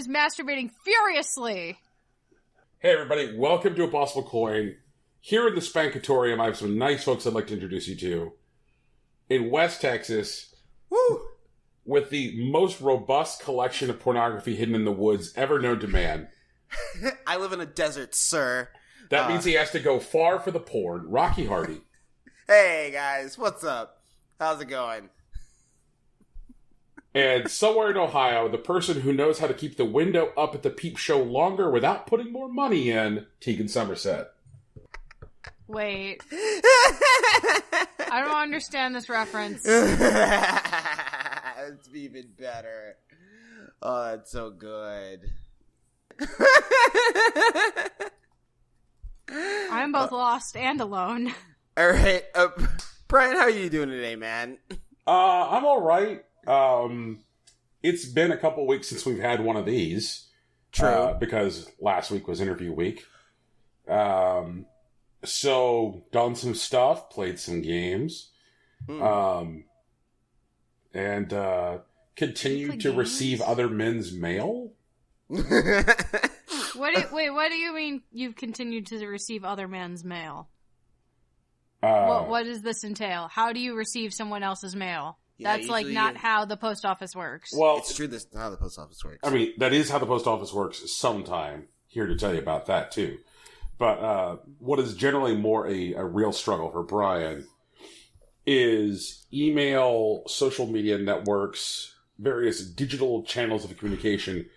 is masturbating furiously. Hey everybody, welcome to Impossible Coin. Here in the Spankatorium, I have some nice folks I'd like to introduce you to. In West Texas, Woo! with the most robust collection of pornography hidden in the woods ever known to man. I live in a desert, sir. That means he has to go far for the porn. Rocky Hardy. Hey guys, what's up? How's it going? And somewhere in Ohio, the person who knows how to keep the window up at the peep show longer without putting more money in, Tegan Somerset. Wait. I don't understand this reference. It's even better. Oh, that's so good. I'm both lost and alone. All right, Brian, how are you doing today, man? I'm all right. It's been a couple weeks since we've had one of these. True. Because last week was interview week. So, done some stuff, played some games. And continued to receive other men's mail. What do you mean you've continued to receive other men's mail? What does this entail? How do you receive someone else's mail? Yeah, That's like not how the post office works. Well, it's true. That's not how the post office works. I mean, that is how the post office works sometime. Here to tell you about that, too. But what is generally more a real struggle for Brian is email, social media networks, various digital channels of communication.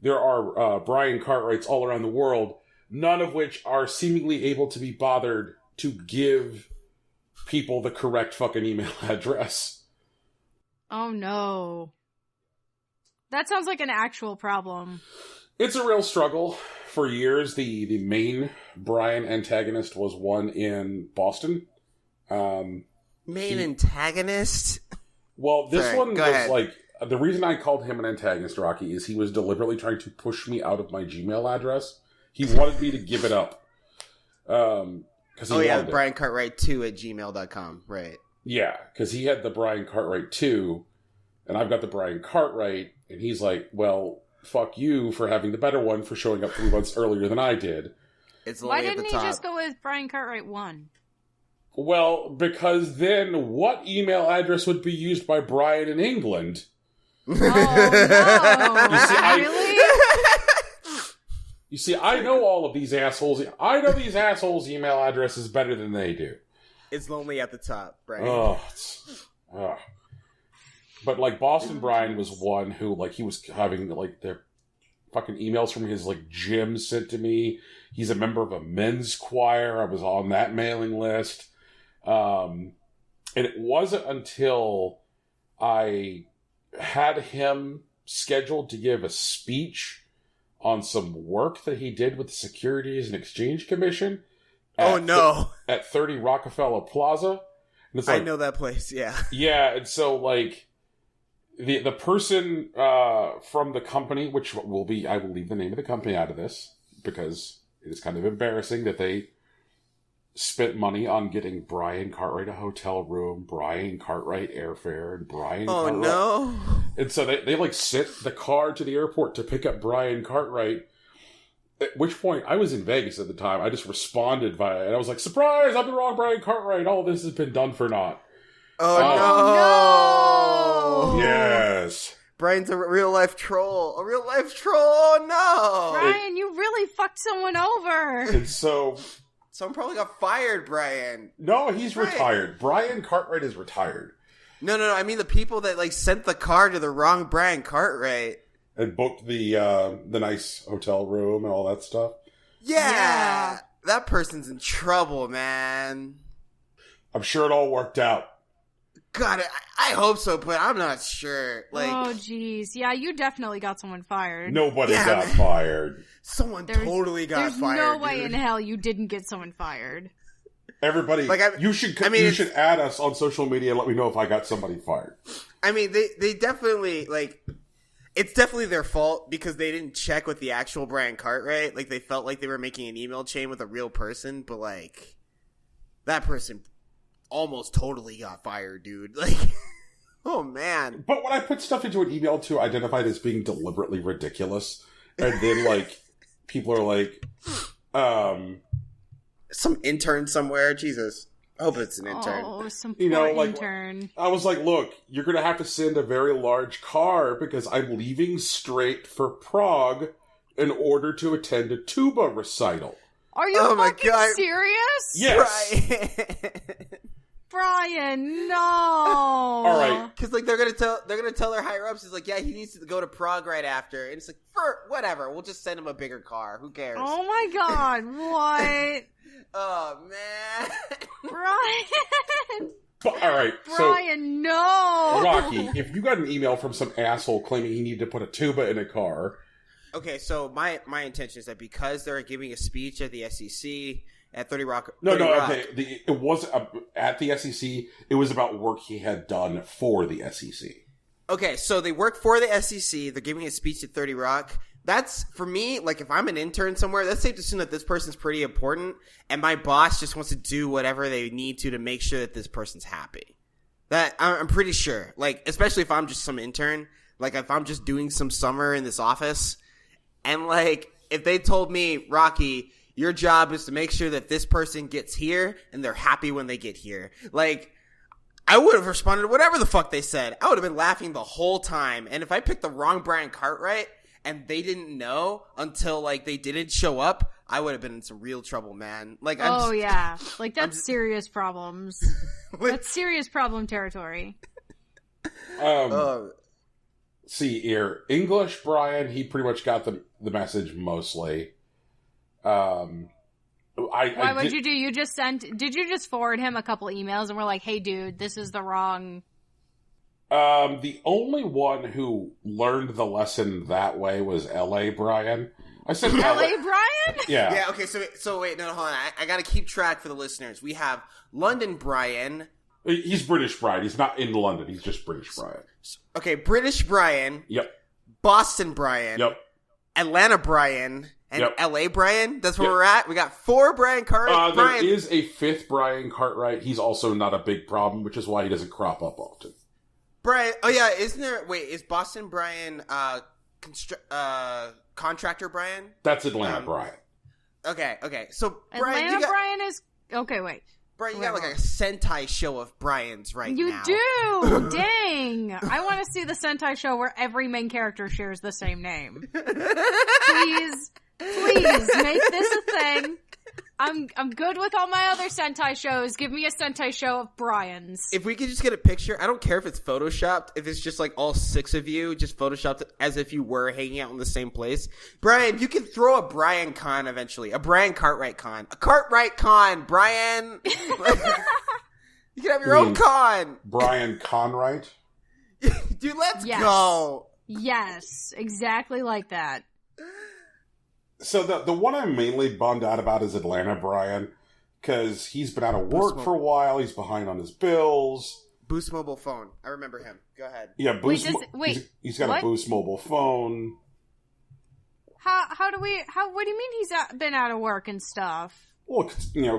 There are Brian Cartwrights all around the world, none of which are seemingly able to be bothered to give people the correct fucking email address. Oh no. That sounds like an actual problem. It's a real struggle. For years, the main Brian antagonist was one in Boston. Antagonist? Well, this one go was ahead. like... The reason I called him an antagonist, Rocky, is he was deliberately trying to push me out of my Gmail address. He wanted me to give it up. Because Brian Cartwright 2 at gmail.com, right. Yeah, because he had the Brian Cartwright 2, and I've got the Brian Cartwright, and he's like, well, fuck you for having the better one for showing up 3 months earlier than I did. It's Why at didn't the he top. just go with Brian Cartwright 1? Well, because then what email address would be used by Brian in England? Oh, no. You see, Really? You see, I know all of these assholes. I know these assholes' email addresses better than they do. It's lonely at the top, Brian. But, like, Boston Brian was one who, like, he was having, like, the fucking emails from his, like, gym sent to me. He's a member of a men's choir. I was on that mailing list. And it wasn't until I had him scheduled to give a speech on some work that he did with the Securities and Exchange Commission. At 30 Rockefeller Plaza. And it's like, I know that place, yeah. Yeah, and so, like, the person from the company, which I will leave the name of the company out of this, because it is kind of embarrassing that they spent money on getting Brian Cartwright a hotel room, Brian Cartwright airfare, and Brian Cartwright. Oh, no. And so they like sent the car to the airport to pick up Brian Cartwright. At which point, I was in Vegas at the time. I just responded via, and I was like, surprise, I'm the wrong Brian Cartwright. All this has been done for naught. Oh, no! Yes. Brian's a real-life troll. A real-life troll, oh, no! Brian, you really fucked someone over! And so... Someone probably got fired, Brian. No, he's retired. Brian Cartwright is retired. No, I mean the people that, like, sent the car to the wrong Brian Cartwright. And booked the nice hotel room and all that stuff. Yeah! That person's in trouble, man. I'm sure it all worked out. God, I hope so, but I'm not sure. Like, oh, jeez. Yeah, you definitely got someone fired. Nobody got fired. Someone totally got fired. There's no way dude. in hell you didn't get someone fired. Everybody, you should add us on social media and let me know if I got somebody fired. I mean, they definitely, like, it's definitely their fault because they didn't check with the actual Brian Cartwright. Like, they felt like they were making an email chain with a real person, but, like, that person almost totally got fired, dude. Like, oh, man. But when I put stuff into an email to identify it as being deliberately ridiculous, And then, like, people are like, some intern somewhere. Jesus. I hope it's an intern. Oh, some poor intern. I was like, look, you're going to have to send a very large car because I'm leaving straight for Prague in order to attend a tuba recital. Are you fucking serious? Yes. Brian, no. All right. Because like they're gonna tell their higher ups, it's like, yeah, he needs to go to Prague right after, and it's like, whatever, we'll just send him a bigger car. Who cares? Oh my god, what? Oh man, Brian. All right, Brian, no. Rocky, if you got an email from some asshole claiming he needed to put a tuba in a car. Okay, so my intention is that because they're giving a speech at the SEC at 30 Rock. Okay. It wasn't at the SEC. It was about work he had done for the SEC. Okay, so they work for the SEC. They're giving a speech at 30 Rock. That's, for me, like, if I'm an intern somewhere, that's safe to assume that this person's pretty important, and my boss just wants to do whatever they need to make sure that this person's happy. That, I'm pretty sure. Like, especially if I'm just some intern. Like, if I'm just doing some summer in this office, and, like, if they told me, Rocky, your job is to make sure that this person gets here and they're happy when they get here. Like, I would have responded to whatever the fuck they said. I would have been laughing the whole time. And if I picked the wrong Brian Cartwright and they didn't know until, like, they didn't show up, I would have been in some real trouble, man. Like, yeah. Like, that's serious problems. That's serious problem territory. See here, English Brian, he pretty much got the message mostly. Why would you do? Did you just forward him a couple emails and we're like, hey dude, this is the wrong. The only one who learned the lesson that way was LA Brian. I said LA Brian? Yeah. Yeah, okay, so wait, no, hold on. I gotta keep track for the listeners. We have London Brian. He's British Brian. He's not in London. He's just British Brian. Okay, British Brian. Yep. Boston Brian. Yep. Atlanta Brian. And LA Brian? That's where we're at? We got 4 Brian Cartwright. There is a 5th Brian Cartwright. He's also not a big problem, which is why he doesn't crop up often. Brian, oh yeah, isn't there, wait, is Boston Brian, contractor Brian? That's Atlanta Brian. Okay, so Brian, Atlanta Brian is, okay, wait. Brian, you got like a Sentai show of Brian's now. You do! Dang! I want to see the Sentai show where every main character shares the same name. Please make this a thing. I'm good with all my other Sentai shows. Give me a Sentai show of Brian's. If we could just get a picture, I don't care if it's photoshopped, if it's just like all 6 of you just photoshopped as if you were hanging out in the same place. Brian, you can throw a Brian con eventually. A Brian Cartwright con. A Cartwright con, Brian. You can have your own con. Brian Conwright? Dude, let's go. Yes, exactly like that. So the one I'm mainly bummed out about is Atlanta Brian, because he's been out of work for a while. He's behind on his bills. Boost mobile phone. I remember him. Go ahead. Yeah, he's got a Boost mobile phone. What do you mean he's been out of work and stuff? Well,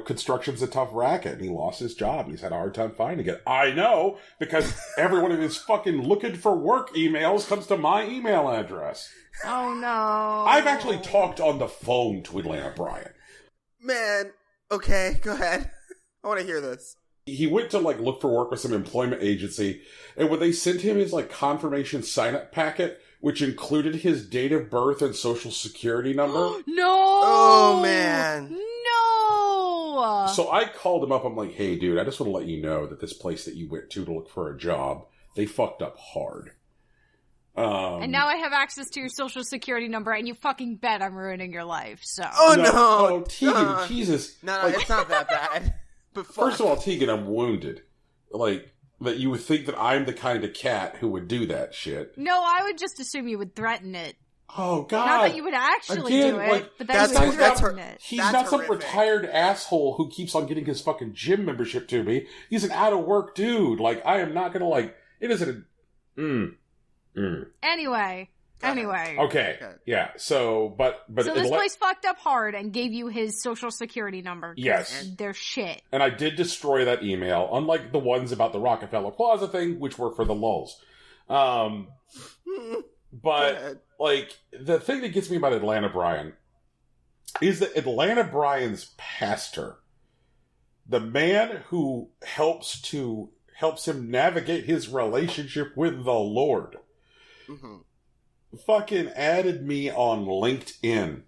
construction's a tough racket, and he lost his job, and he's had a hard time finding it. I know, because every one of his fucking looking for work emails comes to my email address. Oh, no. I've actually talked on the phone to Atlanta Brian. Man, okay, go ahead. I want to hear this. He went to, look for work with some employment agency, and when they sent him his, confirmation sign-up packet, which included his date of birth and social security number... No! Oh, man. No! So I called him up. I'm like, hey, dude, I just want to let you know that this place that you went to look for a job, they fucked up hard. And now I have access to your social security number, and you fucking bet I'm ruining your life, so... Oh, no! Oh, Tegan, Jesus. No, it's not that bad. But first of all, Tegan, I'm wounded. That you would think that I'm the kind of cat who would do that shit. No, I would just assume you would threaten it. Oh, God. Not that you would actually do it, but that you would threaten it. He's not some retired asshole who keeps on getting his fucking gym membership to me. He's an out-of-work dude. I am not gonna, it isn't a... Anyway. Okay. Yeah. So, but so this place fucked up hard and gave you his social security number. Yes. They're shit. And I did destroy that email, unlike the ones about the Rockefeller Plaza thing, which were for the lulz. But, like, the thing that gets me about Atlanta Brian is that Atlanta Brian's pastor, the man who helps him navigate his relationship with the Lord, fucking added me on LinkedIn.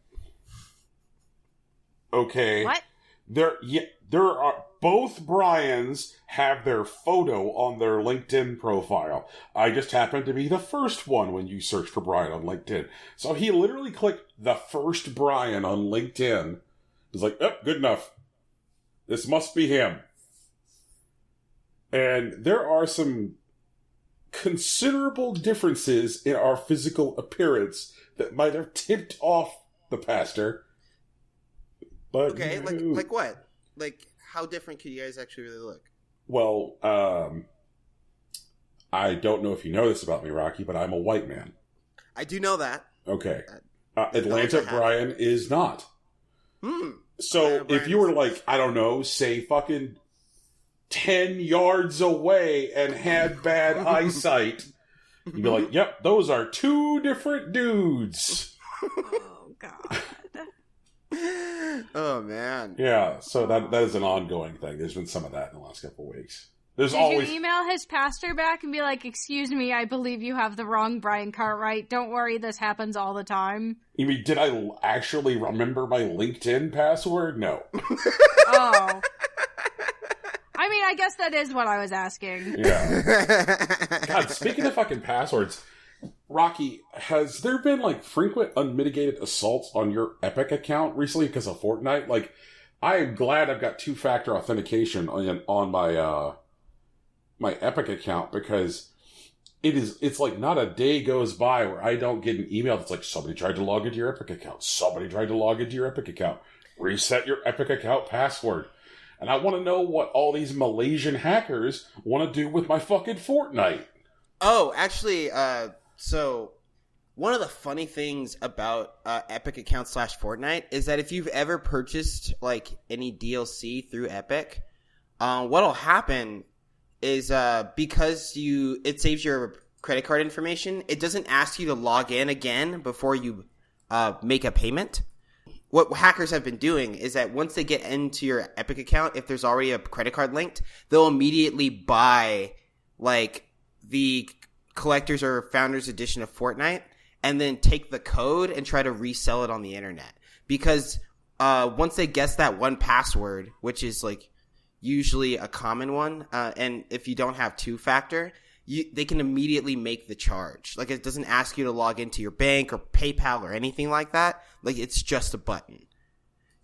Okay. What? There are both Brians have their photo on their LinkedIn profile. I just happened to be the first one when you search for Brian on LinkedIn. So he literally clicked the first Brian on LinkedIn. He's like, oh, good enough. This must be him. And there are some considerable differences in our physical appearance that might have tipped off the pastor. But okay, like what? Like, how different could you guys actually really look? Well, I don't know if you know this about me, Rocky, but I'm a white man. I do know that. Okay. Atlanta Brian is not. So Atlanta if you were like, I don't know, say fucking 10 yards away and had bad eyesight, you'd be like, yep, those are two different dudes. Oh, God. Oh, man. Yeah, so that is an ongoing thing. There's been some of that in the last couple of weeks. There's Did always... you email his pastor back and be like, excuse me, I believe you have the wrong Brian Cartwright. Don't worry, this happens all the time. You mean, did I actually remember my LinkedIn password? No. Oh. I mean, I guess that is what I was asking. Yeah. God, speaking of fucking passwords, Rocky, has there been, like, frequent unmitigated assaults on your Epic account recently because of Fortnite? Like, I am glad I've got two-factor authentication on my, my Epic account, because it's like not a day goes by where I don't get an email that's like, somebody tried to log into your Epic account. Somebody tried to log into your Epic account. Reset your Epic account password. And I want to know what all these Malaysian hackers want to do with my fucking Fortnite. Oh, actually, so one of the funny things about Epic account / Fortnite is that if you've ever purchased like any DLC through Epic, what'll happen is because it saves your credit card information, it doesn't ask you to log in again before you make a payment. What hackers have been doing is that once they get into your Epic account, if there's already a credit card linked, they'll immediately buy like the collector's or founder's edition of Fortnite and then take the code and try to resell it on the internet. Because once they guess that one password, which is like usually a common one, and if you don't have two-factor, they can immediately make the charge. Like, it doesn't ask you to log into your bank or PayPal or anything like that. Like, it's just a button.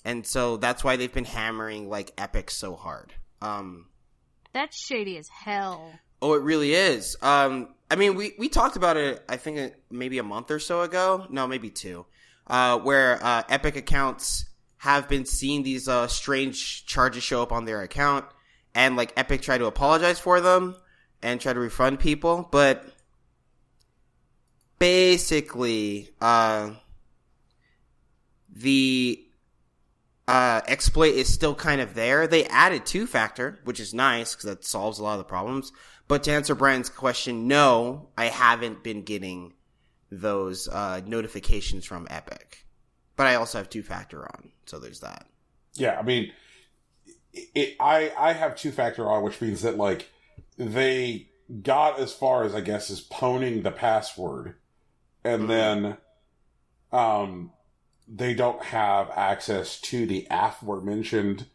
And so that's why they've been hammering, like, Epic so hard. That's shady as hell. Oh, it really is. I mean, we talked about it, I think, maybe a month or so ago. No, maybe two. Where Epic accounts have been seeing these strange charges show up on their account. And, like, Epic tried to apologize for them and try to refund people, but basically, the exploit is still kind of there. They added two-factor, which is nice because that solves a lot of the problems. But to answer Brian's question, no, I haven't been getting those notifications from Epic. But I also have two-factor on, so there's that. Yeah, I mean, I have two-factor on, which means that, like, they got as far as, I guess, as pwning the password, and then they don't have access to the aforementioned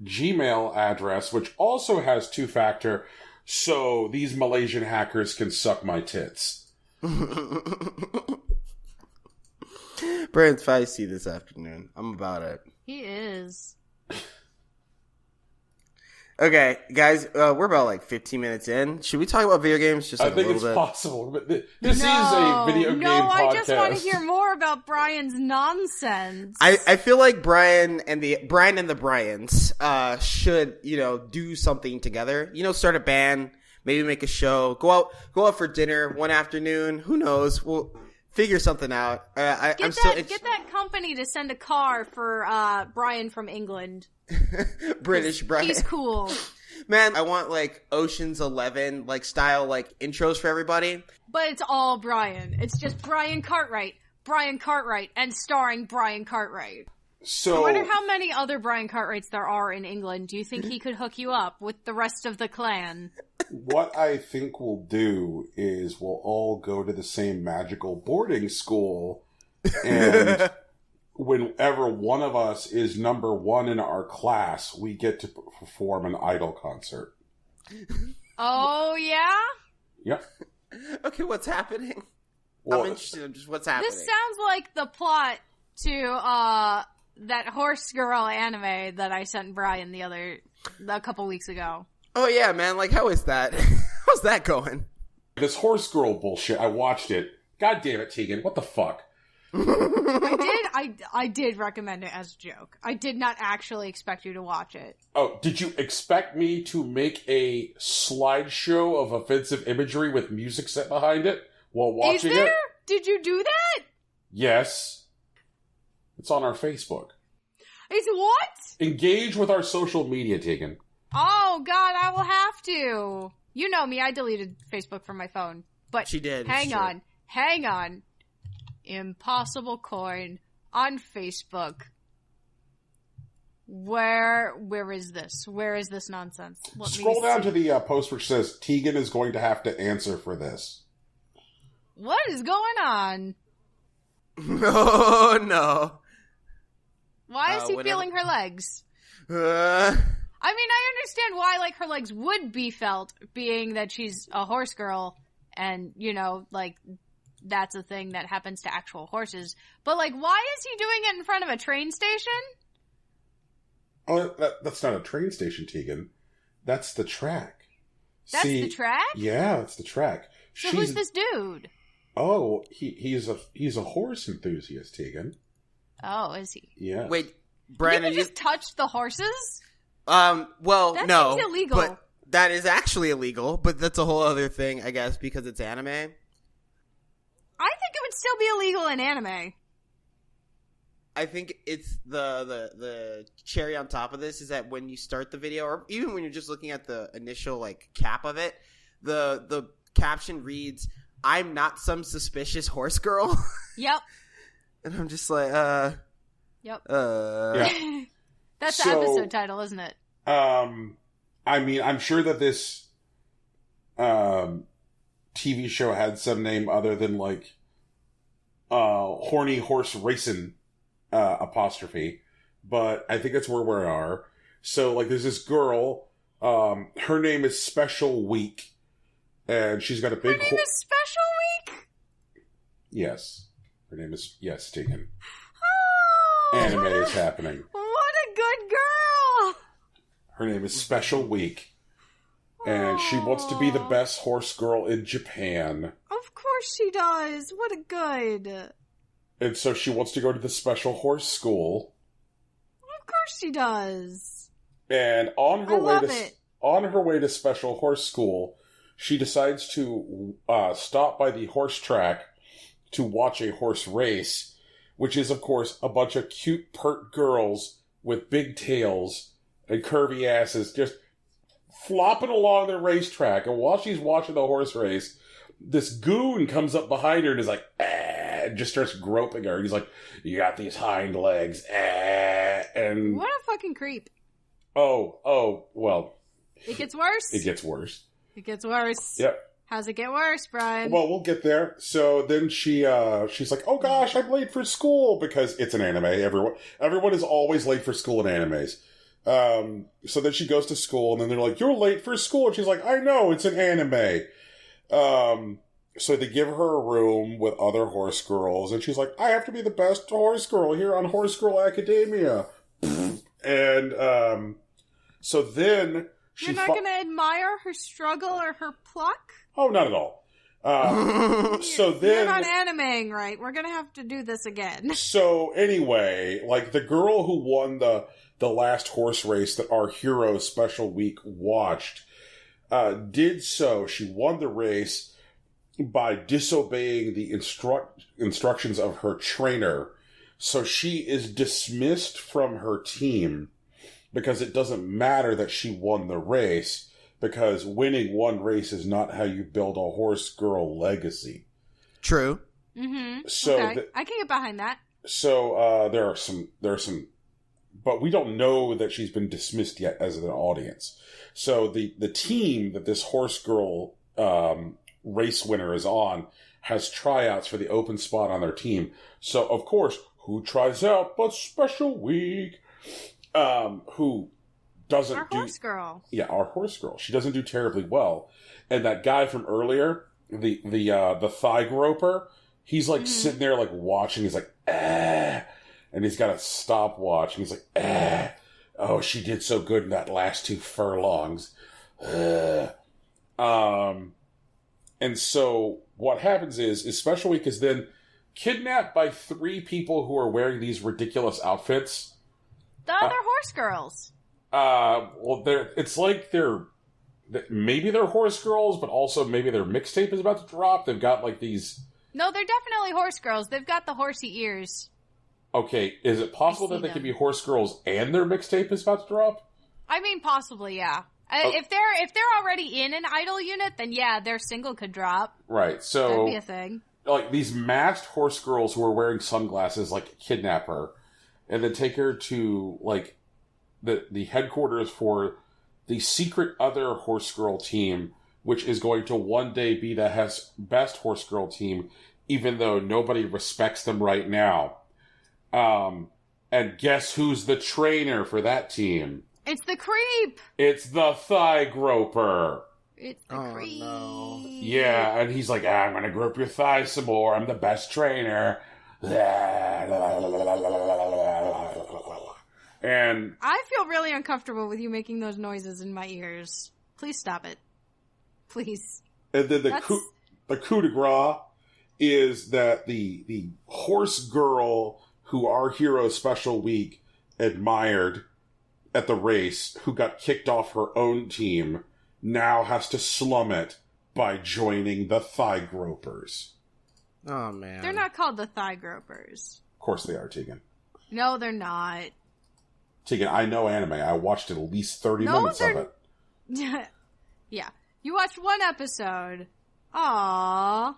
Gmail address, which also has two-factor, so these Malaysian hackers can suck my tits. Brand's feisty this afternoon. I'm about it. He is. Okay, guys, we're about like 15 minutes in. Should we talk about video games just like I think a little it's bit? possible, but this is a video game podcast. No, I just want to hear more about Brian's nonsense. I feel like Brian and the Bryans should, do something together. Start a band, maybe make a show, go out for dinner one afternoon. Who knows? We'll figure something out. Get that company to send a car for Brian from England. British Brian. He's cool. Man, I want, like, Ocean's 11, like, style, like, intros for everybody. But it's all Brian. It's just Brian Cartwright, and starring Brian Cartwright. So, I wonder how many other Brian Cartwrights there are in England. Do you think he could hook you up with the rest of the clan? what I think we'll do is we'll all go to the same magical boarding school, and whenever one of us is number one in our class, we get to perform an Idol concert. Oh, yeah? Yep. Okay, what's happening? Well, I'm interested in just what's happening. This sounds like the plot to, that Horse Girl anime that I sent Brian a couple weeks ago. Oh yeah, man, like, how is that? How's that going? This horse girl bullshit, I watched it. God damn it, Tegan, what the fuck? I did recommend it as a joke. I did not actually expect you to watch it. Oh, did you expect me to make a slideshow of offensive imagery with music set behind it while watching Is there? it? Did you do that? Yes. It's on our Facebook. It's what? Engage with our social media, Tegan. Oh, God, I will have to. You know me, I deleted Facebook from my phone. But She did. Hang on. Impossible Coin on Facebook. Where is this? Where is this nonsense? Let me Scroll down see. to the post which says, Tegan is going to have to answer for this. What is going on? Oh, no. Why is he whatever. feeling her legs? Uh, I mean, I understand why, like, her legs would be felt, being that she's a horse girl, and, you know, like, that's a thing that happens to actual horses. But, like, why is he doing it in front of a train station? Oh, that's not a train station, Tegan. That's the track. That's the track? Yeah, that's the track. So who's this dude? Oh, he's a horse enthusiast, Tegan. Oh, is he? Yeah. wait, Brandon, you just touch the horses? well, That no. seems illegal. But that is actually illegal, but that's a whole other thing, I guess, because it's anime. I think it would still be illegal in anime. I think it's the cherry on top of this is that when you start the video, or even when you're just looking at the initial, like, cap of it, the caption reads, "I'm not some suspicious horse girl." Yep. And I'm just like, Yep. Yeah. That's the So- episode title, isn't it? I mean, I'm sure that this TV show had some name other than, like, horny horse racing apostrophe, but I think it's where we are. So, like, there's this girl, her name is Special Week, and she's got a big... Her name is Special Week? Yes. Her name is... Yes, Tegan. Oh, Anime is happening. What a good girl! Her name is Special Week, and she wants to be the best horse girl in Japan. Of course she does. What a good. And so she wants to go to the special horse school. Of course she does. And on her I way love to it. on her way to special horse school, she decides to stop by the horse track to watch a horse race, which is, of course, a bunch of cute, pert girls with big tails and curvy asses just flopping along the racetrack. And while she's watching the horse race, this goon comes up behind her and is like, and just starts groping her. He's like, "You got these hind legs, and What a fucking creep. well, It gets worse. it gets worse. It gets worse. Yep. How's it get worse, Brian? Well, we'll get there. So then she's like, "Oh gosh, I'm late for school," because it's an anime. Everyone is always late for school in animes. So then she goes to school, and then they're like, "You're late for school," and she's like, "I know, it's an anime." So they give her a room with other horse girls, and she's like, "I have to be the best horse girl here on Horse Girl Academia." And so then she You're not going to admire her struggle or her pluck? Oh, not at all. So You're then, not animating right. We're going to have to do this again. so anyway, like the girl who won the last horse race that our hero Special Week watched, did so. She won the race by disobeying the instructions of her trainer. So she is dismissed from her team because it doesn't matter that she won the race, because winning one race is not how you build a horse girl legacy. True. Mm-hmm. So okay. I can get behind that. So there are some, but we don't know that she's been dismissed yet as an audience. So the team that this horse girl race winner is on has tryouts for the open spot on their team. So of course, who tries out but Special Week? Who doesn't our horse girl. Yeah, our horse girl. She doesn't do terribly well. And that guy from earlier, the thigh groper, he's like sitting there like watching. He's like, and he's got a stopwatch. And he's like, oh, she did so good in that last 2 furlongs. And so what happens is Special Week is then kidnapped by 3 people who are wearing these ridiculous outfits. The other horse girls. Well, it's like maybe they're horse girls, but also maybe their mixtape is about to drop. They've got like these. No, they're definitely horse girls. They've got the horsey ears. Okay, is it possible that they could be horse girls and their mixtape is about to drop? I mean, possibly, yeah. If they're already in an idol unit, then yeah, their single could drop. Right, so that'd be a thing. Like these masked horse girls who are wearing sunglasses, like kidnap her, and then take her to like the headquarters for the secret other horse girl team, which is going to one day be the best horse girl team, even though nobody respects them right now. And guess who's the trainer for that team? It's the creep! It's the thigh groper. It's the creep. No. Yeah, and he's like, I'm gonna grope your thighs some more. I'm the best trainer. And I feel really uncomfortable with you making those noises in my ears. Please stop it. Please. And then the coup de grace is that the horse girl who our hero Special Week admired at the race, who got kicked off her own team, now has to slum it by joining the thigh gropers. Oh, man. They're not called the thigh gropers. Of course they are, Tegan. No, they're not. Tegan, I know anime. I watched at least 30 minutes of it. Yeah. You watched one episode. Aww.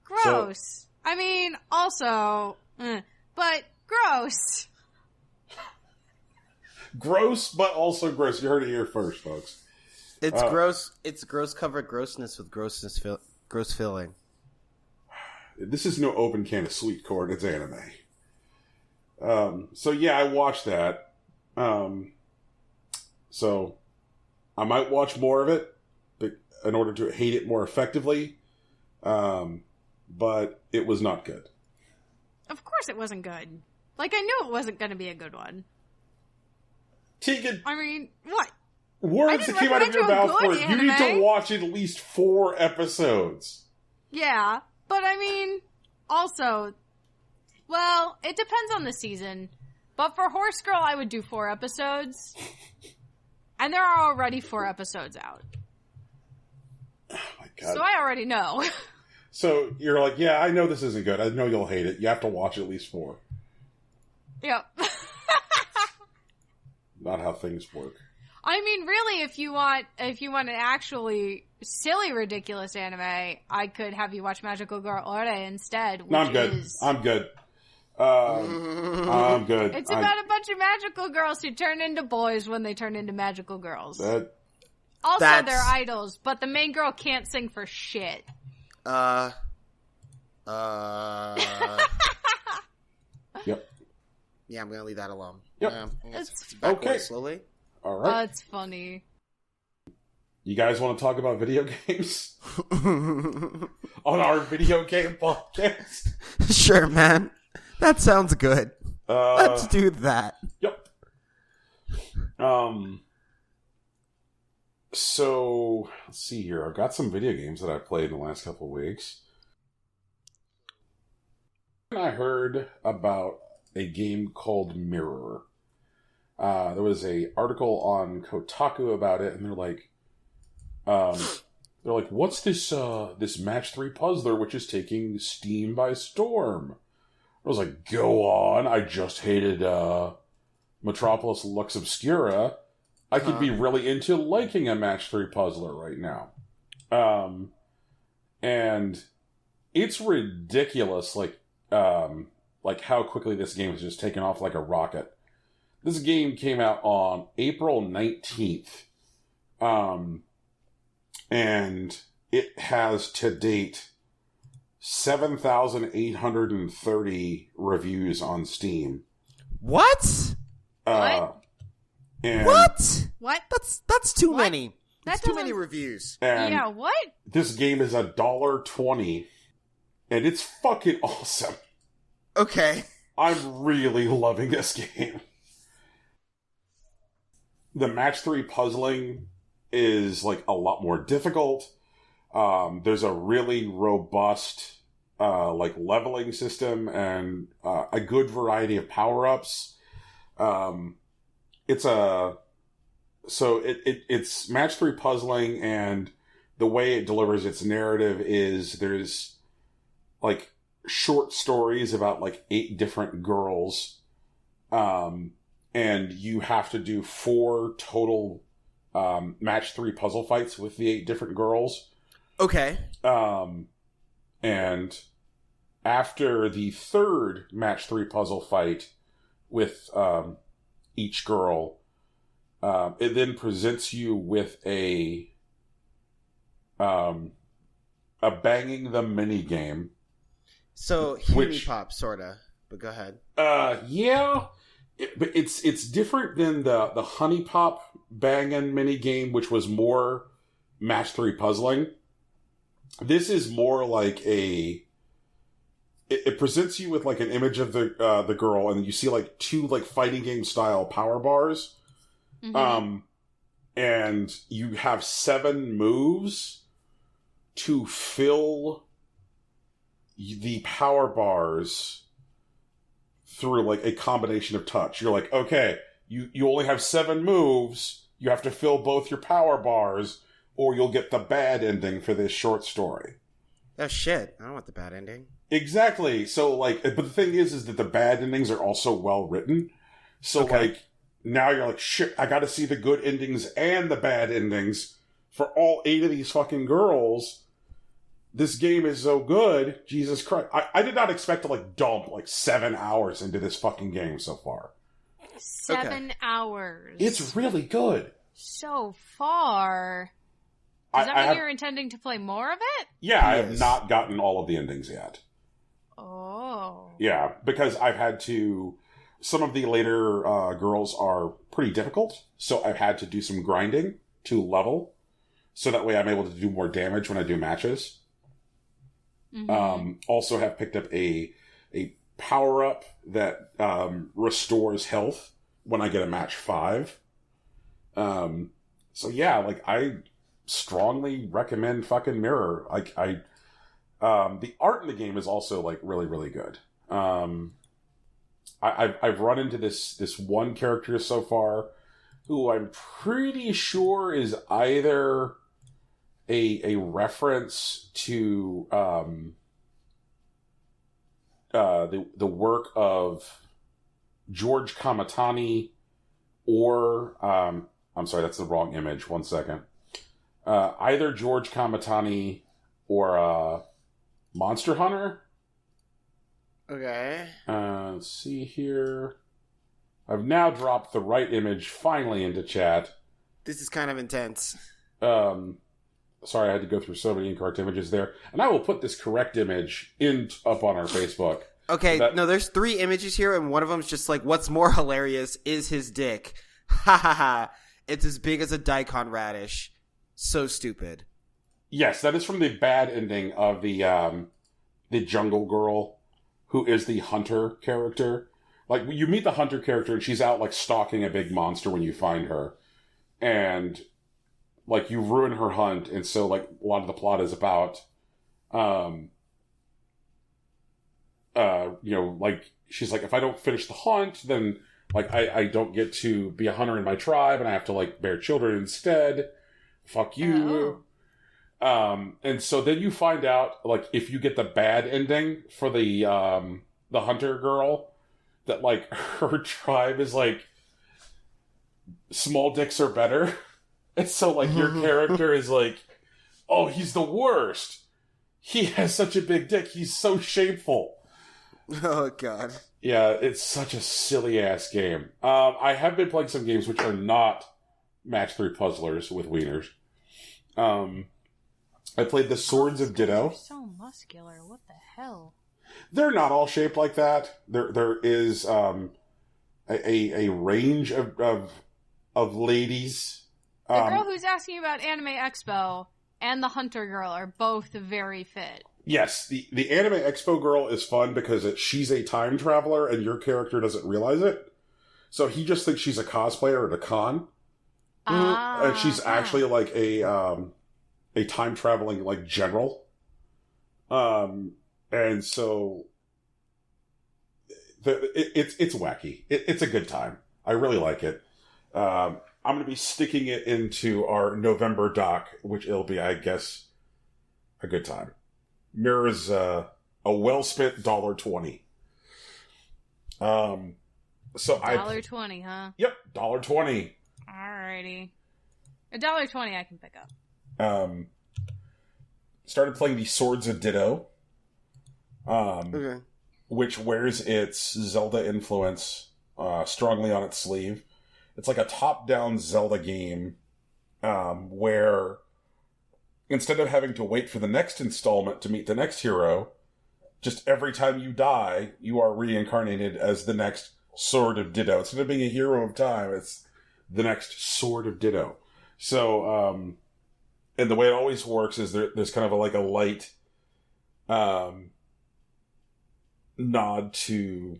Gross. I mean, also, but gross. Gross, but also gross. You heard it here first, folks. It's gross. It's gross covered grossness with gross filling. This is no open can of sweet corn. It's anime. So yeah, I watched that. So I might watch more of it in order to hate it more effectively. But it was not good. Of course it wasn't good. Like, I knew it wasn't going to be a good one. Tegan! I mean, what? Words that came out of your mouth were, you need to watch at least 4 episodes. Yeah, but I mean, also, well, it depends on the season. But for Horse Girl, I would do 4 episodes. And there are already 4 episodes out. Oh my god. So I already know. So you're like, yeah, I know this isn't good. I know you'll hate it. You have to watch at least 4. Yep. Not how things work. I mean, really, if you want an actually silly, ridiculous anime, I could have you watch Magical Girl Ore instead. Which No, I'm good. Is... I'm good. I'm good. It's about a bunch of magical girls who turn into boys when they turn into magical girls. That... Also, they're idols, but the main girl can't sing for shit. Yep. Yeah, I'm gonna leave that alone. Yep. It's okay. Slowly. All right. It's funny. You guys want to talk about video games on our video game podcast? Sure, man. That sounds good. Let's do that. Yep. So let's see here. I've got some video games that I've played in the last couple of weeks. I heard about a game called Mirror. There was a article on Kotaku about it, and they're like, what's this this match 3 puzzler which is taking Steam by storm? I was like, go on. I just hated Metropolis Lux Obscura. I could be really into liking a match 3 puzzler right now. And it's ridiculous, like how quickly this game has just taken off like a rocket. This game came out on April 19th. And it has to date 7,830 reviews on Steam. What? And What? That's too What? many. That's too doesn't- many reviews. And Yeah, what? this game is $1.20, and it's fucking awesome. Okay. I'm really loving this game. The match 3 puzzling is like a lot more difficult. There's a really robust like leveling system and a good variety of power-ups. It's match 3 puzzling, and the way it delivers its narrative is there's like short stories about like 8 different girls, and you have to do 4 total match 3 puzzle fights with the 8 different girls. Okay. And after the 3rd match 3 puzzle fight with each girl, it then presents you with a banging them mini game. So Heamy Pop, sorta. But go ahead. Yeah, but it's different than the Honey Pop banging mini game, which was more match 3 puzzling. This is more like it presents you with like an image of the girl, and you see like 2 like fighting game style power bars. Mm-hmm. And you have 7 moves to fill the power bars through like a combination of touch. You're like, okay, you only have 7 moves. You have to fill both your power bars, or you'll get the bad ending for this short story. Oh shit! I don't want the bad ending. Exactly. So like, but the thing is that the bad endings are also well written. So like, now you're like, shit, I gotta see the good endings and the bad endings for all 8 of these fucking girls. This game is so good. Jesus Christ. I did not expect to like dump like 7 hours into this fucking game so far. 7 hours. It's really good. So far. Does that mean you're intending to play more of it? Yeah, I have not gotten all of the endings yet. Oh. Yeah, because I've had to... Some of the later girls are pretty difficult, so I've had to do some grinding to level, so that way I'm able to do more damage when I do matches. Mm-hmm. Also have picked up a power-up that restores health when I get a match 5. So yeah, like, I strongly recommend fucking Mirror. Like, the art in the game is also, like, really, really good. I've run into this one character so far who I'm pretty sure is either a reference to the work of George Kamatani, or I'm sorry, that's the wrong image. 1 second. Either George Kamatani or Monster Hunter. Okay. Let's see here. I've now dropped the right image finally into chat. This is kind of intense. Sorry, I had to go through so many incorrect images there. And I will put this correct image up on our Facebook. Okay, no, there's 3 images here, and one of them's just like, what's more hilarious is his dick. Ha ha ha. It's as big as a daikon radish. So stupid. Yes, that is from the bad ending of the Jungle Girl, who is the hunter character. Like, you meet the hunter character, and she's out, like, stalking a big monster when you find her. And, like, you ruin her hunt, and so, like, a lot of the plot is about, you know, like, she's like, if I don't finish the hunt, then, like, I don't get to be a hunter in my tribe, and I have to, like, bear children instead. Fuck you. Oh. And so then you find out, like, if you get the bad ending for the the hunter girl, that like her tribe is like small dicks are better. And so like your character is like, oh, he's the worst. He has such a big dick. He's so shameful. Oh god. Yeah, it's such a silly ass game. I have been playing some games which are not match 3 puzzlers with wieners. I played the Swords of Ditto. They're so muscular. What the hell? They're not all shaped like that. There is a range of ladies. The girl who's asking about Anime Expo and the Hunter girl are both very fit. Yes, the Anime Expo girl is fun because she's a time traveler and your character doesn't realize it. So he just thinks she's a cosplayer at a con. And she's actually like a time traveling like general. And so it's wacky. It's a good time. I really like it. I'm going to be sticking it into our November doc, which it'll be, I guess, a good time. Mirrors a well-spent $1.20. So $1.20, huh? Yep, $1.20. Alrighty. $1.20 I can pick up. Started playing the Swords of Ditto. Okay. Which wears its Zelda influence strongly on its sleeve. It's like a top-down Zelda game where instead of having to wait for the next installment to meet the next hero, just every time you die, you are reincarnated as the next Sword of Ditto. Instead of being a hero of time, it's the next Sword of Ditto. So, and the way it always works is there's kind of like a light nod to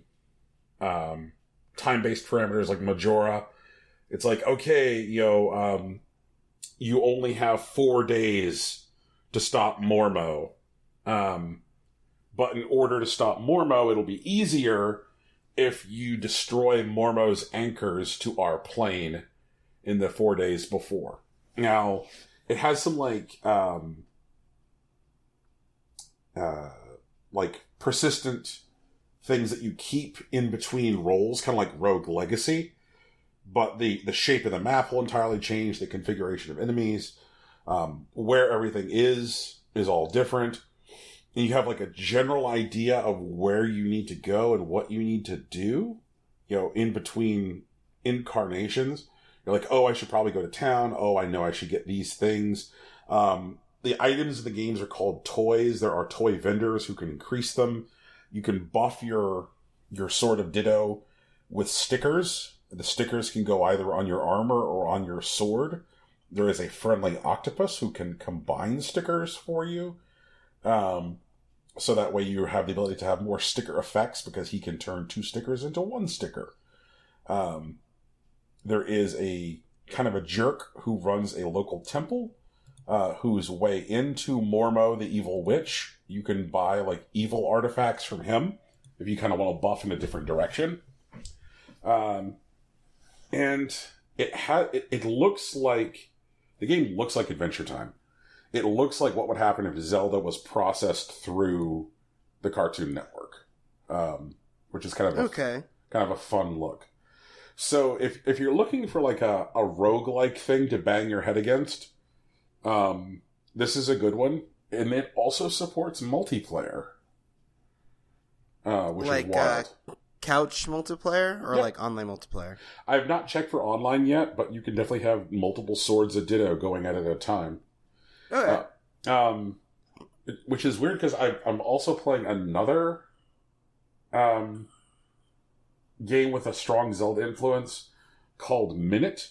time-based parameters like Majora. It's like, okay, you only have 4 days to stop Mormo. But in order to stop Mormo, it'll be easier if you destroy Mormo's anchors to our plane in the 4 days before. Now, it has some like persistent things that you keep in between rolls, kind of like Rogue Legacy. But the shape of the map will entirely change, the configuration of enemies, where everything is all different. And you have like a general idea of where you need to go and what you need to do, in between incarnations. You're like, oh, I should probably go to town. Oh, I know I should get these things. The items in the games are called toys. There are toy vendors who can increase them. You can buff your Sword of Ditto with stickers. The stickers can go either on your armor or on your sword. There is a friendly octopus who can combine stickers for you. So that way you have the ability to have more sticker effects because he can turn 2 stickers into 1 sticker. There is a kind of a jerk who runs a local temple, whose way into Mormo, the evil witch. You can buy like evil artifacts from him if you kind of want to buff in a different direction. And it looks like the game looks like Adventure Time. It looks like what would happen if Zelda was processed through the Cartoon Network, which is kind of a fun look. So if you're looking for like a roguelike thing to bang your head against, this is a good one, and it also supports multiplayer, which is wild. Couch multiplayer or like online multiplayer? I have not checked for online yet, but you can definitely have multiple Swords of Ditto going at it at a time. Okay. Which is weird because I'm also playing another game with a strong Zelda influence called Minute,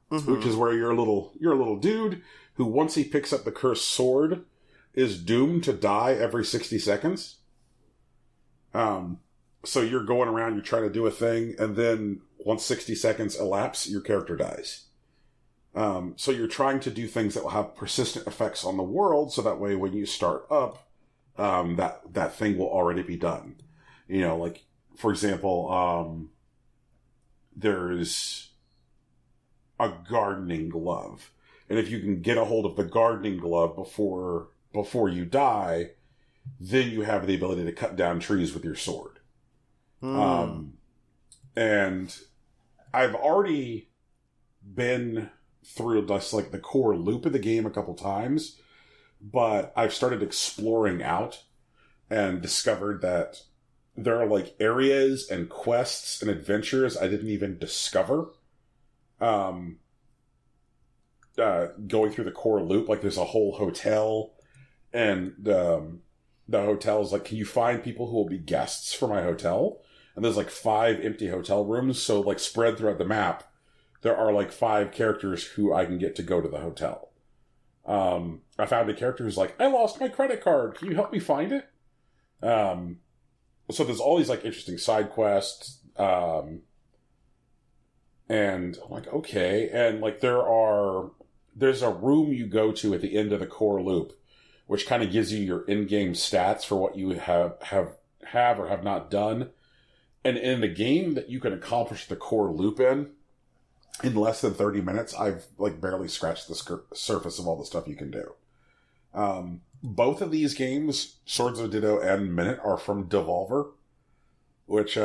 which is where you're a little dude who, once he picks up the cursed sword, is doomed to die every 60 seconds. So you're going around, you're trying to do a thing, and then once 60 seconds elapse, your character dies. So you're trying to do things that will have persistent effects on the world, so that way when you start up, that thing will already be done. Like, for example, there's a gardening glove. And if you can get a hold of the gardening glove before you die, then you have the ability to cut down trees with your sword. And I've already been through just like the core loop of the game a couple times, but I've started exploring out and discovered that there are like areas and quests and adventures I didn't even discover. Going through the core loop, like there's a whole hotel, and the hotel is like, can you find people who will be guests for my hotel? And there's like 5 empty hotel rooms, so like spread throughout the map, there are like 5 characters who I can get to go to the hotel. I found a character who's like, I lost my credit card. Can you help me find it? So there's all these like interesting side quests. And I'm like, okay. And like there's a room you go to at the end of the core loop, which kind of gives you your in-game stats for what you have or have not done. And in the game that you can accomplish the core loop in less than 30 minutes, I've like barely scratched the surface of all the stuff you can do. Both of these games, Swords of Ditto and Minute, are from Devolver, which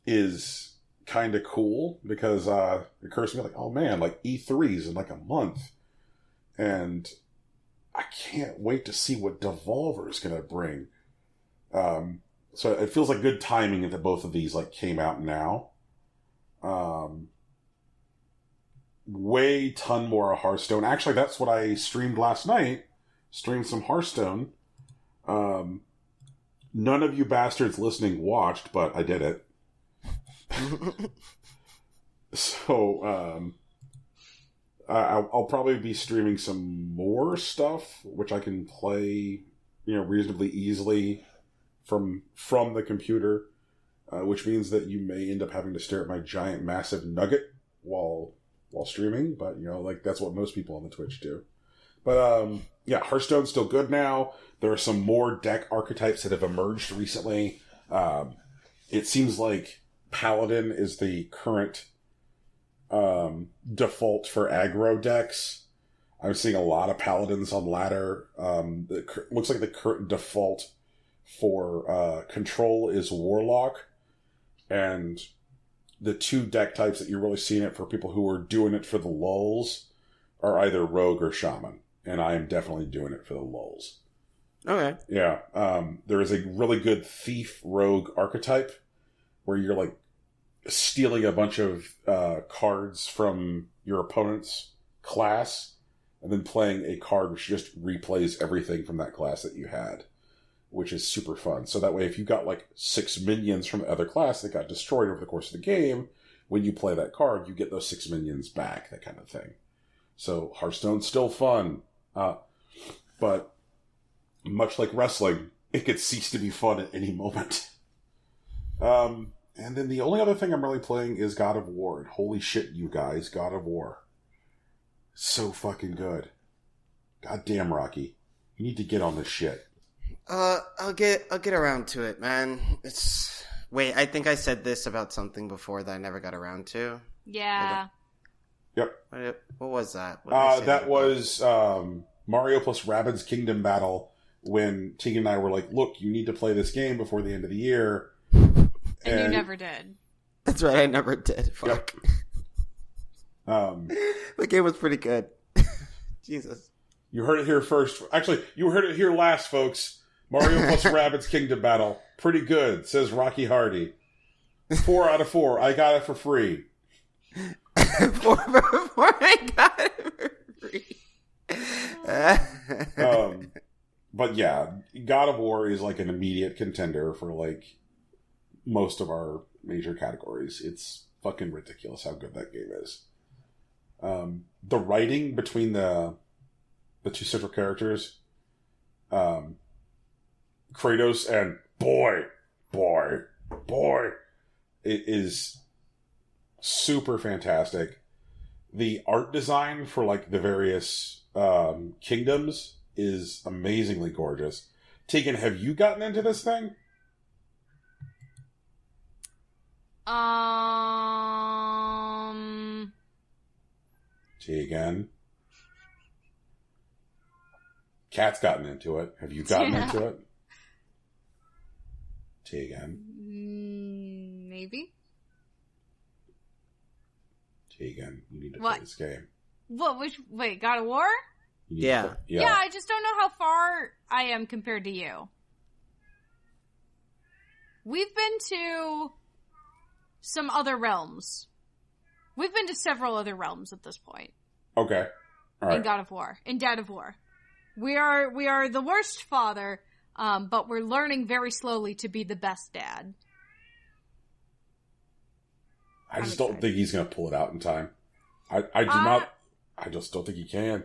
is kind of cool because it occurs to me like, oh man, like E3's in like a month. And I can't wait to see what Devolver is going to bring. So it feels like good timing that both of these like came out now. Way ton more of Hearthstone. Actually, that's what I streamed last night. Streamed some Hearthstone. None of you bastards listening watched, but I did it. So, I'll probably be streaming some more stuff, which I can play, reasonably easily from the computer, which means that you may end up having to stare at my giant, massive nugget while streaming, but, like, that's what most people on the Twitch do. But, yeah, Hearthstone's still good now. There are some more deck archetypes that have emerged recently. It seems like Paladin is the current default for aggro decks. I'm seeing a lot of Paladins on ladder. It looks like the current default for control is Warlock, and the 2 deck types that you're really seeing it for people who are doing it for the lulz are either Rogue or Shaman, and I am definitely doing it for the lulz. Okay. Yeah. There is a really good Thief Rogue archetype where you're like stealing a bunch of cards from your opponent's class and then playing a card which just replays everything from that class that you had, which is super fun. So that way, if you got like 6 minions from the other class that got destroyed over the course of the game, when you play that card, you get those 6 minions back, that kind of thing. So Hearthstone's still fun, but much like wrestling, it could cease to be fun at any moment. And then the only other thing I'm really playing is God of War. And holy shit, you guys, God of War. So fucking good. God damn, Rocky. You need to get on this shit. I'll get around to it, man. Wait, I think I said this about something before that I never got around to. Yeah. Yep. What was that? That was Mario plus Rabbids Kingdom Battle, when Tegan and I were like, look, you need to play this game before the end of the year. And you never did. That's right, I never did. Fuck. Yep. The game was pretty good. Jesus. You heard it here first. Actually, you heard it here last, folks. Mario plus Rabbids Kingdom Battle. Pretty good, says Rocky Hardy. 4 out of 4. I got it for free. 4 I got it for free. But yeah, God of War is like an immediate contender for like most of our major categories. It's fucking ridiculous how good that game is. The writing between the 2 central characters, Kratos and boy, it is super fantastic. The art design for like the various kingdoms is amazingly gorgeous. Tegan, have you gotten into this thing? Tegan. Kat's gotten into it. Have you gotten into it? Tegan. Maybe. Tegan, you need to play this game. What? Wait, God of War? Yeah. Yeah, I just don't know how far I am compared to you. We've been to some other realms. We've been to several other realms at this point. Okay. All right. In God of War. In Dad of War. We are the worst father, but we're learning very slowly to be the best dad. I just don't think he's going to pull it out in time. I just don't think he can.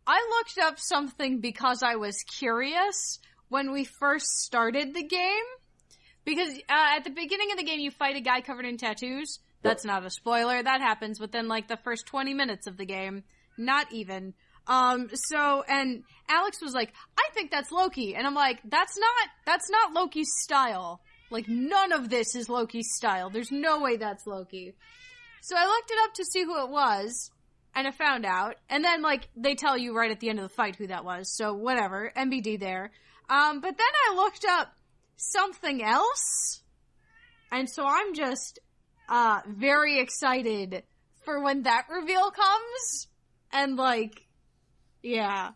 I looked up something because I was curious when we first started the game. Because at the beginning of the game, you fight a guy covered in tattoos. That's not a spoiler. That happens within, like, the first 20 minutes of the game. Not even. And Alex was like, I think that's Loki. And I'm like, that's not Loki's style. Like, none of this is Loki's style. There's no way that's Loki. So I looked it up to see who it was, and I found out. And then, like, they tell you right at the end of the fight who that was. So, whatever. MBD there. But then I looked up something else. And so I'm just, very excited for when that reveal comes. And, like, yeah.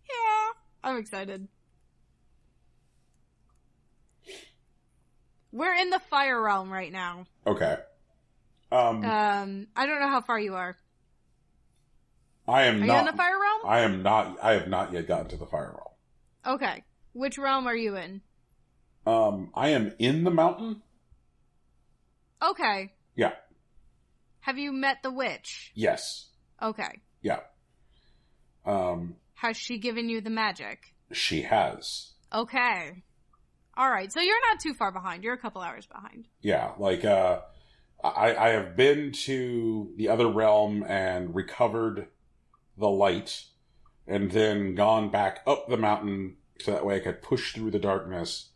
Yeah. I'm excited. We're in the fire realm right now. Okay. I don't know how far you are. I am not. Are you in the fire realm? I am not. I have not yet gotten to the fire realm. Okay. Which realm are you in? I am in the mountain. Okay. Yeah. Have you met the witch? Yes. Okay. Yeah. Has she given you the magic? She has. Okay. Alright, so you're not too far behind. You're a couple hours behind. Yeah, like, I have been to the other realm and recovered the light, and then gone back up the mountain so that way I could push through the darkness,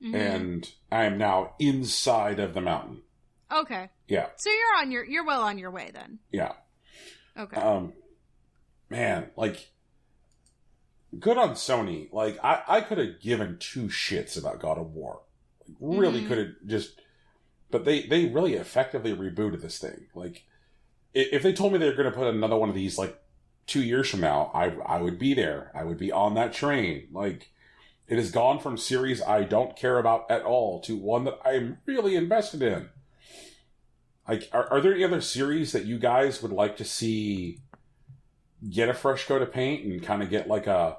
and I am now inside of the mountain. Okay. Yeah. So you're well on your way then. Yeah. Okay. Man, like, good on Sony. Like, I could have given two shits about God of War. Like, really could have just... But they really effectively rebooted this thing. Like, if they told me they were going to put another one of these, like, 2 years from now, I would be there. I would be on that train. Like, it has gone from series I don't care about at all to one that I'm really invested in. Like, are there any other series that you guys would like to see get a fresh coat of paint and kind of get, like, a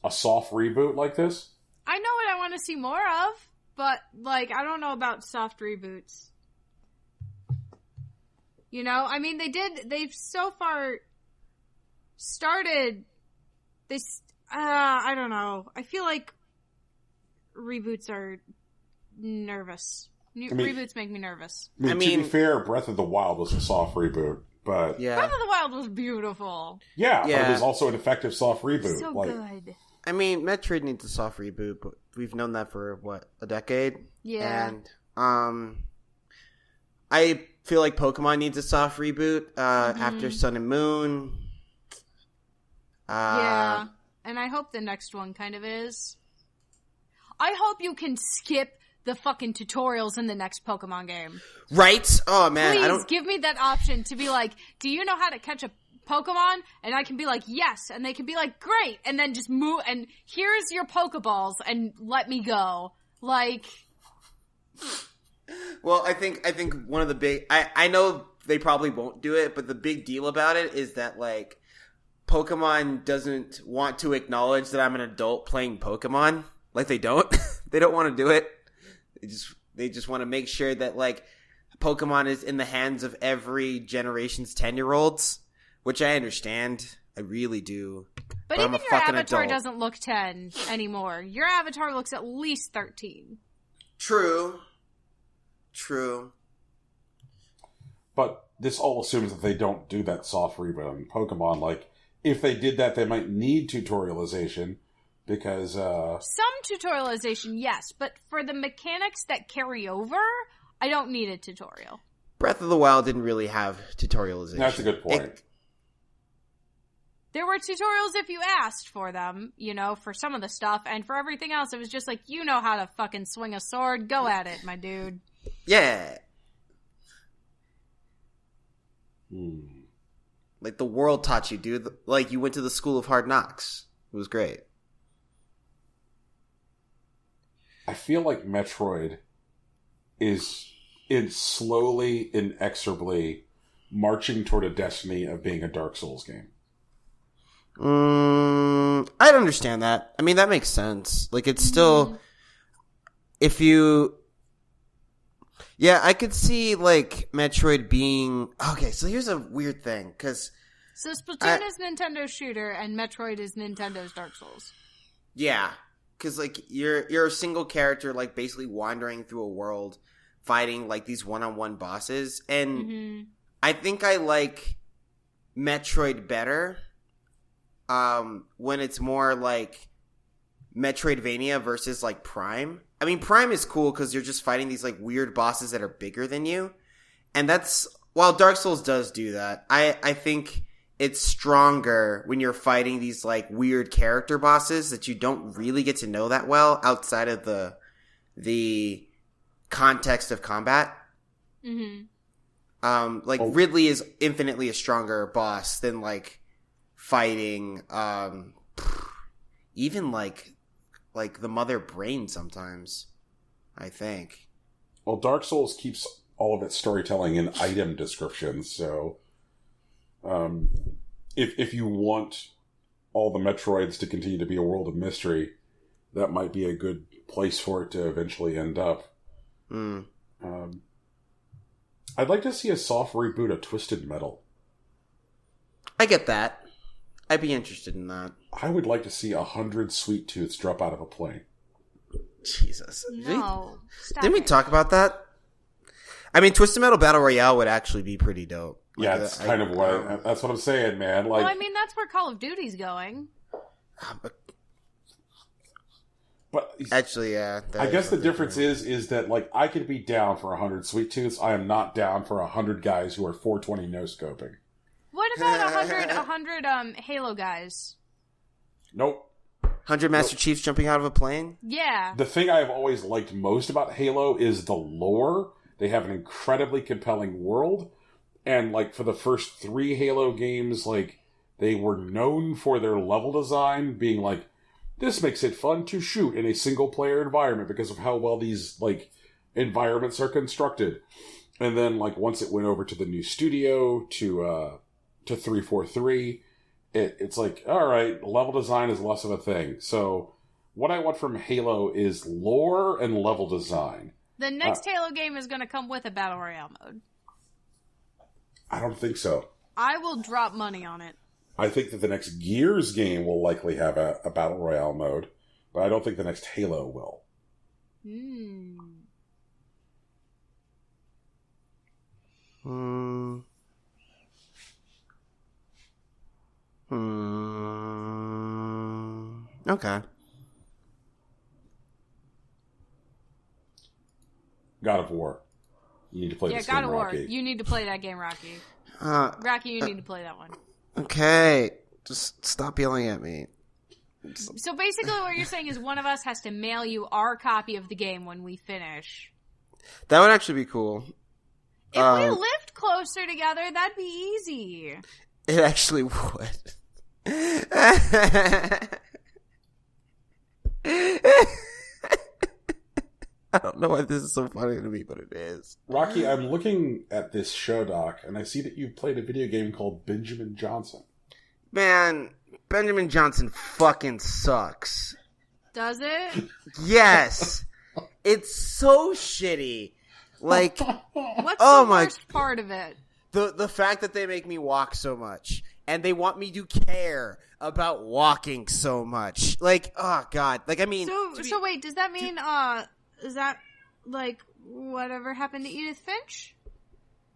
soft reboot like this? I know what I want to see more of, but, like, I don't know about soft reboots. You know? I mean, they've so far started this, I don't know. I feel like reboots are nervous. Reboots make me nervous. I mean, to be fair, Breath of the Wild was a soft reboot, but... Yeah. Breath of the Wild was beautiful. Yeah, but it was also an effective soft reboot. So good. I mean, Metroid needs a soft reboot, but we've known that for, a decade? Yeah. And, I feel like Pokemon needs a soft reboot, after Sun and Moon. Yeah. And I hope the next one kind of is. I hope you can skip the fucking tutorials in the next Pokemon game. Right? Oh, man. Please give me that option to be like, do you know how to catch a Pokemon? And I can be like, yes. And they can be like, great. And then just move, and here's your Pokeballs, and let me go. Like... Well, I think one of the big... I know they probably won't do it, but the big deal about it is that, like, Pokemon doesn't want to acknowledge that I'm an adult playing Pokemon. Like, they don't. They don't want to do it. They just want to make sure that, like, Pokemon is in the hands of every generation's 10-year-olds, which I understand. I really do. But even your avatar doesn't look 10 anymore. Your avatar looks at least 13. True. But this all assumes that they don't do that soft reboot in Pokemon. Like, if they did that, they might need tutorialization. Because, some tutorialization, yes, but for the mechanics that carry over, I don't need a tutorial. Breath of the Wild didn't really have tutorialization. That's a good point. There were tutorials if you asked for them, you know, for some of the stuff, and for everything else, it was just like, you know how to fucking swing a sword, go at it, my dude. Yeah. Like, the world taught you, dude. Like, you went to the school of hard knocks. It was great. I feel like Metroid is slowly, inexorably marching toward a destiny of being a Dark Souls game. I'd understand that. I mean, that makes sense. Like, it's still... If you... Yeah, I could see, like, Metroid being... Okay, so here's a weird thing, because... So Splatoon is Nintendo's shooter, and Metroid is Nintendo's Dark Souls. Yeah, because, like, you're a single character, like, basically wandering through a world, fighting, like, these one-on-one bosses, and I think I like Metroid better when it's more, like, Metroidvania versus, like, Prime. I mean, Prime is cool because you're just fighting these, like, weird bosses that are bigger than you. And that's... While Dark Souls does do that, I think it's stronger when you're fighting these, like, weird character bosses that you don't really get to know that well outside of the context of combat. Ridley is infinitely a stronger boss than, like, fighting, even, like the Mother Brain sometimes, I think. Well, Dark Souls keeps all of its storytelling in item descriptions, so if you want all the Metroids to continue to be a world of mystery, that might be a good place for it to eventually end up. I'd like to see a soft reboot of Twisted Metal. I get that. I'd be interested in that. I would like to see 100 Sweet Tooths drop out of a plane. Jesus. No. Didn't we talk about that? I mean, Twisted Metal Battle Royale would actually be pretty dope. Like, yeah, it's kind of what that's what I'm saying, man. Like, well, I mean, that's where Call of Duty's going. But actually, yeah. I guess the difference is that, like, I could be down for 100 Sweet Tooths. I am not down for 100 guys who are 420 no-scoping. What about 100 Halo guys? Nope. 100 Master Chiefs jumping out of a plane? Yeah. The thing I've always liked most about Halo is the lore. They have an incredibly compelling world. And, like, for the first 3 Halo games, like, they were known for their level design being like, this makes it fun to shoot in a single-player environment because of how well these, like, environments are constructed. And then, like, once it went over to the new studio, to 343, it's like, alright, level design is less of a thing. So, what I want from Halo is lore and level design. The next Halo game is going to come with a Battle Royale mode. I don't think so. I will drop money on it. I think that the next Gears game will likely have a Battle Royale mode, but I don't think the next Halo will. Okay. God of War. You need to play this game, God of War. Rocky. You need to play that game, Rocky. Rocky, you need to play that one. Okay. Just stop yelling at me. So basically what you're saying is one of us has to mail you our copy of the game when we finish. That would actually be cool. If we lived closer together, that'd be easy. It actually would. I don't know why this is so funny to me, but it is. Rocky, I'm looking at this show doc, and I see that you've played a video game called Benjamin Johnson. Man, Benjamin Johnson fucking sucks. Does it? Yes. It's so shitty. Like, what's the worst part of it? The fact that they make me walk so much. And they want me to care about walking so much. Like, oh god. Like, I mean... So wait, does that mean, is that, like, whatever happened to Edith Finch?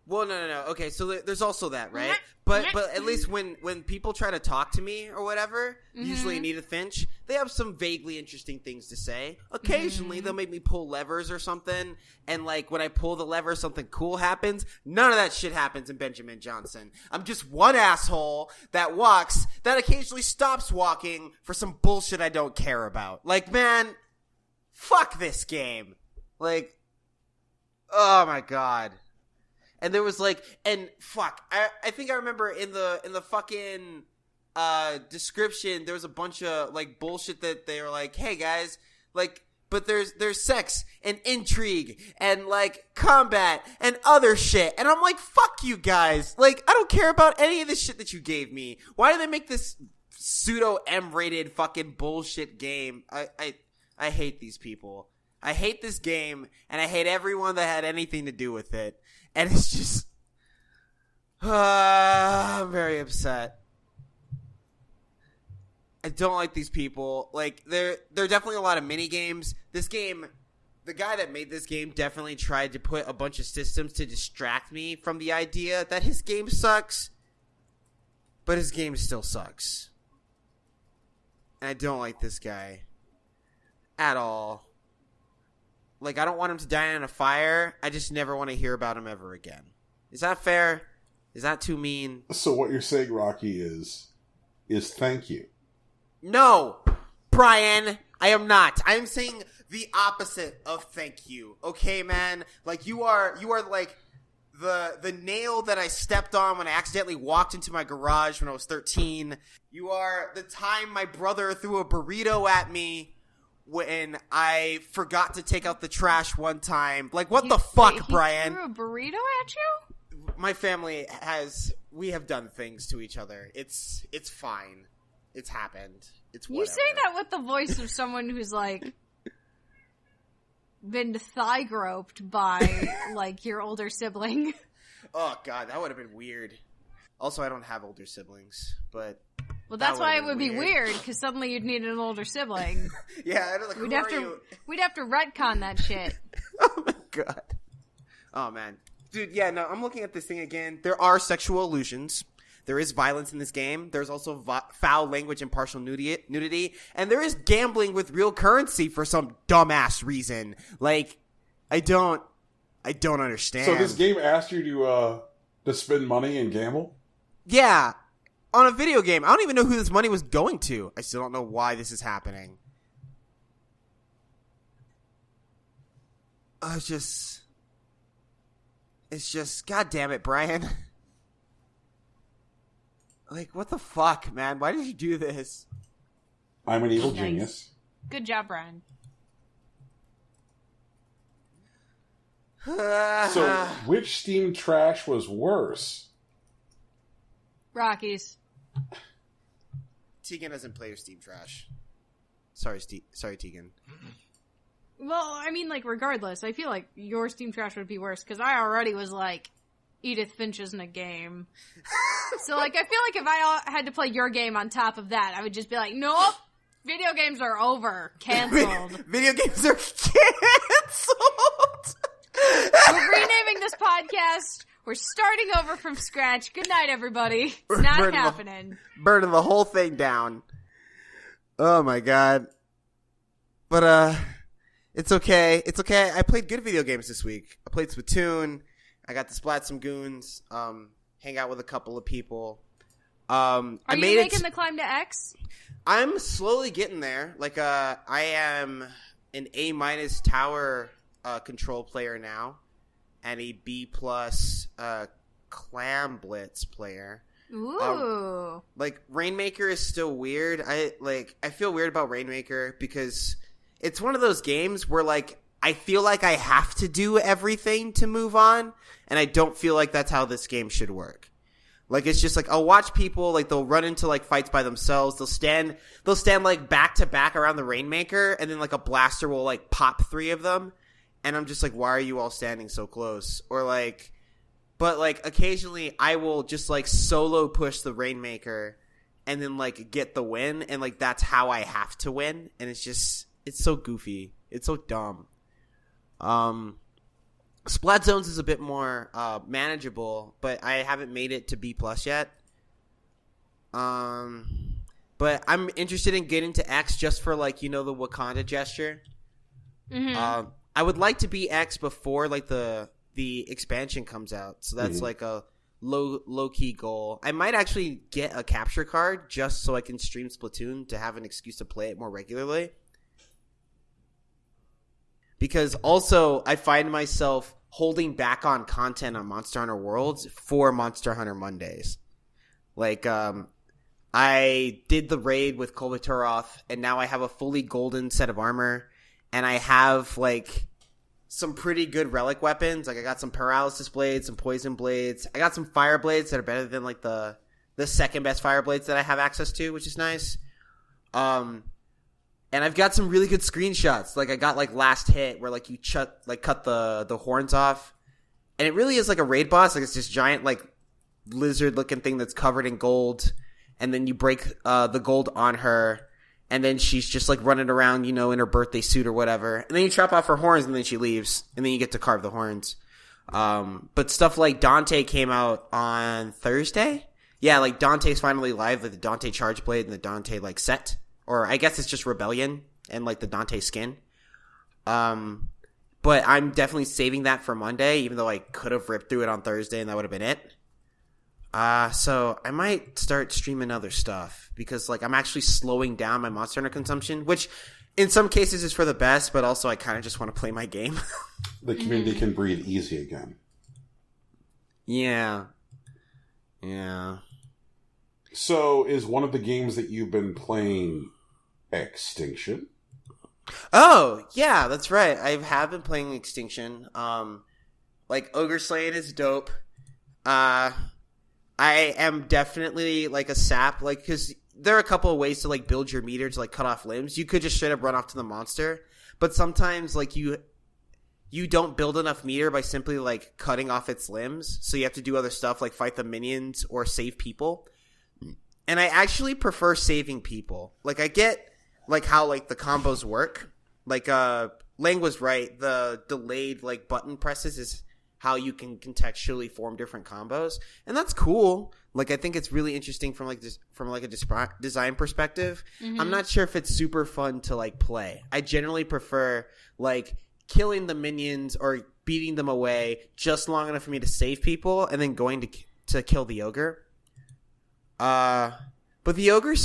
Well, no. Okay, so there's also that, right? But at least when people try to talk to me or whatever, usually Anita Finch, they have some vaguely interesting things to say. Occasionally, they'll make me pull levers or something, and like when I pull the lever, something cool happens. None of that shit happens in Benjamin Johnson. I'm just one asshole that occasionally stops walking for some bullshit I don't care about. Like, man, fuck this game. Like, oh my god. And there was like, and fuck, I think I remember in the fucking description there was a bunch of like bullshit that they were like, hey guys, like, but there's sex and intrigue and like combat and other shit, and I'm like, fuck you guys, like I don't care about any of the shit that you gave me. Why do they make this pseudo M-rated fucking bullshit game? I hate these people. I hate this game, and I hate everyone that had anything to do with it. And it's just, I'm very upset. I don't like these people. Like, there are definitely a lot of mini games. This game, the guy that made this game definitely tried to put a bunch of systems to distract me from the idea that his game sucks. But his game still sucks. And I don't like this guy at all. Like, I don't want him to die in a fire. I just never want to hear about him ever again. Is that fair? Is that too mean? So what you're saying, Rocky, is thank you. No, Brian, I am not. I am saying the opposite of thank you. Okay, man? Like, you are like the nail that I stepped on when I accidentally walked into my garage when I was 13. You are the time my brother threw a burrito at me when I forgot to take out the trash one time. Like, what the fuck, Brian? He threw a burrito at you? My family we have done things to each other. It's fine. It's happened. It's whatever. You say that with the voice of someone who's, like, been thigh groped by, like, your older sibling. Oh, God, that would have been weird. Also, I don't have older siblings, but... Well, that's why it would be weird, because suddenly you'd need an older sibling. Yeah, I don't know. We'd have to retcon that shit. Oh my god. Oh man. Dude, yeah, no, I'm looking at this thing again. There are sexual allusions. There is violence in this game. There's also foul language and partial nudity. And there is gambling with real currency for some dumbass reason. Like, I don't understand. So this game asked you to spend money and gamble? Yeah. On a video game. I don't even know who this money was going to. I still don't know why this is happening. It's just, god damn it, Brian. Like, what the fuck, man? Why did you do this? I'm an evil genius. Good job, Brian. So, which Steam trash was worse? Rockies. Tegan doesn't play your Steam trash. Sorry, Tegan. Well, I mean, like, regardless, I feel like your Steam trash would be worse, because I already was like, Edith Finch isn't a game. So, like, I feel like if I had to play your game on top of that, I would just be like, nope, video games are over. Canceled. Video games are canceled! We're renaming this podcast. We're starting over from scratch. Good night, everybody. It's not happening. Burning the whole thing down. Oh my god. But, it's okay. It's okay. I played good video games this week. I played Splatoon. I got to splat some goons. Hang out with a couple of people. Are you making the climb to X? I'm slowly getting there. Like, I am an A- tower control player now, and a B+ clam blitz player. Ooh. Like, Rainmaker is still weird. I feel weird about Rainmaker because it's one of those games where, like, I feel like I have to do everything to move on, and I don't feel like that's how this game should work. Like, it's just like, I'll watch people, like, they'll run into, like, fights by themselves. They'll stand, like, back to back around the Rainmaker, and then, like, a blaster will, like, pop 3 of them. And I'm just like, why are you all standing so close? Or, like, but, like, occasionally I will just, like, solo push the Rainmaker and then, like, get the win. And, like, that's how I have to win. And it's just, it's so goofy. It's so dumb. Splat Zones is a bit more manageable, but I haven't made it to B+ yet. But I'm interested in getting to X just for, like, the Wakanda gesture. Mm-hmm. I would like to be X before, like, the expansion comes out. So that's like a low key goal. I might actually get a capture card just so I can stream Splatoon to have an excuse to play it more regularly. Because also I find myself holding back on content on Monster Hunter Worlds for Monster Hunter Mondays. Like, I did the raid with Kolbaturoth, and now I have a fully golden set of armor, and I have, like, some pretty good relic weapons. Like, I got some paralysis blades, some poison blades. I got some fire blades that are better than, like, the second best fire blades that I have access to, which is nice. And I've got some really good screenshots. Like, I got, like, Last Hit, where, like, you cut the horns off. And it really is like a raid boss. Like, it's this giant, like, lizard-looking thing that's covered in gold. And then you break the gold on her. And then she's just, like, running around, in her birthday suit or whatever. And then you chop off her horns, and then she leaves. And then you get to carve the horns. But stuff like Dante came out on Thursday. Yeah, like, Dante's finally live, like the Dante Charge Blade and the Dante, like, set. Or I guess it's just Rebellion and, like, the Dante skin. But I'm definitely saving that for Monday, even though I could have ripped through it on Thursday and that would have been it. So I might start streaming other stuff because, like, I'm actually slowing down my Monster Hunter consumption, which in some cases is for the best, but also I kind of just want to play my game. The community can breathe easy again. Yeah. Yeah. So is one of the games that you've been playing Extinction? Oh, yeah, that's right. I have been playing Extinction. Like, Ogre Slaying is dope. I am definitely, like, a sap, like, because there are a couple of ways to, like, build your meter to, like, cut off limbs. You could just straight up run off to the monster, but sometimes, like, you don't build enough meter by simply, like, cutting off its limbs, so you have to do other stuff, like fight the minions or save people. And I actually prefer saving people. Like, I get, like, how, like, the combos work. Like, Lang was right, the delayed, like, button presses is how you can contextually form different combos, and that's cool. Like, I think it's really interesting from a design perspective. Mm-hmm. I'm not sure if it's super fun to, like, play. I generally prefer, like, killing the minions or beating them away just long enough for me to save people, and then going to kill the ogre. But the ogre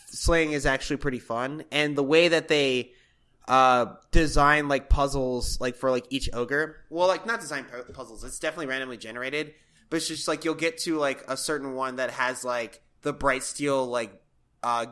slaying is actually pretty fun, and the way that they design, like, puzzles, like, for, like, each ogre. Well, like, not design puzzles. It's definitely randomly generated. But it's just, like, you'll get to, like, a certain one that has, like, the bright steel, like,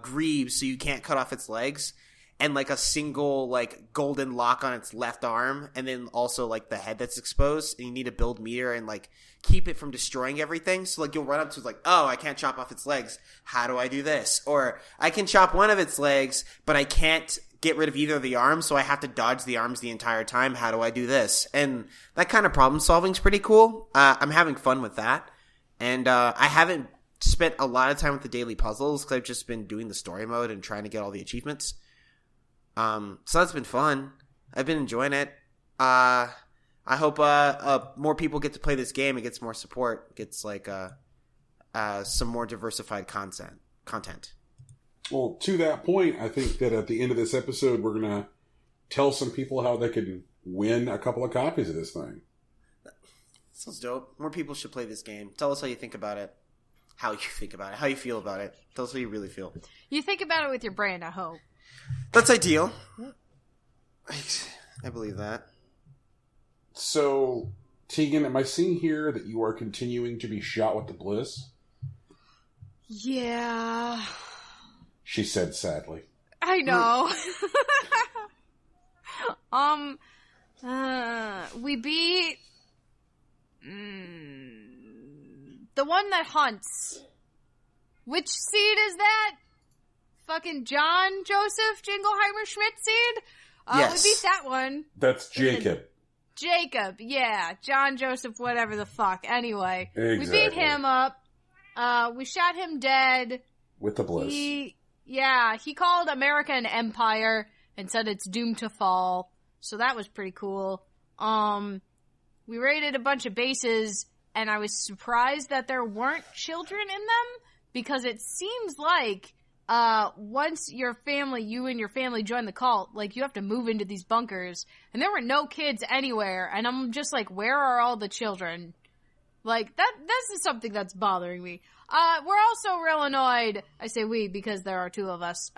greaves, so you can't cut off its legs. And, like, a single, like, golden lock on its left arm. And then also, like, the head that's exposed. And you need to build meter and, like, keep it from destroying everything. So, like, you'll run up to, like, oh, I can't chop off its legs. How do I do this? Or, I can chop one of its legs, but I can't get rid of either of the arms, so I have to dodge the arms the entire time. How do I do this? And that kind of problem solving is pretty cool. I'm having fun with that. And I haven't spent a lot of time with the daily puzzles because I've just been doing the story mode and trying to get all the achievements. So that's been fun. I've been enjoying it. I hope more people get to play this game. It gets more support. Gets, like, some more diversified content. Well, to that point, I think that at the end of this episode, we're going to tell some people how they can win a couple of copies of this thing. Sounds dope. More people should play this game. Tell us how you think about it. How you think about it. How you feel about it. Tell us how you really feel. You think about it with your brain, I hope. That's ideal. I believe that. So, Tegan, am I seeing here that you are continuing to be shot with the bliss? Yeah. She said sadly. I know. We beat the one that hunts. Which seed is that? Fucking John Joseph Jingleheimer Schmidt seed? Yes. We beat that one. That's Jacob. Jacob, yeah. John Joseph, whatever the fuck. Anyway. Exactly. We beat him up. We shot him dead. With the bliss. He called America an empire and said it's doomed to fall. So that was pretty cool. we raided a bunch of bases, and I was surprised that there weren't children in them, because it seems like once you and your family join the cult, like, you have to move into these bunkers, and there were no kids anywhere, and I'm just like, where are all the children? Like, this is something that's bothering me. We're also real annoyed, I say we because there are two of us,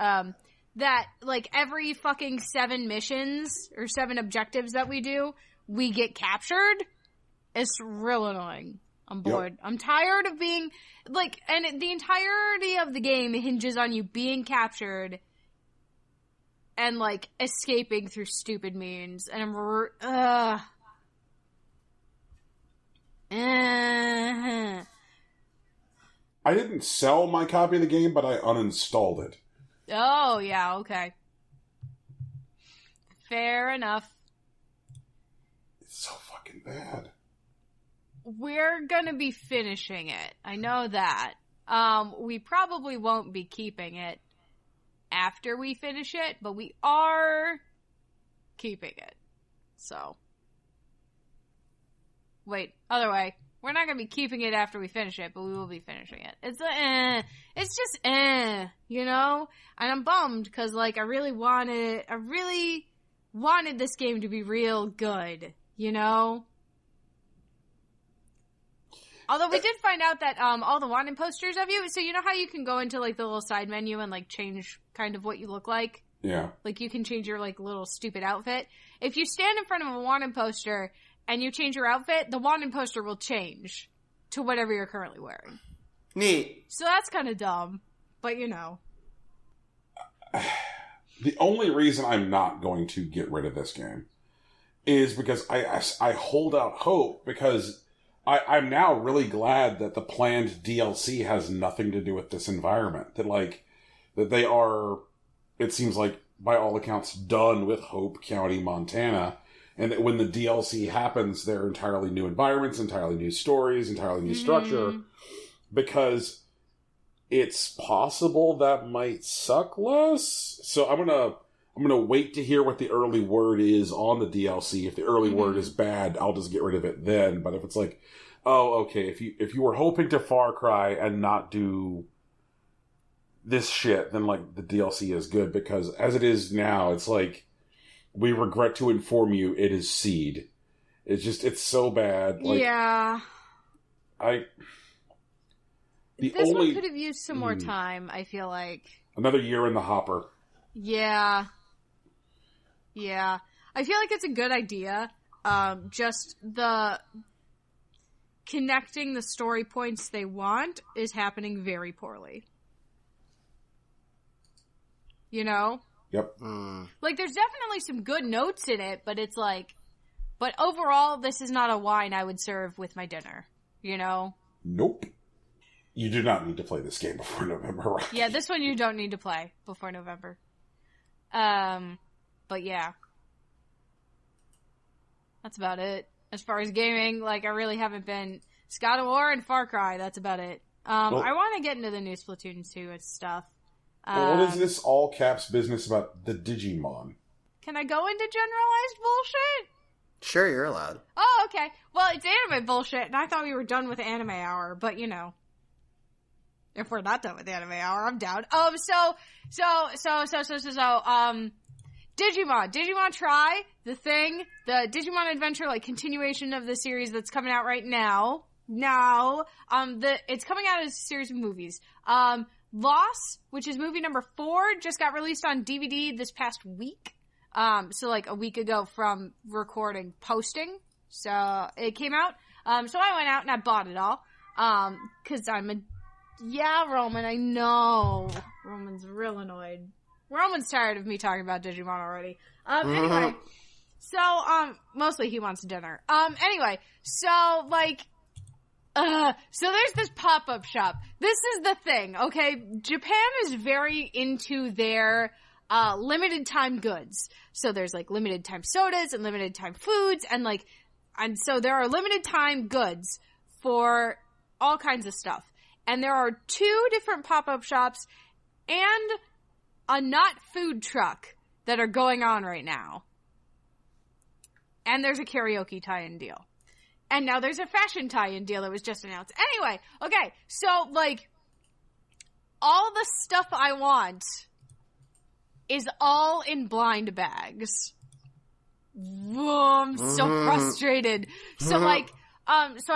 that, like, every fucking 7 missions, or 7 objectives that we do, we get captured. It's real annoying. I'm bored. Yep. I'm tired of being, like, and the entirety of the game hinges on you being captured and, like, escaping through stupid means. And I'm, I didn't sell my copy of the game, but I uninstalled it. Oh, yeah, okay. Fair enough. It's so fucking bad. We're gonna be finishing it. I know that. We probably won't be keeping it after we finish it, but we are keeping it. So. Wait, other way. We're not gonna be keeping it after we finish it, but we will be finishing it. It's just you know? And I'm bummed, cause, like, I really wanted this game to be real good, you know? Although we did find out that, all the wanted posters of you, so you know how you can go into, like, the little side menu and, like, change kind of what you look like? Yeah. Like, you can change your, like, little stupid outfit. If you stand in front of a wanted poster and you change your outfit, the wanted poster will change to whatever you're currently wearing. Neat. So that's kind of dumb, but you know. The only reason I'm not going to get rid of this game is because I hold out hope, because I'm now really glad that the planned DLC has nothing to do with this environment. That they are, it seems like, by all accounts, done with Hope County, Montana. And that when the DLC happens, they're entirely new environments, entirely new stories, entirely new structure. Because it's possible that might suck less. So I'm gonna wait to hear what the early word is on the DLC. If the early word is bad, I'll just get rid of it then. But if it's like, oh, okay, if you were hoping to Far Cry and not do this shit, then, like, the DLC is good. Because as it is now, it's like, we regret to inform you it is Seed. It's so bad. Like, yeah. This one could have used some more time, I feel like. Another year in the hopper. Yeah. Yeah. I feel like it's a good idea. Just the connecting the story points they want is happening very poorly. You know? Yep. Like, there's definitely some good notes in it, but it's like, but overall, this is not a wine I would serve with my dinner, you know? Nope. You do not need to play this game before November, right? Yeah, this one you don't need to play before November. But yeah. That's about it. As far as gaming, like, I really haven't been... God of War and Far Cry, that's about it. I want to get into the new Splatoon 2 and stuff. Well, what is this all caps business about the Digimon? Can I go into generalized bullshit? Sure, you're allowed. Oh, okay. Well, it's anime bullshit, and I thought we were done with Anime Hour, but you know. If we're not done with Anime Hour, I'm down. Digimon Try, the thing, the Digimon Adventure, like, continuation of the series that's coming out right now. It's coming out as a series of movies. Loss, which is movie number 4, just got released on DVD this past week. So like a week ago from posting. So it came out. So I went out and I bought it all. Cause Roman, I know. Roman's real annoyed. Roman's tired of me talking about Digimon already. Anyway. So, mostly he wants dinner. Anyway. So, like, so there's this pop-up shop. This is the thing, okay? Japan is very into their, limited time goods. So there's, like, limited time sodas and limited time foods and, like, and so there are limited time goods for all kinds of stuff. And there are 2 different pop-up shops and a not food truck that are going on right now. And there's a karaoke tie-in deal. And now there's a fashion tie-in deal that was just announced. Anyway, okay, so, like, all the stuff I want is all in blind bags. Whoa, I'm so frustrated. So, like, so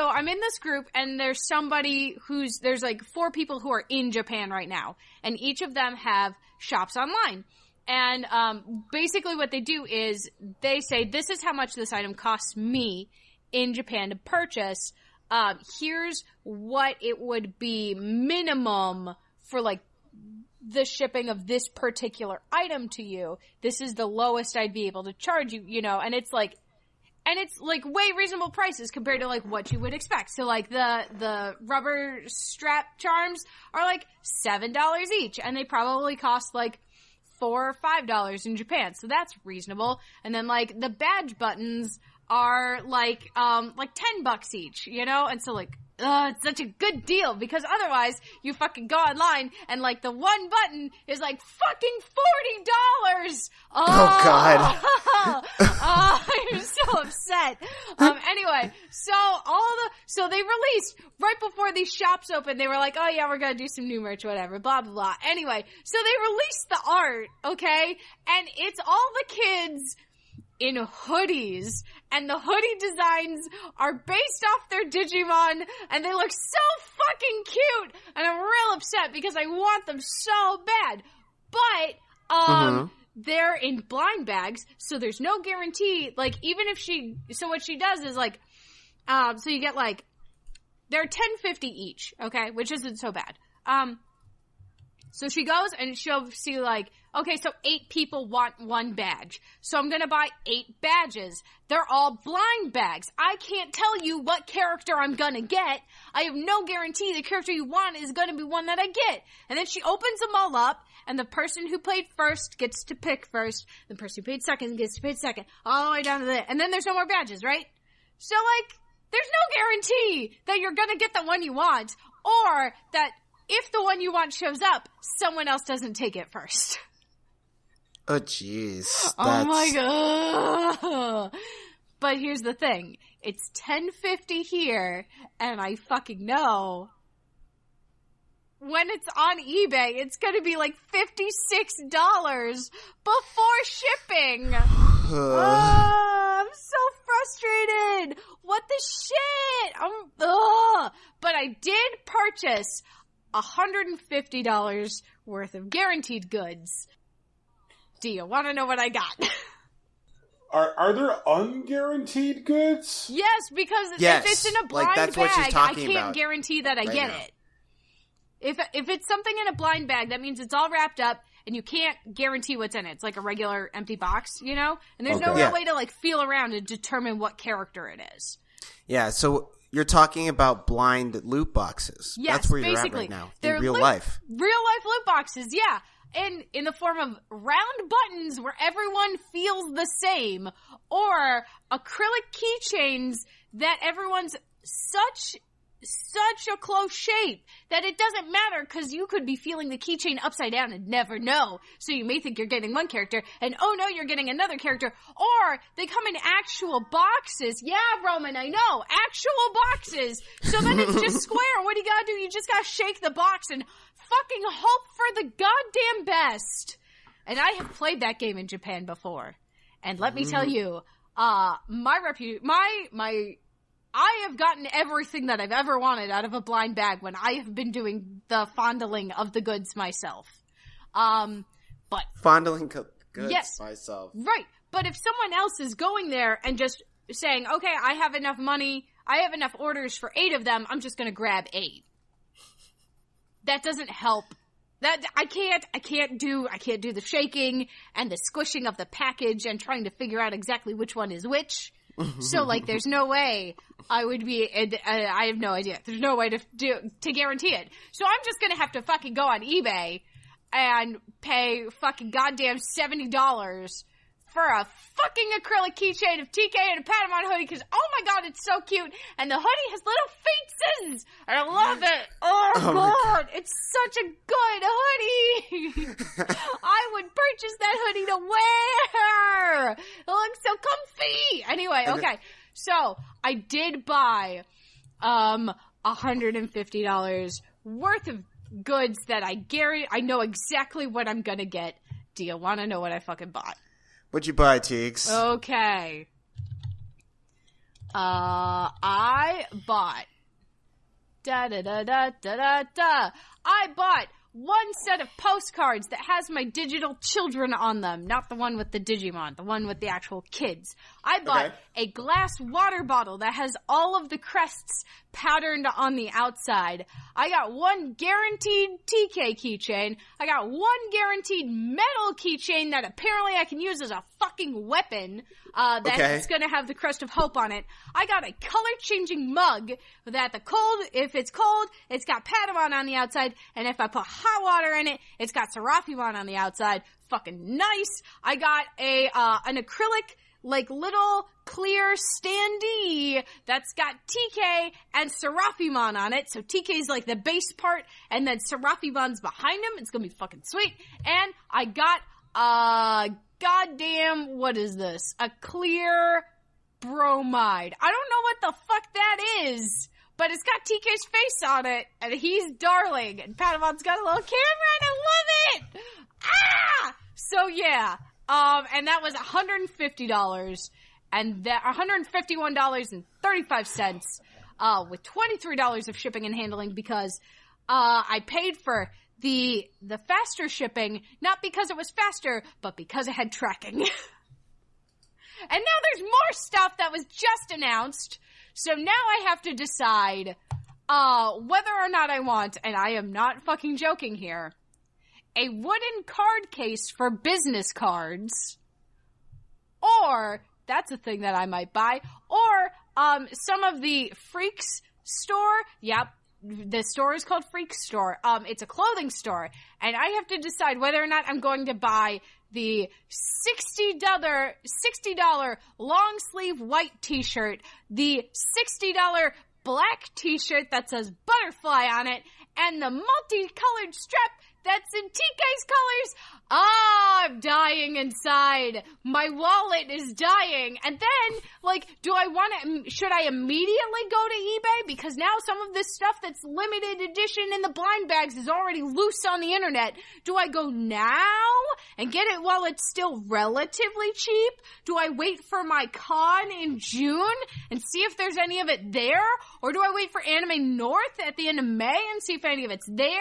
I'm in this group, and there's somebody there's like 4 people who are in Japan right now, and each of them have shops online. And, basically what they do is they say, this is how much this item costs me in Japan to purchase. Here's what it would be minimum for, like, the shipping of this particular item to you. This is the lowest I'd be able to charge you, you know, and it's like way reasonable prices compared to like what you would expect. So like the rubber strap charms are like $7 each, and they probably cost like $4 or $5 in Japan. So that's reasonable. And then like the badge buttons are like $10 each, you know? And so like, it's such a good deal, because otherwise you fucking go online and like the one button is like fucking $40. Oh God. I'm so upset. Anyway, so they released right before these shops opened. They were like, oh yeah, we're gonna do some new merch, whatever, blah blah blah. Anyway, so they released the art, okay, and it's all the kids in hoodies, and the hoodie designs are based off their Digimon, and they look so fucking cute, and I'm real upset because I want them so bad, but, they're in blind bags, so there's no guarantee, like, even if so what she does is, like, so you get, like, they're $10.50 each, okay, which isn't so bad, so she goes and she'll see, like, okay, so 8 people want 1 badge. So I'm gonna buy 8 badges. They're all blind bags. I can't tell you what character I'm gonna get. I have no guarantee the character you want is gonna be one that I get. And then she opens them all up, and the person who played first gets to pick first. The person who played second gets to pick second. All the way down to the... And then there's no more badges, right? So, like, there's no guarantee that you're gonna get the one you want, or that if the one you want shows up, someone else doesn't take it first. Oh, jeez. Oh, my God. But here's the thing. It's $10.50 here, and I fucking know when it's on eBay, it's going to be like $56 before shipping. I'm so frustrated. What the shit? But I did purchase $150 worth of guaranteed goods. Do you want to know what I got? Are there unguaranteed goods? Yes, because if it's in a blind that's bag, what she's I talking can't about guarantee that I get now. it. If it's something in a blind bag, that means it's all wrapped up, and you can't guarantee what's in it. It's like a regular empty box, you know? And there's no real way to, like, feel around and determine what character it is. Yeah, so you're talking about blind loot boxes. Yes, that's where you're basically. at right now. They're In real life. Real-life loot boxes, yeah. And in the form of round buttons where everyone feels the same, or acrylic keychains that everyone's such a close shape that it doesn't matter, because you could be feeling the keychain upside down and never know. So you may think you're getting one character, and oh no, you're getting another character. Or they come in actual boxes. Yeah, Roman, I know. Actual boxes. So then it's just square. What do you gotta do? You just gotta shake the box and fucking hope for the goddamn best. And I have played that game in Japan before. And let me tell you, I have gotten everything that I've ever wanted out of a blind bag when I have been doing the fondling of the goods myself. But fondling goods myself. Right. But if someone else is going there and just saying, okay, I have enough money, I have enough orders for 8 of them, I'm just gonna grab 8. That doesn't help. That I can't do the shaking and the squishing of the package and trying to figure out exactly which one is which. So, like, there's no way I would be, I have no idea. There's no way to guarantee it. So I'm just gonna have to fucking go on eBay and pay fucking goddamn $70 for a fucking acrylic keychain of TK and a Patamon hoodie, because, oh my god, it's so cute. And the hoodie has little faces. And I love it. Oh god, it's such a good hoodie. I would purchase that hoodie to wear. It looks so comfy. Anyway, okay. So, I did buy $150 worth of goods that I guarantee I know exactly what I'm gonna get. Do you want to know what I fucking bought? What'd you buy, Teagues? Okay. I bought I bought one set of postcards that has my digital children on them, not the one with the Digimon, the one with the actual kids. I bought a glass water bottle that has all of the crests patterned on the outside. I got one guaranteed TK keychain. I got one guaranteed metal keychain that apparently I can use as a fucking weapon. That's gonna have the crest of hope on it. I got a color-changing mug that if it's cold, it's got Patamon on the outside, and if I put hot water in it, it's got Seraphimon on the outside. Fucking nice. I got an acrylic, like, little clear standee that's got TK and Seraphimon on it. So TK's like the base part, and then Seraphimon's behind him. It's gonna be fucking sweet. And I got goddamn, what is this? A clear bromide. I don't know what the fuck that is, but it's got TK's face on it, and he's darling, and Patamon's got a little camera, and I love it! Ah! So yeah, and that was $150, and that $151.35, with $23 of shipping and handling, because, I paid for the faster shipping, not because it was faster, but because it had tracking. And now there's more stuff that was just announced, so now I have to decide, whether or not I want, and I am not fucking joking here, a wooden card case for business cards, or, that's a thing that I might buy, or, some of the Freaks store, yep, the store is called Freak Store. It's a clothing store, and I have to decide whether or not I'm going to buy the $60 long sleeve white t-shirt, the $60 black t-shirt that says butterfly on it, and the multicolored strap that's in TK's colors. I'm dying inside. My wallet is dying. And then, like, should I immediately go to eBay? Because now some of this stuff that's limited edition in the blind bags is already loose on the internet. Do I go now and get it while it's still relatively cheap? Do I wait for my con in June and see if there's any of it there? Or do I wait for Anime North at the end of May and see if any of it's there?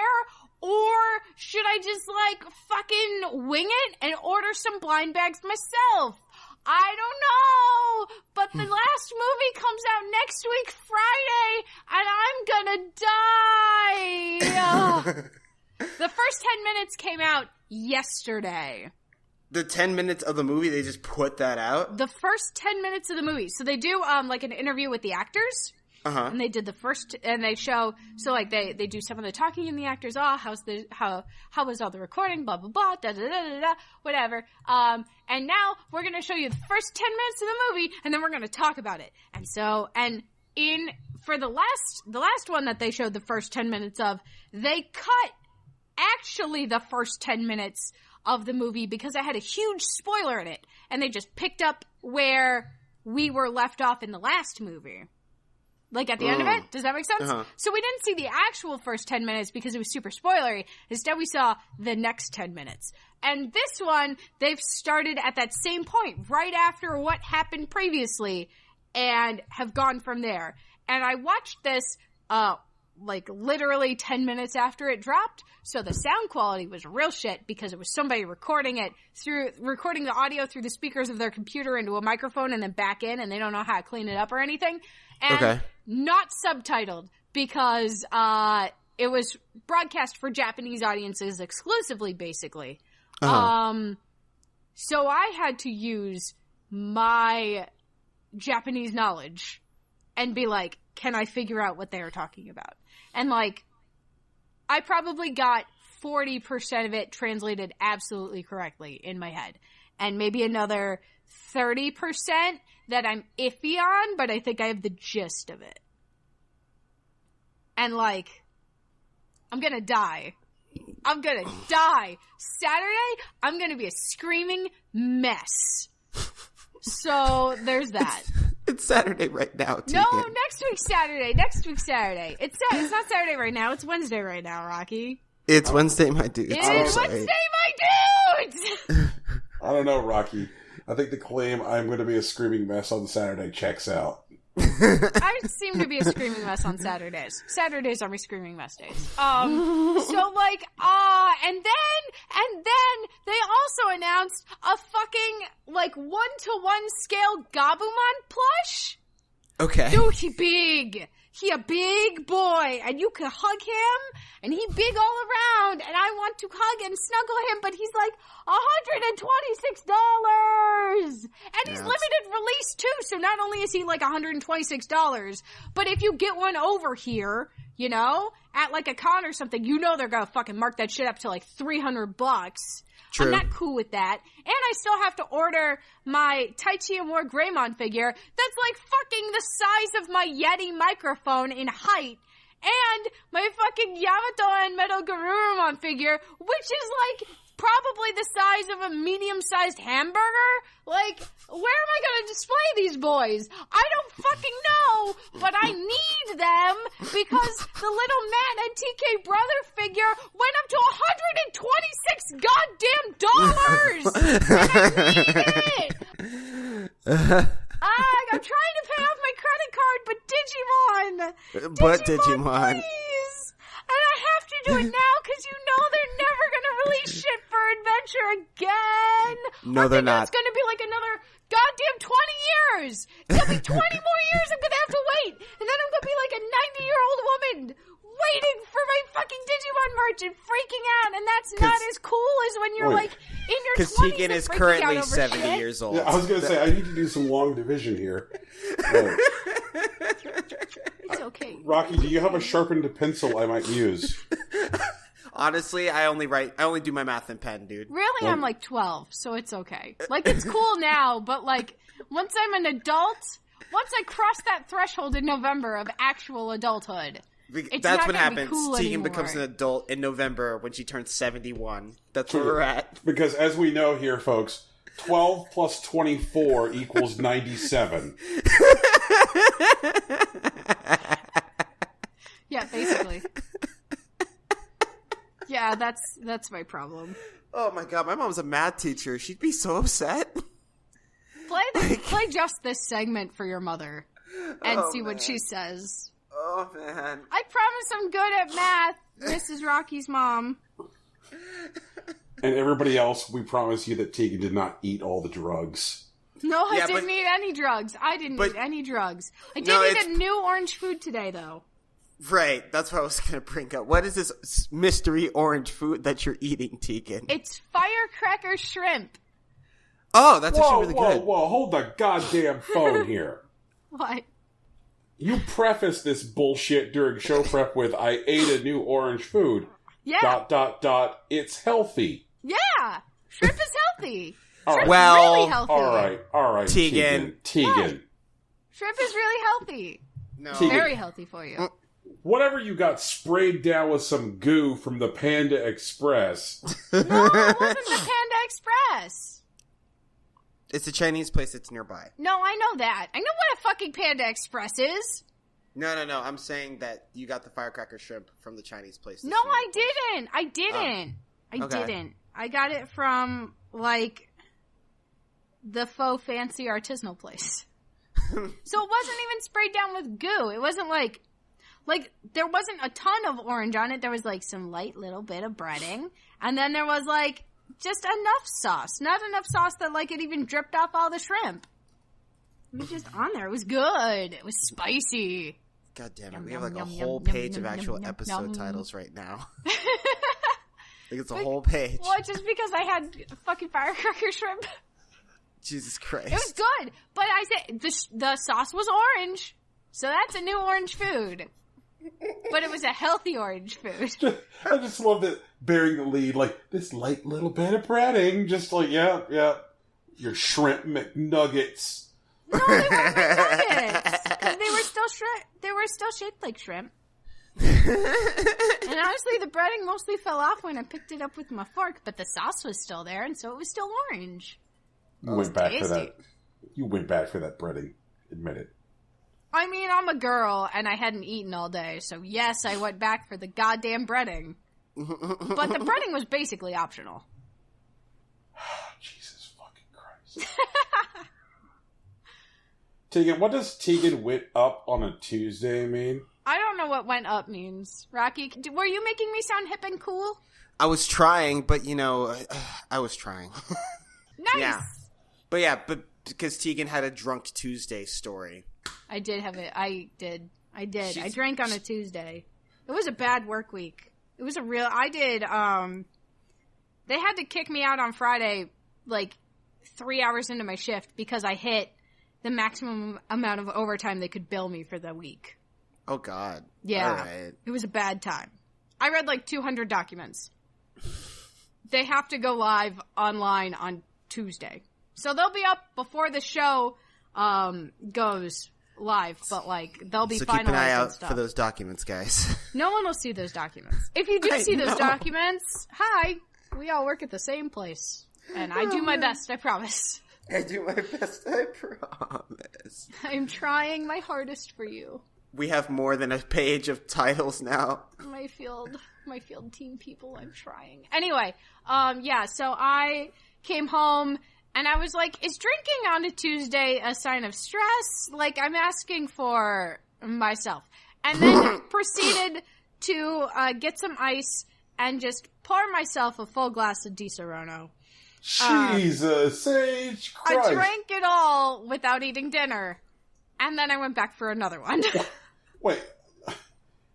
Or should I just, like, fucking wing it and order some blind bags myself? I don't know, but the last movie comes out next week, Friday, and I'm gonna die. The first 10 minutes came out yesterday. The 10 minutes of the movie, they just put that out? The first 10 minutes of the movie. So they do, like, an interview with the actors. Uh-huh. And they did the first, and they show, so like they do some of the talking in the actors, how was all the recording, blah, blah, blah, da, da, da, da, da, whatever. And now we're gonna show you the first 10 minutes of the movie, and then we're gonna talk about it. And so, for the last one that they showed the first 10 minutes of, they cut actually the first 10 minutes of the movie because it had a huge spoiler in it, and they just picked up where we were left off in the last movie. Like, at the end of it? Does that make sense? Uh-huh. So we didn't see the actual first 10 minutes because it was super spoilery. Instead, we saw the next 10 minutes. And this one, they've started at that same point, right after what happened previously, and have gone from there. And I watched this, like, literally 10 minutes after it dropped, so the sound quality was real shit because it was somebody recording the audio through the speakers of their computer into a microphone and then back in, and they don't know how to clean it up or anything. And not subtitled because it was broadcast for Japanese audiences exclusively, basically. Uh-huh. So I had to use my Japanese knowledge and be like, can I figure out what they are talking about? And, like, I probably got 40% of it translated absolutely correctly in my head. And maybe another 30% that I'm iffy on, but I think I have the gist of it. And, like, I'm gonna die. I'm gonna die. Saturday, I'm gonna be a screaming mess. So, there's that. It's Saturday right now, Tegan. No, next week's Saturday. Next week's Saturday. It's not Saturday right now. It's Wednesday right now, Rocky. It's Wednesday, my dudes. It's Wednesday, my dudes! I don't know, Rocky. I think the claim I'm going to be a screaming mess on Saturday checks out. I seem to be a screaming mess on Saturdays. Saturdays are my screaming mess days. So like, and then they also announced a fucking like 1-to-1 scale Gabumon plush. Okay. Dude, he a big boy, and you can hug him, and he big all around, and I want to hug and snuggle him, but he's like $126! And he's limited release too, so not only is he like $126, but if you get one over here, you know, at like a con or something, you know they're gonna fucking mark that shit up to like $300. True. I'm not cool with that. And I still have to order my Taichi Amor Greymon figure that's like fucking the size of my Yeti microphone in height. And my fucking Yamato and Metal Garurumon figure, which is like probably the size of a medium-sized hamburger. Like, where am I gonna display these boys? I don't fucking know, but I need them because the little Matt and TK brother figure went up to $126 goddamn dollars! And I need it! I'm trying to pay off my credit card, but Digimon, please! And I have to do it now because you know they're never gonna release shit for Adventure again. No, they're not. It's gonna be like another goddamn 20 years. It'll be 20 more years I'm gonna have to wait. And then I'm gonna be like a 90-year-old woman waiting for my fucking Digimon merch and freaking out. And that's not as cool as when you're like in your 20s. Because Tegan is currently 70 years old. Yeah, I was gonna say, I need to do some long division here. It's okay. Rocky, do you have a sharpened pencil I might use? Honestly, I only do my math in pen, dude. Really, I'm like 12, so it's okay. Like, it's cool now, but like, once I'm an adult, once I cross that threshold in November of actual adulthood, That's what happens. Cool Tegan anymore. becomes an adult in November when she turns 71. That's where we're at. Because as we know here, folks, 12 plus 24 equals 97. Yeah, basically. Yeah, that's my problem. Oh my god, my mom's a math teacher. She'd be so upset. Play just this segment for your mother and see what she says. Oh man. I promise I'm good at math, Mrs. Rocky's mom. And everybody else, we promise you that Tegan did not eat all the drugs. No, I didn't eat any drugs. I didn't eat any drugs. I did eat a new orange food today, though. Right, that's what I was going to bring up. What is this mystery orange food that you're eating, Tegan? It's firecracker shrimp. Oh, that's actually really good. Whoa, hold the goddamn phone here. What? You preface this bullshit during show prep with, I ate a new orange food. Yeah. ... It's healthy. Yeah. Shrimp is healthy. Right. Well, really healthy. All right, Tegan. Yeah. Shrimp is really healthy. No. Tegan, very healthy for you. Whatever you got sprayed down with some goo from the Panda Express. No, it wasn't the Panda Express. It's a Chinese place that's nearby. No, I know that. I know what a fucking Panda Express is. No. I'm saying that you got the firecracker shrimp from the Chinese place. No, I didn't. I didn't. I got it from, like, the faux fancy artisanal place. So it wasn't even sprayed down with goo. It wasn't like, there wasn't a ton of orange on it. There was, like, some light little bit of breading. And then there was, like, just enough sauce. Not enough sauce that, like, it even dripped off all the shrimp. It was just on there. It was good. It was spicy. God damn it. Yum, We have, yum, like, a yum, whole yum, page yum, of actual yum, episode yum. titles right now. Like, it's a whole page. Well, just because I had fucking firecracker shrimp. Jesus Christ. It was good. But I said, the sauce was orange. So that's a new orange food. But it was a healthy orange food. I just love it bearing the lead, like, this light little bit of breading, just like, yeah, your shrimp McNuggets. No, they weren't McNuggets. They were still shrimp. They were still shaped like shrimp. And honestly, the breading mostly fell off when I picked it up with my fork, but the sauce was still there, and so it was still orange. You went back for that. You went back for that breading. Admit it. I mean, I'm a girl, and I hadn't eaten all day, so yes, I went back for the goddamn breading. But the breading was basically optional. Jesus fucking Christ. Tegan, what does Tegan went up on a Tuesday mean? I don't know what went up means. Rocky, were you making me sound hip and cool? I was trying, but I was trying. Nice! Yeah. But because Tegan had a Drunk Tuesday story. I did have it. I did. I drank on a Tuesday. It was a bad work week. It was a real... they had to kick me out on Friday, 3 hours into my shift because I hit the maximum amount of overtime they could bill me for the week. Oh, God. Yeah. All right. It was a bad time. I read 200 documents. They have to go live online on Tuesday. So they'll be up before the show goes live, but they'll be finalized. So keep an eye out for those documents, guys. No one will see those documents. If you do see those documents, hi, we all work at the same place. And I do my best, I promise. I do my best, I promise. I'm trying my hardest for you. We have more than a page of titles now. My field team people, I'm trying. Anyway, so I came home and I was like, is drinking on a Tuesday a sign of stress? I'm asking for myself. And then proceeded to get some ice and just pour myself a full glass of Di Serono. Jesus H. Christ. I drank it all without eating dinner. And then I went back for another one. Wait.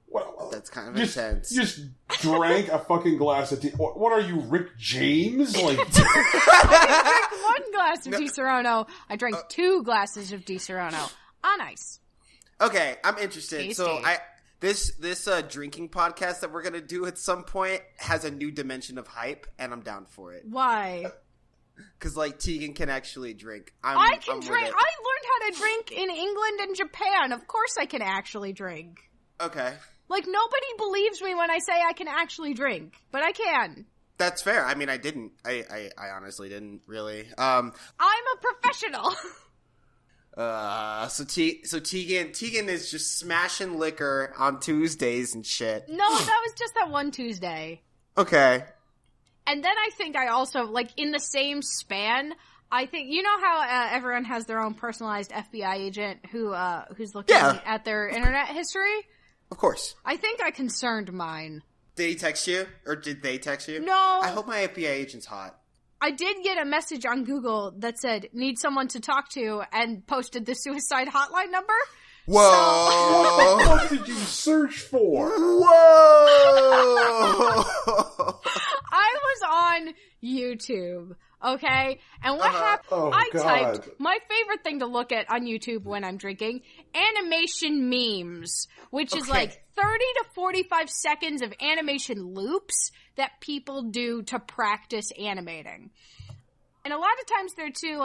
What? That's kind of intense. You just drank a fucking glass of tea. What are you, Rick James? I didn't drink one glass of Di Serono. I drank 2 glasses of Di Serono on ice. Okay, I'm interested. Tasty. So this drinking podcast that we're gonna do at some point has a new dimension of hype, and I'm down for it. Why? Because Tegan can actually drink. I can drink. I learned how to drink in England and Japan. Of course, I can actually drink. Okay. Nobody believes me when I say I can actually drink, but I can. That's fair. I mean, I didn't. I honestly didn't really. I'm a professional. So Tegan is just smashing liquor on Tuesdays and shit. No, that was just that one Tuesday. Okay. And then I think I also, in the same span, I think, you know how everyone has their own personalized FBI agent who's looking at their internet history? Of course. I think I concerned mine. Did he text you? Or did they text you? No. I hope my FBI agent's hot. I did get a message on Google that said, need someone to talk to, and posted the suicide hotline number. Whoa! What the fuck did you search for? Whoa! I was on YouTube, okay? And what happened? Oh, I God. typed my favorite thing to look at on YouTube when I'm drinking, animation memes, which is 30 to 45 seconds of animation loops that people do to practice animating. And a lot of times they're too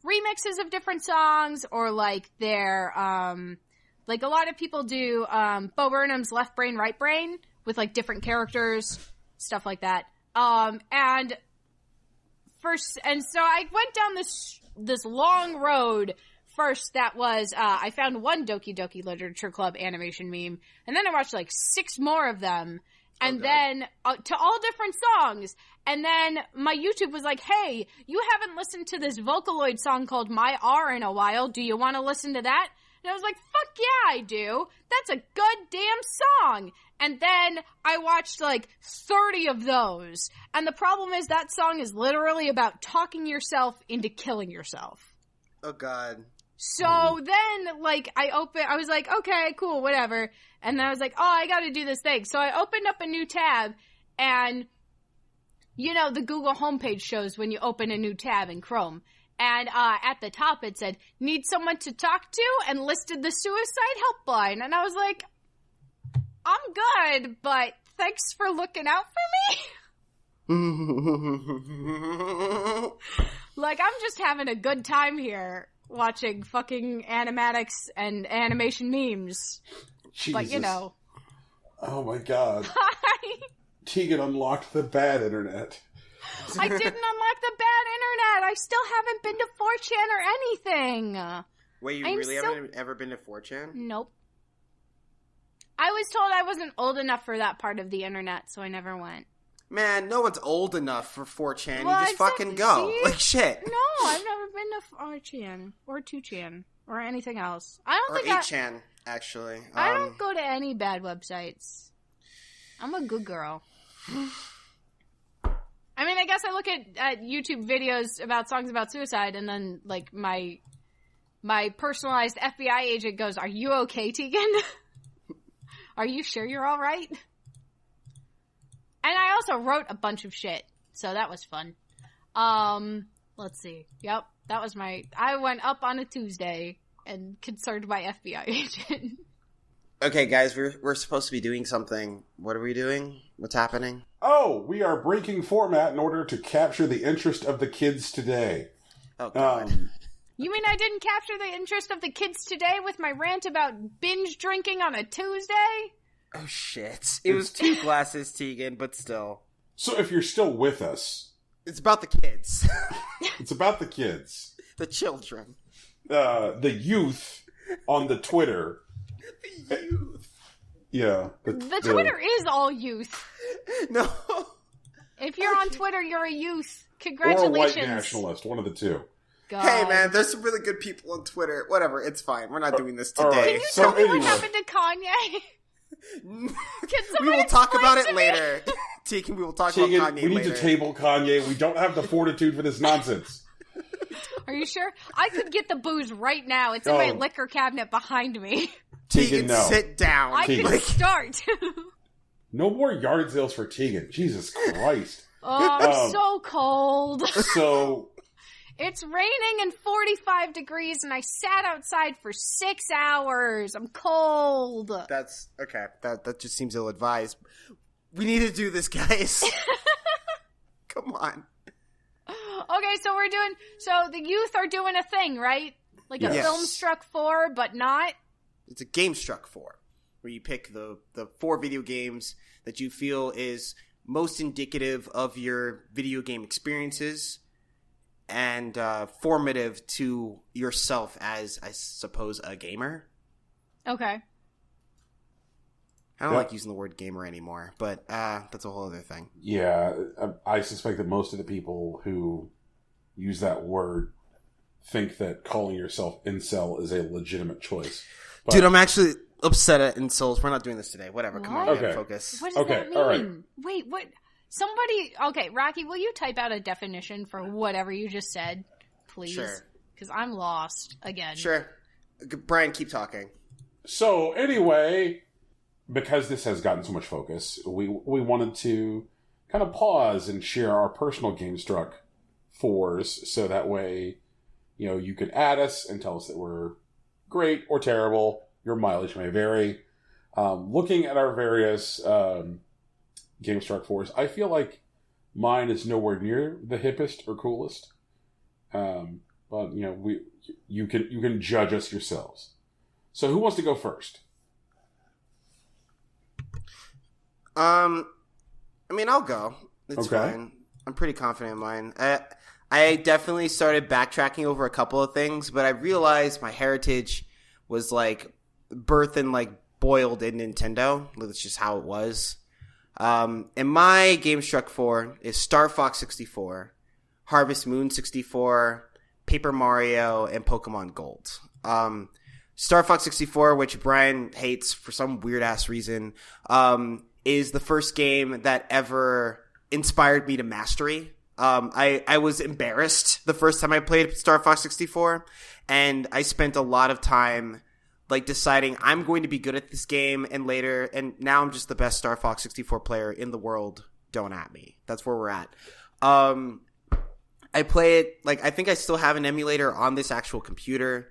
remixes of different songs, or they're a lot of people do Bo Burnham's Left Brain Right Brain with different characters, stuff like that. And so I went down this long road. First, that was I found one Doki Doki Literature Club animation meme, and then I watched 6 more of them, and then to all different songs. And then my YouTube was like, hey, you haven't listened to this Vocaloid song called My R in a while. Do you want to listen to that? And I was like, fuck yeah, I do. That's a good damn song. And then I watched 30 of those. And the problem is that song is literally about talking yourself into killing yourself. Oh, God. So then, I was like, okay, cool, whatever. And then I was like, oh, I gotta do this thing. So I opened up a new tab, and the Google homepage shows when you open a new tab in Chrome. And at the top it said, need someone to talk to, and listed the suicide helpline. And I was like, I'm good, but thanks for looking out for me. I'm just having a good time here watching fucking animatics and animation memes. Jesus. But Oh my God. Hi. Tegan unlocked the bad internet. I didn't unlock the bad internet. I still haven't been to 4chan or anything. Wait, you really haven't ever been to 4chan? Nope. I was told I wasn't old enough for that part of the internet, so I never went. Man, no one's old enough for 4chan. Well, you just fucking go. see? Like, shit. No, I've never been to 4chan or 2chan or anything else. I don't Or think 8chan, actually. I don't go to any bad websites. I'm a good girl. I mean, I guess I look at YouTube videos about songs about suicide, and then, like, my personalized FBI agent goes, "Are you okay, Tegan? Are you sure you're all right?" And I also wrote a bunch of shit, so that was fun. Let's see. Yep, that was I went up on a Tuesday and concerned my FBI agent. Okay, guys, we're supposed to be doing something. What are we doing? What's happening? Oh, we are breaking format in order to capture the interest of the kids today. Oh, God. You mean I didn't capture the interest of the kids today with my rant about binge drinking on a Tuesday? Oh, shit. It was 2 glasses, Tegan, but still. So if you're still with us... It's about the kids. It's about the kids. The children. The youth on the Twitter. The youth. Yeah. The Twitter is all youth. No. If you're on Twitter, you're a youth. Congratulations. Or a white nationalist, one of the two. God. Hey, man, there's some really good people on Twitter. Whatever, it's fine. We're not doing this today. All right. Can you So tell me anyway. what happened to Kanye? We will talk about it to me? later. Tegan, we will talk Tegan, about Kanye we need later. to table Kanye. We don't have the fortitude for this nonsense. Are you sure? I could get the booze right now. It's in my liquor cabinet behind me. Tegan, no. sit down. I Tegan. can start. No more yard sales for Tegan. Jesus Christ. Oh, I'm so cold. So... It's raining and 45 degrees, and I sat outside for 6 hours. I'm cold. That's okay. That just seems ill-advised. We need to do this, guys. Come on. Okay, so the youth are doing a thing, right? Like a Yes. film struck 4, but not? It's a Game Struck 4, where you pick the 4 video games that you feel is most indicative of your video game experiences and formative to yourself as, I suppose, a gamer. Okay. I don't like using the word gamer anymore, but that's a whole other thing. Yeah, I suspect that most of the people who use that word think that calling yourself incel is a legitimate choice. But, Dude, I'm actually upset at insults. We're not doing this today. Whatever. Come on, What? we gotta Okay. focus. What does that mean? all right. Wait, what? Okay, Rocky, will you type out a definition for whatever you just said, please? Sure. Because I'm lost again. Sure. Brian, keep talking. So anyway, because this has gotten so much focus, we wanted to kind of pause and share our personal Game Struck 4s, so that way, you could add us and tell us that we're great or terrible. Your mileage may vary. Looking at our various Game Struck 4s, I feel like mine is nowhere near the hippest or coolest. But you can judge us yourselves. So who wants to go first? I'll go. It's Okay. fine. I'm pretty confident in mine. I definitely started backtracking over a couple of things, but I realized my heritage was birthed and boiled in Nintendo. That's just how it was. And my Game Struck 4 is Star Fox 64, Harvest Moon 64, Paper Mario, and Pokemon Gold. Star Fox 64, which Brian hates for some weird-ass reason, is the first game that ever inspired me to mastery. I was embarrassed the first time I played Star Fox 64, and I spent a lot of time deciding I'm going to be good at this game, and now I'm just the best Star Fox 64 player in the world. Don't at me. That's where we're at. I play it, I think I still have an emulator on this actual computer.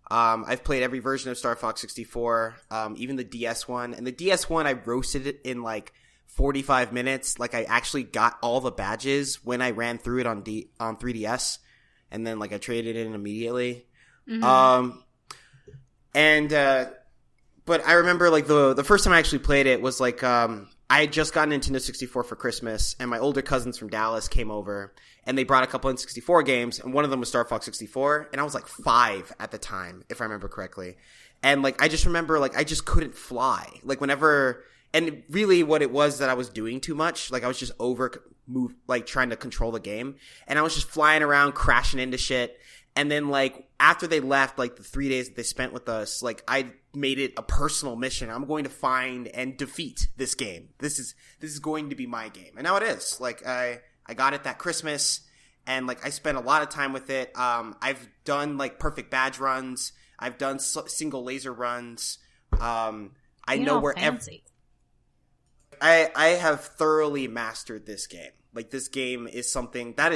I've played every version of Star Fox 64, even the DS one. And the DS one, I roasted it in 45 minutes. I actually got all the badges when I ran through it on 3DS. And then I traded it in immediately. Mm-hmm. But I remember the first time I actually played it was I had just gotten Nintendo 64 for Christmas, and my older cousins from Dallas came over, and they brought a couple N64 games, and one of them was Star Fox 64, and I was like 5 at the time, if I remember correctly. And like I just remember like I just couldn't fly. Like whenever, and really what it was that I was doing too much. Like I was just trying to control the game, and I was just flying around, crashing into shit. And then like after they left, like the 3 days that they spent with us, like I made it a personal mission. I'm going to find and defeat this game. This is going to be my game. And now it is. Like I got it that Christmas, and like I spent a lot of time with it. I've done like perfect badge runs. I've done single laser runs. I know where I have thoroughly mastered this game. Like this game is something that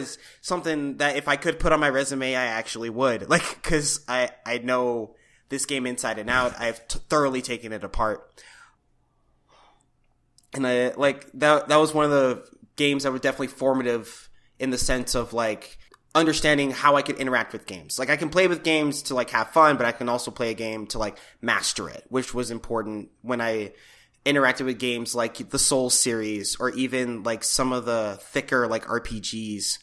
if I could put on my resume, I actually would. Like, cause I know this game inside and out. I've thoroughly taken it apart. And I like that was one of the games that were definitely formative in the sense of like understanding how I could interact with games. Like I can play with games to like have fun, but I can also play a game to like master it, which was important when I interacted with games like the Souls series or even like some of the thicker like RPGs.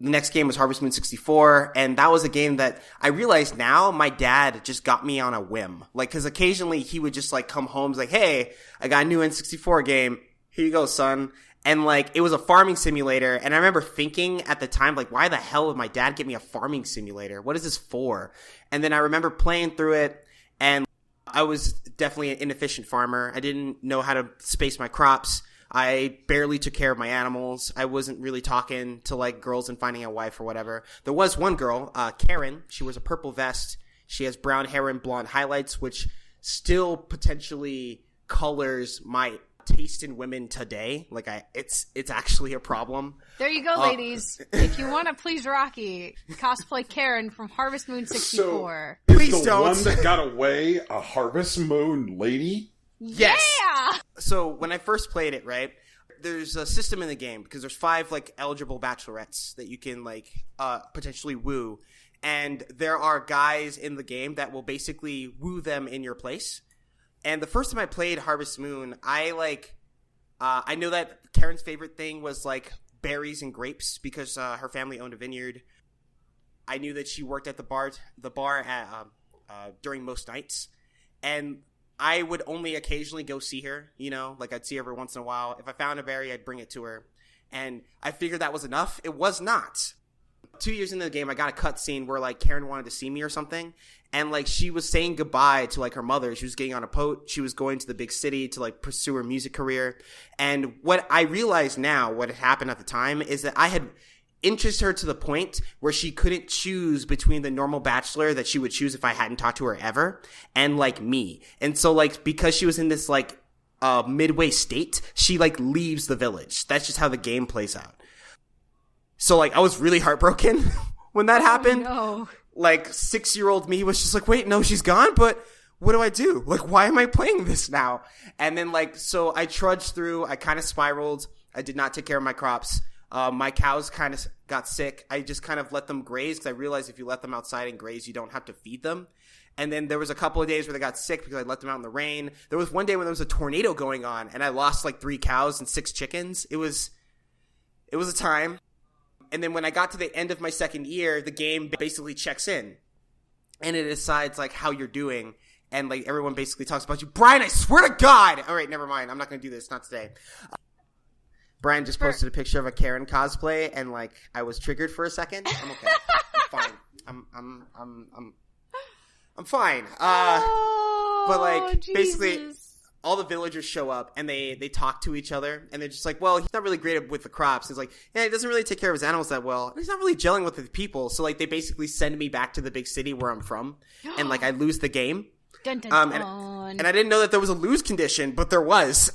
The next game was Harvest Moon 64, and that was a game that I realized now my dad just got me on a whim. Like, cause occasionally he would just like come home like, hey, I got a new N64 game. Here you go, son. And like, it was a farming simulator, and I remember thinking at the time, like, why the hell would my dad get me a farming simulator? What is this for? And then I remember playing through it, and I was definitely an inefficient farmer. I didn't know how to space my crops. I barely took care of my animals. I wasn't really talking to like girls and finding a wife or whatever. There was one girl, Karen. She was a purple vest. She has brown hair and blonde highlights, which still potentially colors my taste in women today. Like it's actually a problem. There you go, ladies. If you want to please Rocky, cosplay Karen from Harvest Moon 64. So, please is the don't. one that got away a Harvest Moon lady? Yes. Yeah! So when I first played it, right, there's a system in the game because there's 5 like eligible bachelorettes that you can like potentially woo, and there are guys in the game that will basically woo them in your place. And the first time I played Harvest Moon, I know that Karen's favorite thing was like berries and grapes because her family owned a vineyard. I knew that she worked at the bar during most nights, and I would only occasionally go see her, you know, like I'd see her every once in a while. If I found a berry, I'd bring it to her. And I figured that was enough. It was not. 2 years into the game, I got a cutscene where like Karen wanted to see me or something. And like she was saying goodbye to like her mother. She was getting on a boat. She was going to the big city to like pursue her music career. And what I realize now, what had happened at the time, is that I had interested her to the point where she couldn't choose between the normal bachelor that she would choose if I hadn't talked to her ever and like me. And so like because she was in this like midway state, she like leaves the village. That's just how the game plays out. So like I was really heartbroken when that happened. No. Like 6-year-old me was just like, wait, no, she's gone, but what do I do? Like, why am I playing this now? And then like, so I trudged through, I kind of spiraled. I did not take care of my crops. My cows kind of got sick. I just kind of let them graze because I realized if you let them outside and graze, you don't have to feed them. And then there was a couple of days where they got sick because I let them out in the rain. There was one day when there was a tornado going on and I lost like 3 cows and 6 chickens. It was a time. And then when I got to the end of my second year, the game basically checks in and it decides like how you're doing. And like everyone basically talks about you. Brian, I swear to God. All right, never mind. I'm not going to do this. Not today. Brian just posted a picture of a Karen cosplay, and like I was triggered for a second. I'm okay. I'm fine. I'm fine. But like Jesus. basically, all the villagers show up and they talk to each other, and they're just like, "Well, he's not really great with the crops." He's like, "Yeah, he doesn't really take care of his animals that well. He's not really gelling with the people." So like they basically send me back to the big city where I'm from, and like I lose the game. Dun, dun, dun. And I didn't know that there was a lose condition, but there was.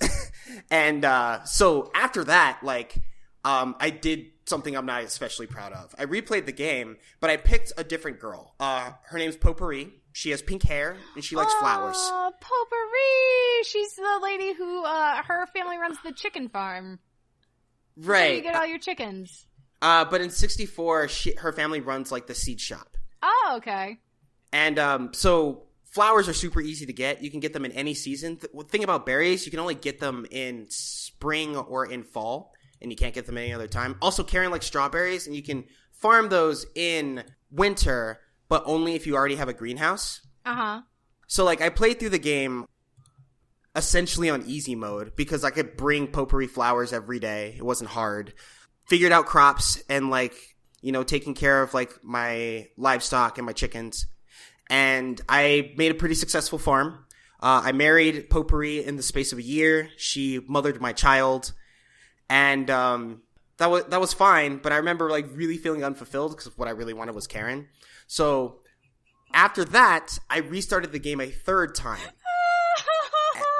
And so after that, like, I did something I'm not especially proud of. I replayed the game, but I picked a different girl. Her name's Potpourri. She has pink hair, and she likes flowers. Oh, Potpourri! She's the lady who, her family runs the chicken farm. Right. Where you get all your chickens. But in 64, her family runs, like, the seed shop. Oh, okay. And so flowers are super easy to get. You can get them in any season. The thing about berries, you can only get them in spring or in fall, and you can't get them any other time. Also, Karen likes strawberries, and you can farm those in winter, but only if you already have a greenhouse. Uh-huh. So, like, I played through the game essentially on easy mode because I could bring potpourri flowers every day. It wasn't hard. Figured out crops and, like, you know, taking care of, like, my livestock and my chickens. And I made a pretty successful farm. I married Potpourri in the space of a year. She mothered my child. And that was fine. But I remember, like, really feeling unfulfilled because what I really wanted was Karen. So after that, I restarted the game a third time.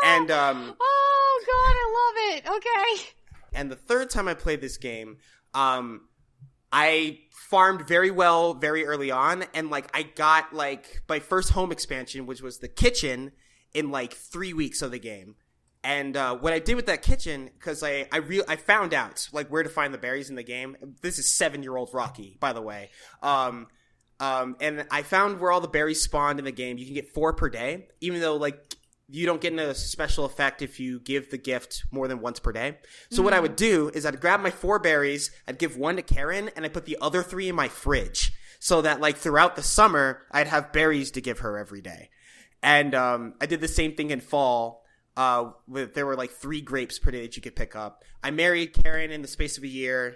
And oh, God, I love it. Okay. And the third time I played this game, I farmed very well very early on, and, like, I got, like, my first home expansion, which was the kitchen, in, like, 3 weeks of the game. And what I did with that kitchen, because I found out, like, where to find the berries in the game. This is 7-year-old Rocky, by the way. And I found where all the berries spawned in the game. You can get 4 per day, even though, like, you don't get a special effect if you give the gift more than once per day. So what I would do is I'd grab my 4 berries, I'd give 1 to Karen, and I'd put the other 3 in my fridge. So that, like, throughout the summer, I'd have berries to give her every day. And I did the same thing in fall. There were, like, 3 grapes per day that you could pick up. I married Karen in the space of a year.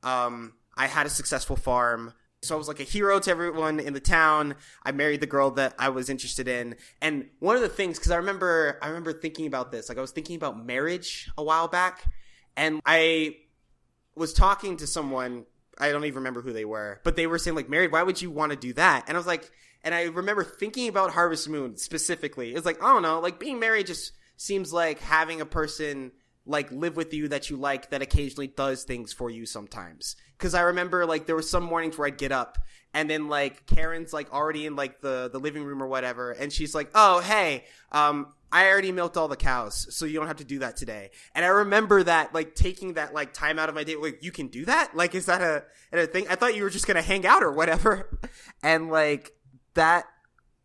I had a successful farm. So I was like a hero to everyone in the town. I married the girl that I was interested in. And one of the things, because I remember thinking about this, like I was thinking about marriage a while back, and I was talking to someone, I don't even remember who they were, but they were saying, like, married, why would you want to do that? And I was like, and I remember thinking about Harvest Moon specifically. It's like, I don't know, like, being married just seems like having a person, like, live with you that you like, that occasionally does things for you sometimes. Because I remember, like, there were some mornings where I'd get up, and then, like, Karen's, like, already in, like, the living room or whatever, and she's like, oh, hey, I already milked all the cows, so you don't have to do that today. And I remember that, like, taking that, like, time out of my day, like, you can do that? Like, is that a thing? I thought you were just gonna hang out or whatever. And, like, that,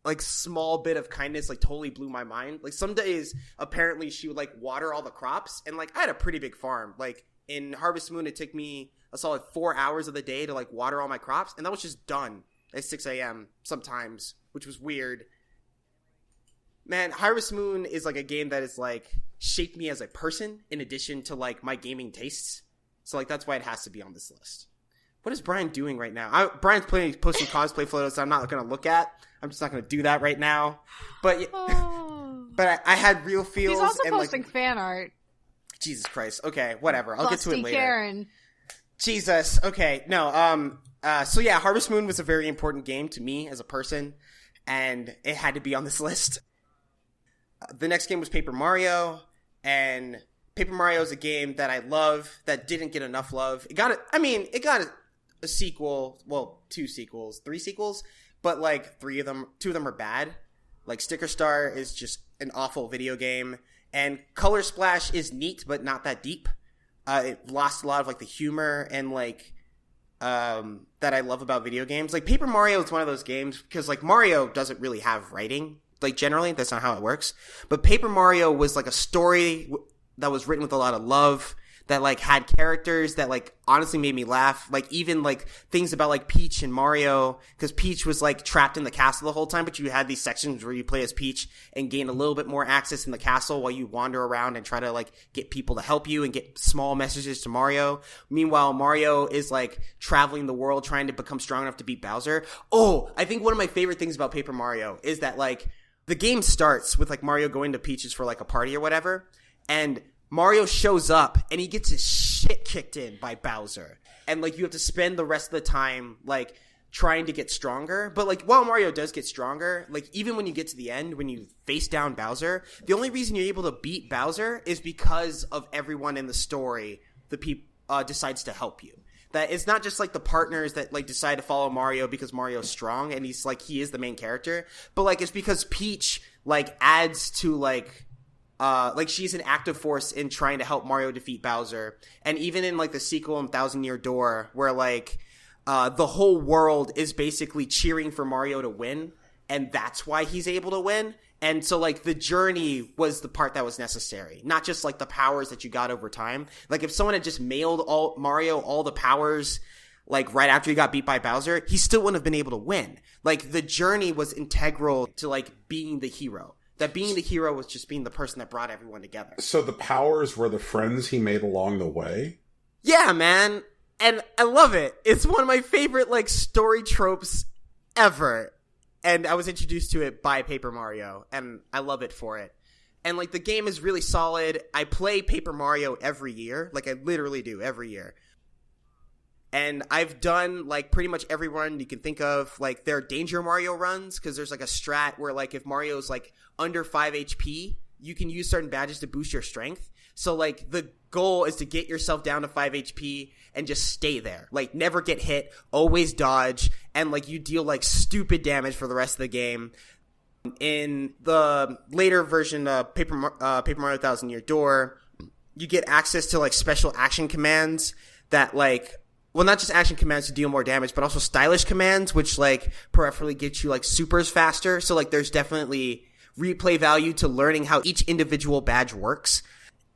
like, small bit of kindness, like, totally blew my mind. Like, some days, apparently, she would, like, water all the crops, and, like, I had a pretty big farm. Like, in Harvest Moon, it took me a solid 4 hours of the day to, like, water all my crops, and that was just done at 6 a.m. sometimes, which was weird. Man, Harvest Moon is, like, a game that is, like, shaped me as a person in addition to, like, my gaming tastes. So, like, that's why it has to be on this list. What is Brian doing right now? Brian's posting cosplay photos that I'm not going to look at. I'm just not going to do that right now. But but I had real feels. He's also and, posting like, fan art. Jesus Christ. Okay, whatever. I'll get to it later. Karen. Jesus. Okay. No. So yeah, Harvest Moon was a very important game to me as a person, and it had to be on this list. The next game was Paper Mario, and Paper Mario is a game that I love that didn't get enough love. It got a sequel, well, 2 sequels, 3 sequels, but, like, 2 of them are bad. Like, Sticker Star is just an awful video game, and Color Splash is neat, but not that deep. It lost a lot of, like, the humor and, like, that I love about video games. Like, Paper Mario is one of those games, because, like, Mario doesn't really have writing. Like, generally, that's not how it works. But Paper Mario was, like, a story that was written with a lot of love, that, like, had characters that, like, honestly made me laugh. Like, even, like, things about, like, Peach and Mario, because Peach was, like, trapped in the castle the whole time, but you had these sections where you play as Peach and gain a little bit more access in the castle while you wander around and try to, like, get people to help you and get small messages to Mario. Meanwhile, Mario is, like, traveling the world trying to become strong enough to beat Bowser. Oh, I think one of my favorite things about Paper Mario is that, like, the game starts with, like, Mario going to Peach's for, like, a party or whatever, and Mario shows up, and he gets his shit kicked in by Bowser. And, like, you have to spend the rest of the time, like, trying to get stronger. But, like, while Mario does get stronger, like, even when you get to the end, when you face down Bowser, the only reason you're able to beat Bowser is because of everyone in the story that decides to help you. That it's not just, like, the partners that, like, decide to follow Mario because Mario's strong, and he's, like, he is the main character. But, like, it's because Peach, like, adds to, like, she's an active force in trying to help Mario defeat Bowser. And even in, like, the sequel in Thousand Year Door, where, like, the whole world is basically cheering for Mario to win. and that's why he's able to win. And so, like, the journey was the part that was necessary, not just, like, the powers that you got over time. Like, if someone had just mailed Mario all the powers, like, right after he got beat by Bowser, he still wouldn't have been able to win. Like, the journey was integral to, like, being the hero. That being the hero was just being the person that brought everyone together. So the powers were the friends he made along the way? Yeah, man. And I love it. It's one of my favorite, like, story tropes ever. And I was introduced to it by Paper Mario, and I love it for it. And, like, the game is really solid. I play Paper Mario every year. Like, I literally do every year. And I've done, like, pretty much every run you can think of. Like, there are Danger Mario runs, because there's, like, a strat where, like, if Mario's, like, under 5 HP, you can use certain badges to boost your strength. So, like, the goal is to get yourself down to 5 HP and just stay there. Like, never get hit, always dodge, and, like, you deal, like, stupid damage for the rest of the game. In the later version of Paper Mario Thousand Year Door, you get access to, like, special action commands that, like, well, not just action commands to deal more damage, but also stylish commands, which, like, peripherally get you, like, supers faster. So, like, there's definitely replay value to learning how each individual badge works.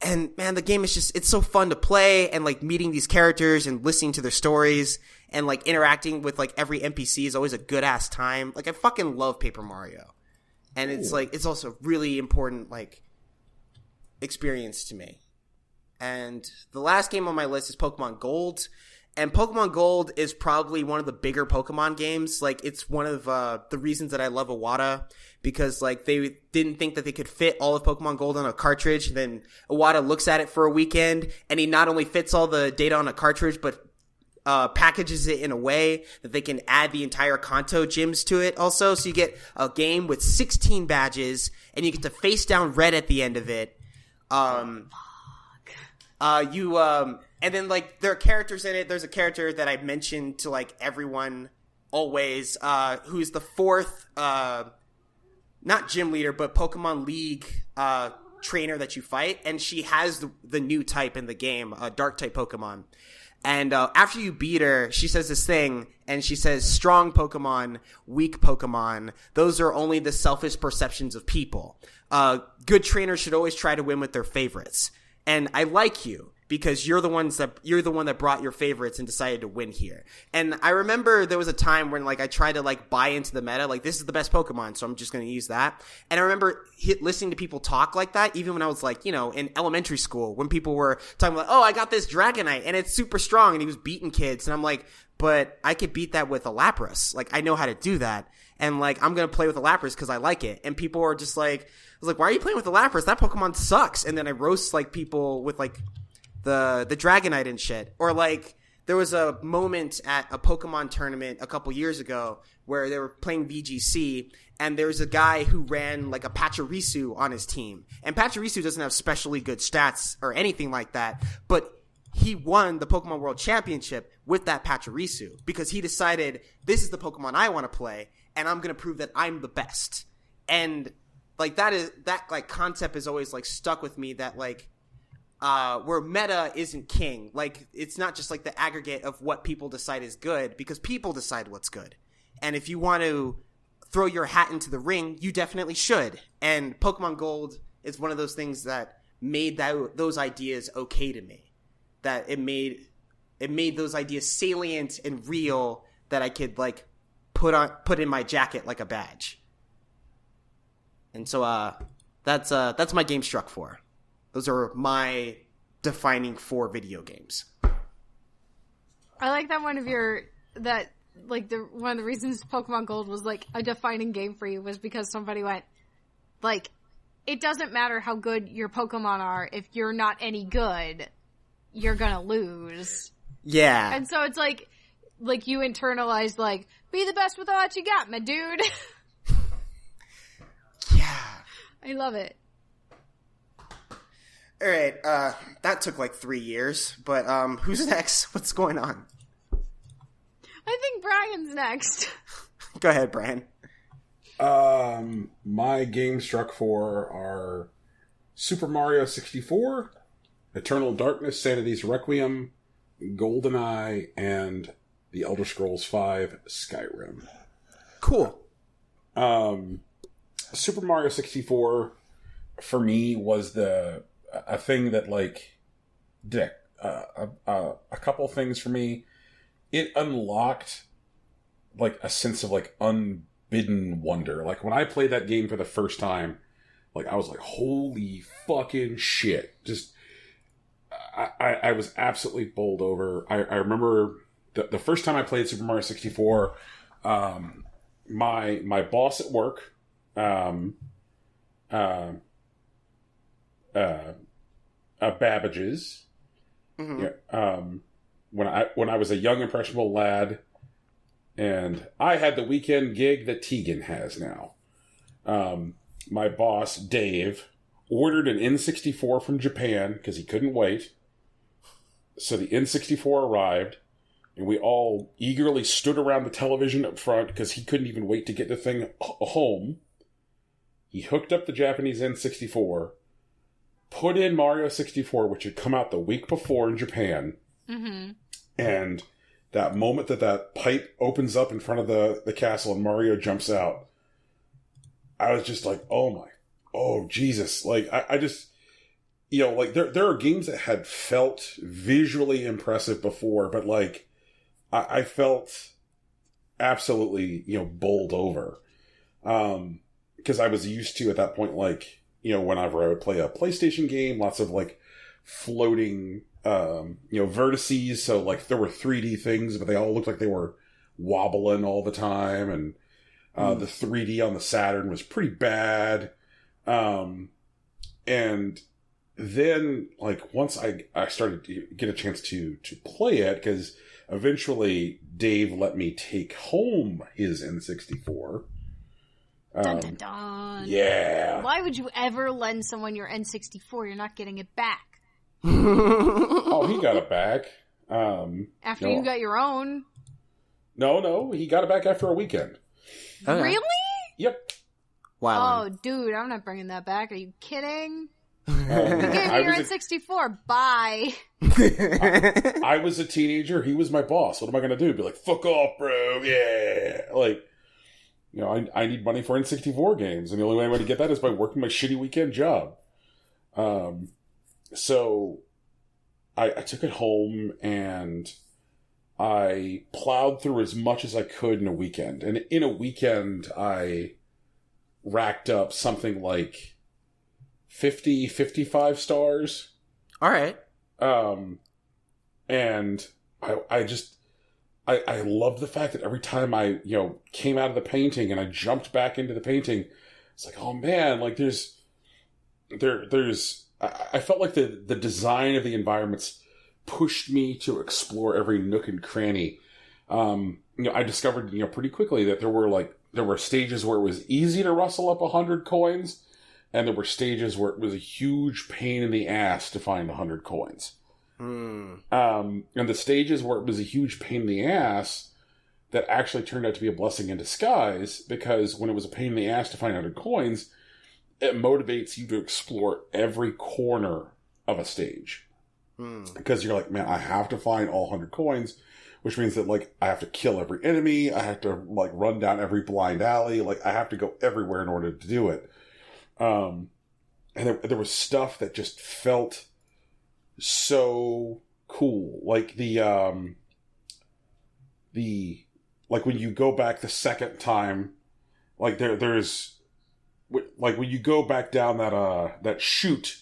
And, man, the game is just, it's so fun to play, and, like, meeting these characters and listening to their stories and, like, interacting with, like, every NPC is always a good-ass time. Like, I fucking love Paper Mario. And it's, like, it's also a really important, like, experience to me. And the last game on my list is Pokemon Gold. And Pokemon Gold is probably one of the bigger Pokemon games. Like, it's one of the reasons that I love Iwata, because, like, they didn't think that they could fit all of Pokemon Gold on a cartridge. And then Iwata looks at it for a weekend, and he not only fits all the data on a cartridge, but packages it in a way that they can add the entire Kanto gyms to it also. So you get a game with 16 badges, and you get to face down Red at the end of it. And then, like, there are characters in it. There's a character that I mentioned to, like, everyone always, who's the fourth, not gym leader, but Pokemon League, trainer that you fight. And she has the new type in the game, a dark type Pokemon. And, after you beat her, she says this thing, and she says, strong Pokemon, weak Pokemon, those are only the selfish perceptions of people. Good trainers should always try to win with their favorites. And I like you, because you're the one that brought your favorites and decided to win here. And I remember there was a time when, like, I tried to, like, buy into the meta, like, this is the best Pokemon, so I'm just going to use that. And I remember listening to people talk like that, even when I was, like, you know, in elementary school, when people were talking about, oh, I got this Dragonite, and it's super strong, and he was beating kids. And I'm like, but I could beat that with a Lapras. Like, I know how to do that. And, like, I'm going to play with a Lapras because I like it. And people are just like, I was like, why are you playing with a Lapras? That Pokemon sucks. And then I roast, like, people with, like, the Dragonite and shit. Or, like, there was a moment at a Pokemon tournament a couple years ago where they were playing VGC, and there was a guy who ran, like, a Pachirisu on his team. And Pachirisu doesn't have specially good stats or anything like that, but he won the Pokemon World Championship with that Pachirisu because he decided, this is the Pokemon I want to play, and I'm going to prove that I'm the best. And, like, that concept is always, like, stuck with me, that, like, where meta isn't king. Like, it's not just, like, the aggregate of what people decide is good, because people decide what's good. And if you want to throw your hat into the ring, you definitely should. And Pokemon Gold is one of those things that made those ideas okay to me. That it made those ideas salient and real, that I could, like, put in my jacket like a badge. And so that's my Game Struck for. Those are my defining 4 video games. I like that one of the reasons Pokemon Gold was, like, a defining game for you was because somebody went, like, it doesn't matter how good your Pokemon are, if you're not any good, you're gonna lose. Yeah. And so it's like you internalize, like, be the best with what you got, my dude. Yeah. I love it. All right, that took like 3 years, but who's next? What's going on? I think Brian's next. Go ahead, Brian. My Game Struck for are Super Mario 64, Eternal Darkness, Sanity's Requiem, GoldenEye, and The Elder Scrolls V, Skyrim. Cool. Super Mario 64 for me was a thing that like did a couple things for me. It unlocked like a sense of like unbidden wonder. Like when I played that game for the first time, like I was like, holy fucking shit. Just I was absolutely bowled over. I remember the first time I played Super Mario 64, my boss at work, Babbage's, when I was a young impressionable lad, and I had the weekend gig that Tegan has now. My boss Dave ordered an N64 from Japan because he couldn't wait. So the N64 arrived, and we all eagerly stood around the television up front because he couldn't even wait to get the thing home. He hooked up the Japanese N64, put in Mario 64, which had come out the week before in Japan, and that moment that pipe opens up in front of the castle and Mario jumps out, I was just like, oh Jesus. Like, I just... You know, like, there are games that had felt visually impressive before, but, like, I felt absolutely, bowled over. Because I was used to, at that point, like, whenever I would play a PlayStation game, lots of, like, floating, vertices, so, like, there were 3D things, but they all looked like they were wobbling all the time, and the 3D on the Saturn was pretty bad. And then, like, once I started to get a chance to play it, because eventually Dave let me take home his N64. Dun, dun, dun. Yeah. Why would you ever lend someone your N64? You're not getting it back. Oh, he got it back. After you got your own. No, he got it back after a weekend. Okay. Really? Yep. Wow. Oh, dude, I'm not bringing that back. Are you kidding? You gave me your N64. Bye. I was a teenager. He was my boss. What am I going to do? Be like, fuck off, bro. Yeah. Like, I need money for N64 games. And the only way I'm going to get that is by working my shitty weekend job. So I took it home and I plowed through as much as I could in a weekend. And in a weekend, I racked up something like 50, 55 stars. All right. And I love the fact that every time I, came out of the painting and I jumped back into the painting, it's like, oh man, like I felt like the design of the environments pushed me to explore every nook and cranny. I discovered, pretty quickly that there were stages where it was easy to rustle up 100 coins, and there were stages where it was a huge pain in the ass to find 100 coins. And the stages where it was a huge pain in the ass, that actually turned out to be a blessing in disguise, because when it was a pain in the ass to find 100 coins, it motivates you to explore every corner of a stage. Because you're like, man, I have to find all 100 coins, which means that, like, I have to kill every enemy, I have to, like, run down every blind alley, like, I have to go everywhere in order to do it. And there was stuff that just felt so cool. Like like when you go back the second time, like there's like when you go back down that chute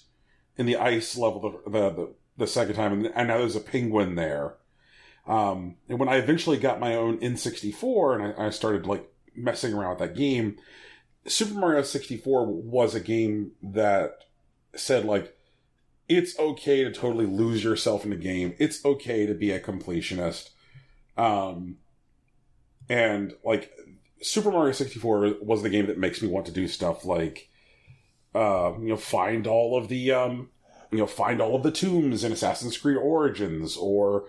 in the ice level the second time, and now there's a penguin there. And when I eventually got my own N64 and I started like messing around with that game, Super Mario 64 was a game that said, like, it's okay to totally lose yourself in the game. It's okay to be a completionist. And, like, Super Mario 64 was the game that makes me want to do stuff like, find all of the, find all of the tombs in Assassin's Creed Origins, or,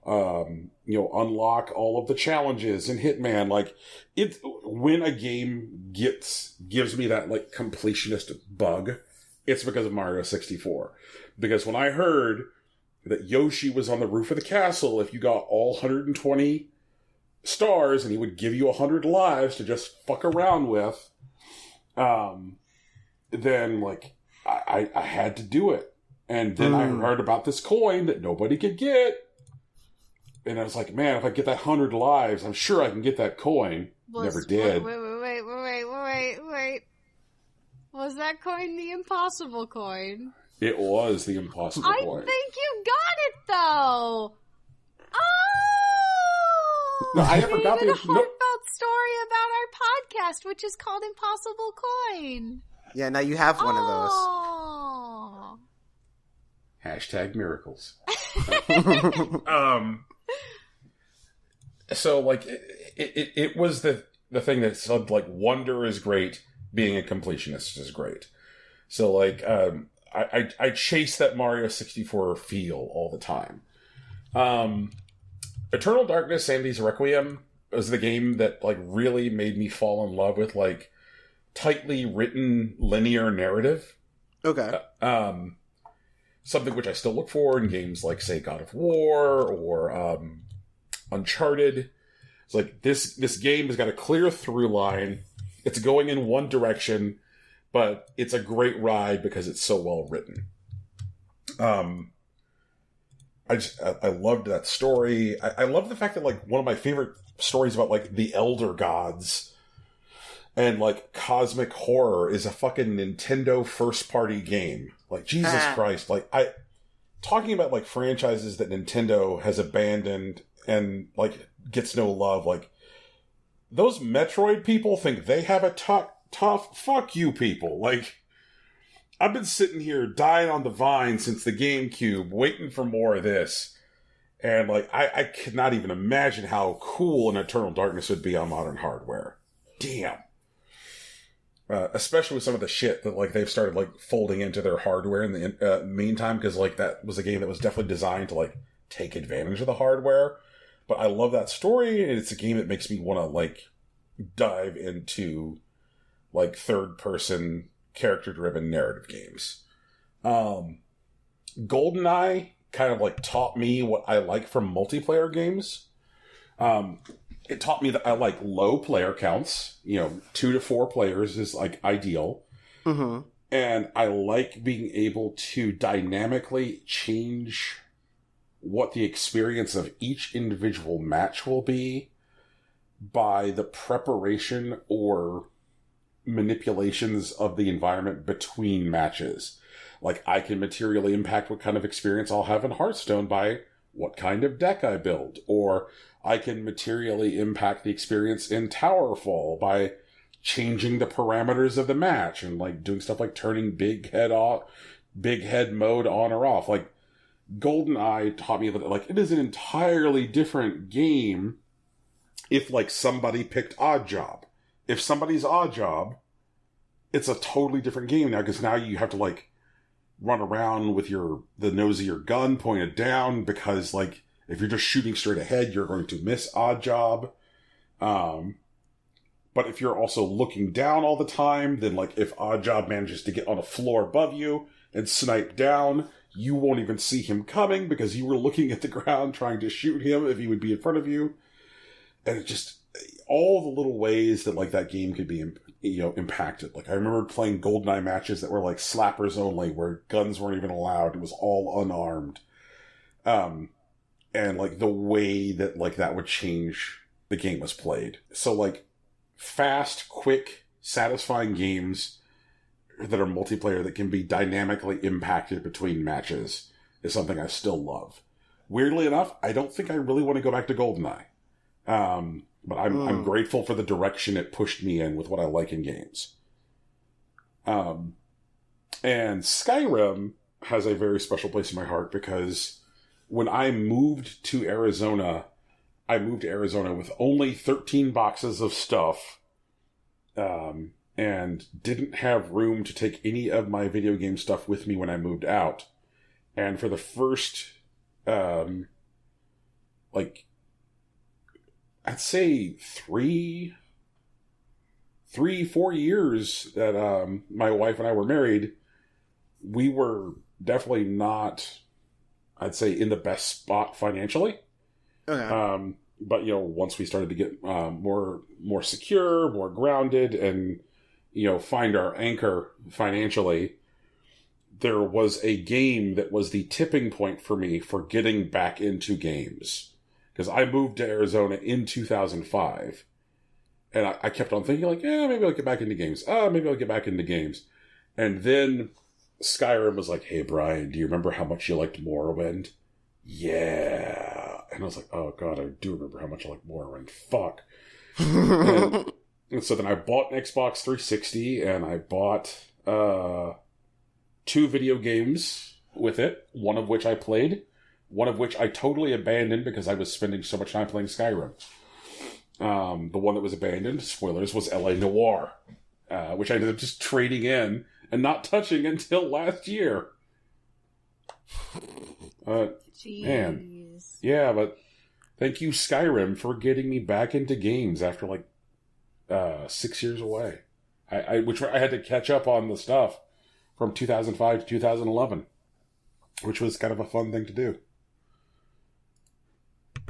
unlock all of the challenges in Hitman. Like, when a game gives me that, like, completionist bug, it's because of Mario 64. Because when I heard that Yoshi was on the roof of the castle, if you got all 120 stars, and he would give you 100 lives to just fuck around with, then, like, I had to do it. And then I heard about this coin that nobody could get. And I was like, man, if I get that 100 lives, I'm sure I can get that coin. Never did. Wait. Was that coin the impossible coin? It was the impossible coin. I think you got it, though! Oh! No, I never got the... a heartfelt story about our podcast, which is called Impossible Coin. Yeah, now you have one of those. Oh. Hashtag miracles. So, like, it was the thing that said, like, wonder is great, being a completionist is great. So, like, I chase that Mario 64 feel all the time. Eternal Darkness, Sandy's Requiem was the game that, like, really made me fall in love with, like, tightly written linear narrative. Okay. Something which I still look for in games like, say, God of War or Uncharted. It's like, this game has got a clear through line. It's going in one direction, but it's a great ride because it's so well written. I loved that story. I love the fact that, like, one of my favorite stories about, like, the Elder Gods and, like, cosmic horror is a fucking Nintendo first-party game. Like, Jesus Christ. Like, talking about, like, franchises that Nintendo has abandoned and, like, gets no love, like, those Metroid people think they have a tough, fuck you people. Like, I've been sitting here dying on the vine since the GameCube, waiting for more of this. And, like, I could not even imagine how cool an Eternal Darkness would be on modern hardware. Damn. Especially with some of the shit that, like, they've started, like, folding into their hardware in the meantime, because, like, that was a game that was definitely designed to, like, take advantage of the hardware. But I love that story, and it's a game that makes me want to, like, dive into, like, third-person, character-driven narrative games. GoldenEye kind of, like, taught me what I like from multiplayer games. It taught me that I like low player counts. 2 to 4 players is, like, ideal. Mm-hmm. And I like being able to dynamically change what the experience of each individual match will be by the preparation or manipulations of the environment between matches. Like, I can materially impact what kind of experience I'll have in Hearthstone by what kind of deck I build, or I can materially impact the experience in Towerfall by changing the parameters of the match and, like, doing stuff like turning big head mode on or off. Like, GoldenEye taught me that, like, it is an entirely different game if, like, somebody picked Oddjob. If somebody's Oddjob, it's a totally different game now, because now you have to, like, run around with the nose of your gun pointed down, because, like, if you're just shooting straight ahead, you're going to miss Oddjob. But if you're also looking down all the time, then, like, if Oddjob manages to get on a floor above you and snipe down, you won't even see him coming because you were looking at the ground trying to shoot him if he would be in front of you. And it just, all the little ways that, like, that game could be, impacted. Like, I remember playing GoldenEye matches that were, like, slappers only, where guns weren't even allowed. It was all unarmed. And, like, the way that, like, that would change the game was played. So, like, fast, quick, satisfying games that are multiplayer that can be dynamically impacted between matches is something I still love. Weirdly enough, I don't think I really want to go back to GoldenEye. But I'm grateful for the direction it pushed me in with what I like in games. And Skyrim has a very special place in my heart because when I moved to Arizona, I moved to Arizona with only 13 boxes of stuff, and didn't have room to take any of my video game stuff with me when I moved out. And for the first, I'd say 3-4 years that my wife and I were married, we were definitely not, I'd say, in the best spot financially. Okay. but once we started to get more secure, more grounded, and find our anchor financially, there was a game that was the tipping point for me for getting back into games. Because I moved to Arizona in 2005. And I kept on thinking, like, maybe I'll get back into games. Maybe I'll get back into games. And then Skyrim was like, hey, Brian, do you remember how much you liked Morrowind? Yeah. And I was like, oh, God, I do remember how much I liked Morrowind. Fuck. and so then I bought an Xbox 360, and I bought 2 video games with it, one of which I played, one of which I totally abandoned because I was spending so much time playing Skyrim. The one that was abandoned, spoilers, was LA Noire, which I ended up just trading in and not touching until last year. Man. Yeah, but thank you, Skyrim, for getting me back into games after 6 years away. Which I had to catch up on the stuff from 2005 to 2011, which was kind of a fun thing to do.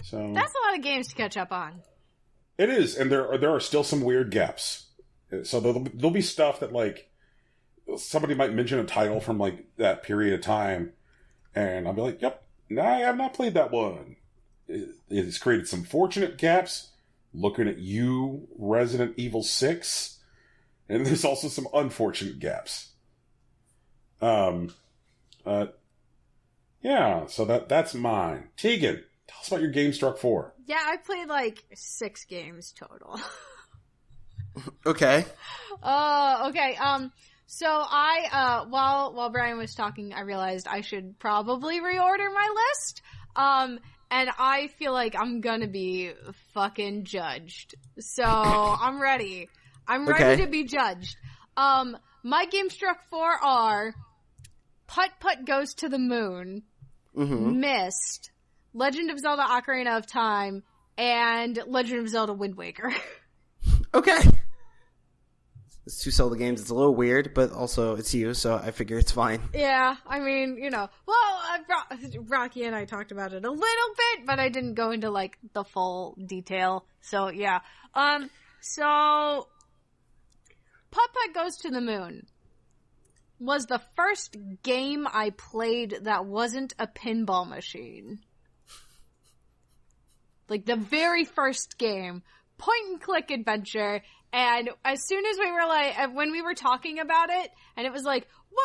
So that's a lot of games to catch up on. It is, and there are still some weird gaps. So there'll be stuff that somebody might mention a title from that period of time, and I'll be like, "Yep, I have not played that one." It's created some fortunate gaps. Looking at you, Resident Evil 6, and there's also some unfortunate gaps. Yeah, so that's mine. Tegan, tell us about your Game Struck 4. Yeah, I played 6 games total. Okay. Okay. So I, while Brian was talking, I realized I should probably reorder my list. And I feel like I'm gonna be fucking judged. So I'm ready. I'm ready to be judged. My Game Struck 4 are Putt Putt Goes to the Moon, Myst, Legend of Zelda Ocarina of Time, and Legend of Zelda Wind Waker. Okay. It's 2 Zelda games. It's a little weird, but also it's you, so I figure it's fine. Yeah, I mean, Rocky and I talked about it a little bit, but I didn't go into, the full detail. So, yeah. So, Putt Putt Goes to the Moon was the first game I played that wasn't a pinball machine. The very first game. Point and click adventure. And as soon as we were when we were talking about it, and it was what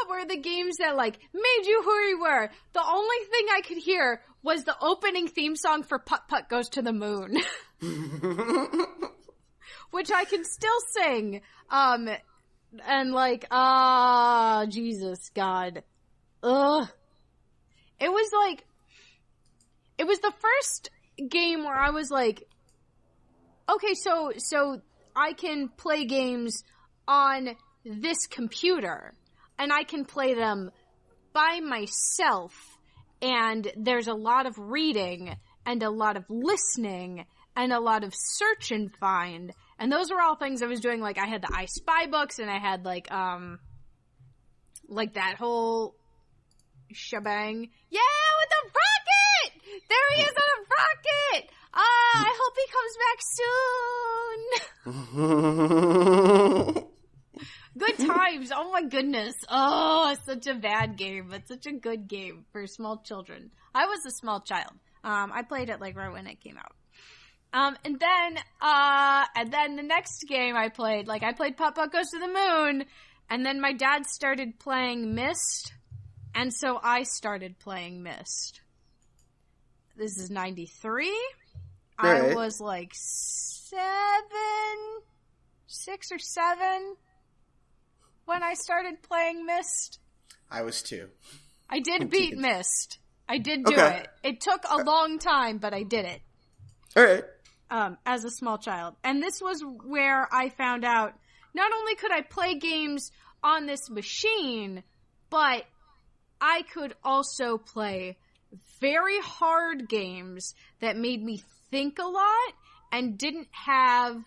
were the games that made you who you were? The only thing I could hear was the opening theme song for Putt Putt Goes to the Moon. Which I can still sing. And Jesus, God. Ugh. It was the first game where I was okay, so I can play games on this computer, and I can play them by myself, and there's a lot of reading, and a lot of listening, and a lot of search and find, and those were all things I was doing. I had the I Spy books, and I had that whole shebang. Yeah, with the rocket! There he is on a rocket! I hope he comes back soon! Good times. Oh my goodness. Oh, it's such a bad game, but such a good game for small children. I was a small child. I played it right when it came out. And then the next game I played, I played Putt Putt Goes to the Moon, and then my dad started playing Myst, and so I started playing Myst. This is 93. Right. I was 6 or 7 when I started playing Myst. I was 2. I did beat Myst. I did do it. It took a long time, but I did it. All right. As a small child. And this was where I found out not only could I play games on this machine, but I could also play very hard games that made me think a lot and didn't have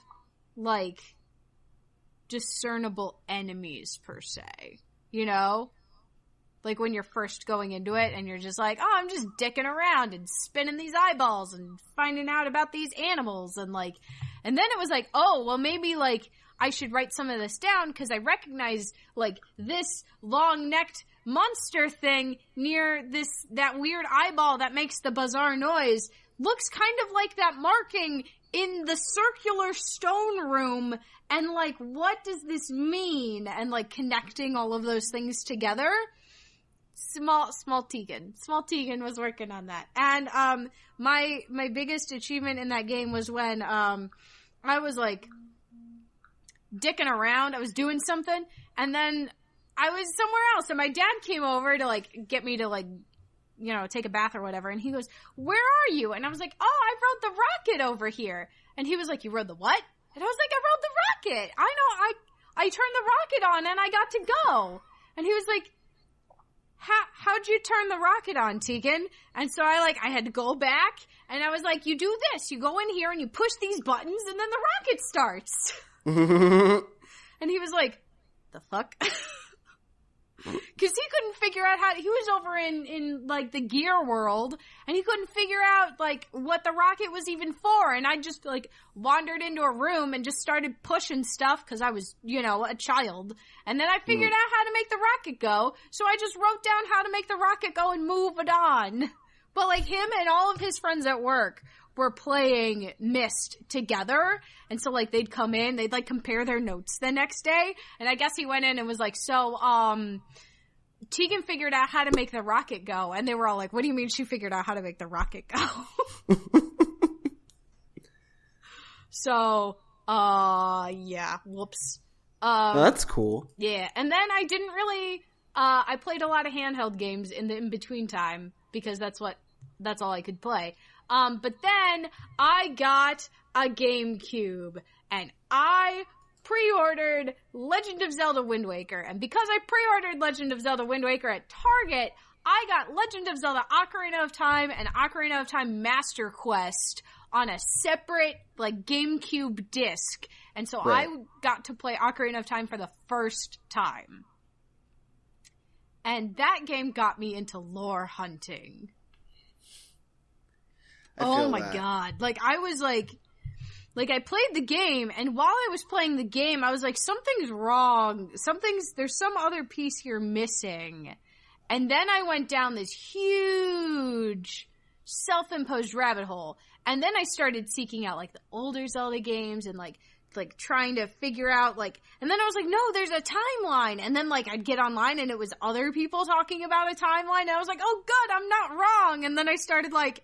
discernible enemies per se, Like when you're first going into it and you're just like, oh, I'm just dicking around and spinning these eyeballs and finding out about these animals and then it was like, oh, well maybe like I should write some of this down because I recognize like this long-necked monster thing near that weird eyeball that makes the bizarre noise looks kind of like that marking in the circular stone room, and like what does this mean? And like connecting all of those things together. Small Tegan was working on that. And my biggest achievement in that game was when I was like dicking around, I was doing something, and then I was somewhere else, and my dad came over to like get me to like, you know, take a bath or whatever, and he goes, where are you? And I was like, oh, I rode the rocket over here. And he was like, you rode the what? And I was like, I rode the rocket. I know, I turned the rocket on and I got to go. And he was like, how'd you turn the rocket on, Tegan? And so I had to go back, and I was like, you do this, you go in here and you push these buttons and then the rocket starts. And he was like, the fuck? Because he couldn't figure out he was over in like the gear world, and he couldn't figure out like what the rocket was even for. And I just like wandered into a room and just started pushing stuff because I was, you know, a child. And then I figured out how to make the rocket go. So I just wrote down how to make the rocket go and move it on. But like him and all of his friends at work were playing Myst together, and so like they'd come in, they'd like compare their notes the next day, and I guess he went in and was like, so Tegan figured out how to make the rocket go, and they were all like, what do you mean she figured out how to make the rocket go? So yeah, whoops. That's cool. Yeah, and then I didn't really I played a lot of handheld games in the in-between time because that's all I could play. But then I got a GameCube, and I pre-ordered Legend of Zelda Wind Waker. And because I pre-ordered Legend of Zelda Wind Waker at Target, I got Legend of Zelda Ocarina of Time and Ocarina of Time Master Quest on a separate, like, GameCube disc. And so Right. I got to play Ocarina of Time for the first time. And that game got me into lore hunting. Oh my god. Like, I was like, I played the game, and while I was playing the game, I was like, something's wrong. There's some other piece here missing. And then I went down this huge self-imposed rabbit hole. And then I started seeking out, like, the older Zelda games and, like trying to figure out, like, and then I was like, no, there's a timeline. And then, like, I'd get online and it was other people talking about a timeline. And I was like, oh, good, I'm not wrong. And then I started, like,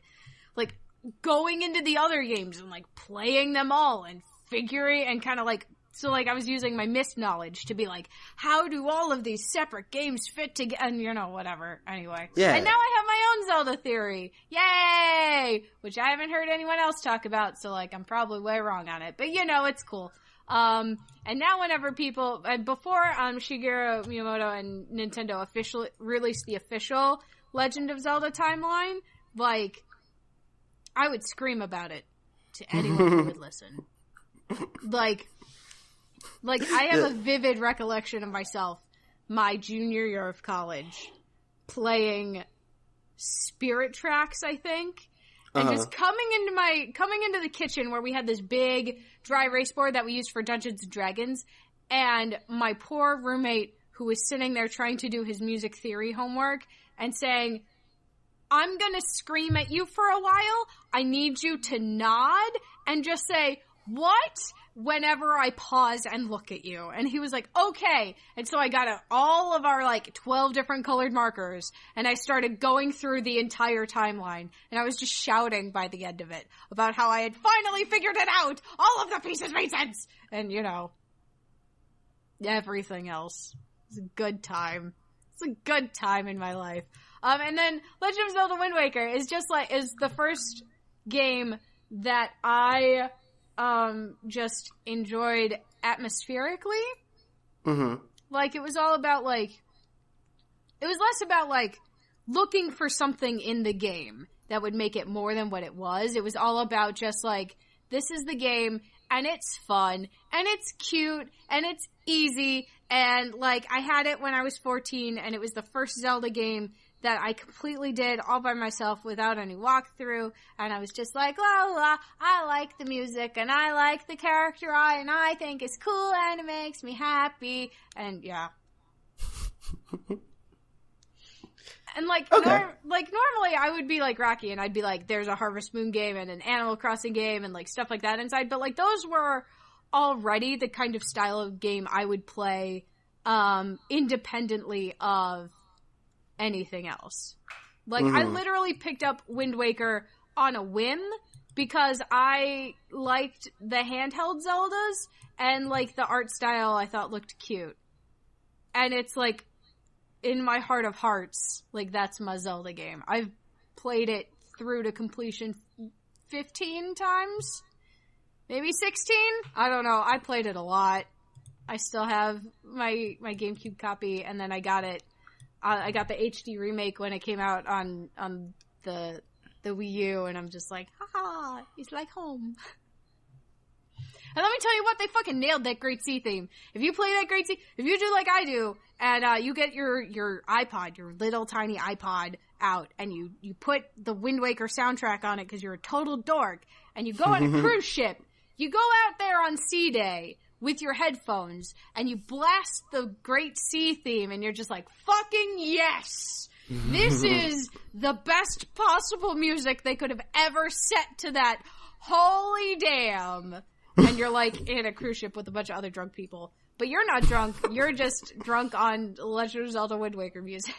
going into the other games and, like, playing them all and figuring and kind of, like, so, like, I was using my Myst knowledge to be like, how do all of these separate games fit together? And, you know, whatever. Anyway. Yeah. And now I have my own Zelda theory. Yay! Which I haven't heard anyone else talk about, so, like, I'm probably way wrong on it. But, you know, it's cool. And now whenever people, before Shigeru Miyamoto and Nintendo officially released the official Legend of Zelda timeline, like, I would scream about it to anyone who would listen. Like, I have a vivid recollection of myself, my junior year of college, playing Spirit Tracks, I think, and just coming into the kitchen where we had this big dry erase board that we used for Dungeons and Dragons, and my poor roommate who was sitting there trying to do his music theory homework and saying, I'm gonna scream at you for a while. I need you to nod and just say, what? Whenever I pause and look at you. And he was like, okay. And so I got all of our, like, 12 different colored markers, and I started going through the entire timeline. And I was just shouting by the end of it about how I had finally figured it out. All of the pieces made sense. And, you know, everything else. It's a good time. It's a good time in my life. And then Legend of Zelda Wind Waker is the first game that I just enjoyed atmospherically. Mm-hmm. Like, it was all about, like, it was less about, like, looking for something in the game that would make it more than what it was. It was all about just, like, this is the game, and it's fun, and it's cute, and it's easy, And, like, I had it when I was 14, and it was the first Zelda game that I completely did all by myself without any walkthrough, and I was just like, la la, I like the music, and I like the character, and I think it's cool, and it makes me happy, and yeah. And, like, okay. Normally I would be like Rocky, and I'd be like, there's a Harvest Moon game, and an Animal Crossing game, and, like, stuff like that inside, but, like, those were already the kind of style of game I would play independently of anything else. Like, I literally picked up Wind Waker on a whim because I liked the handheld Zeldas and, like, the art style I thought looked cute. And it's, like, in my heart of hearts, like, that's my Zelda game. I've played it through to completion 15 times? Maybe 16? I don't know. I played it a lot. I still have my GameCube copy, and then I got it. I got the HD remake when it came out on the Wii U, and I'm just like, haha, it's like home. And let me tell you what, they fucking nailed that Great Sea theme. If you play that Great Sea, if you do like I do, and you get your iPod, your little tiny iPod out, and you put the Wind Waker soundtrack on it because you're a total dork, and you go on a cruise ship, you go out there on Sea Day with your headphones, and you blast the Great Sea theme, and you're just like, fucking yes! This is the best possible music they could have ever set to that. Holy damn. And you're like in a cruise ship with a bunch of other drunk people. But you're not drunk. You're just drunk on Legend of Zelda Wind Waker music.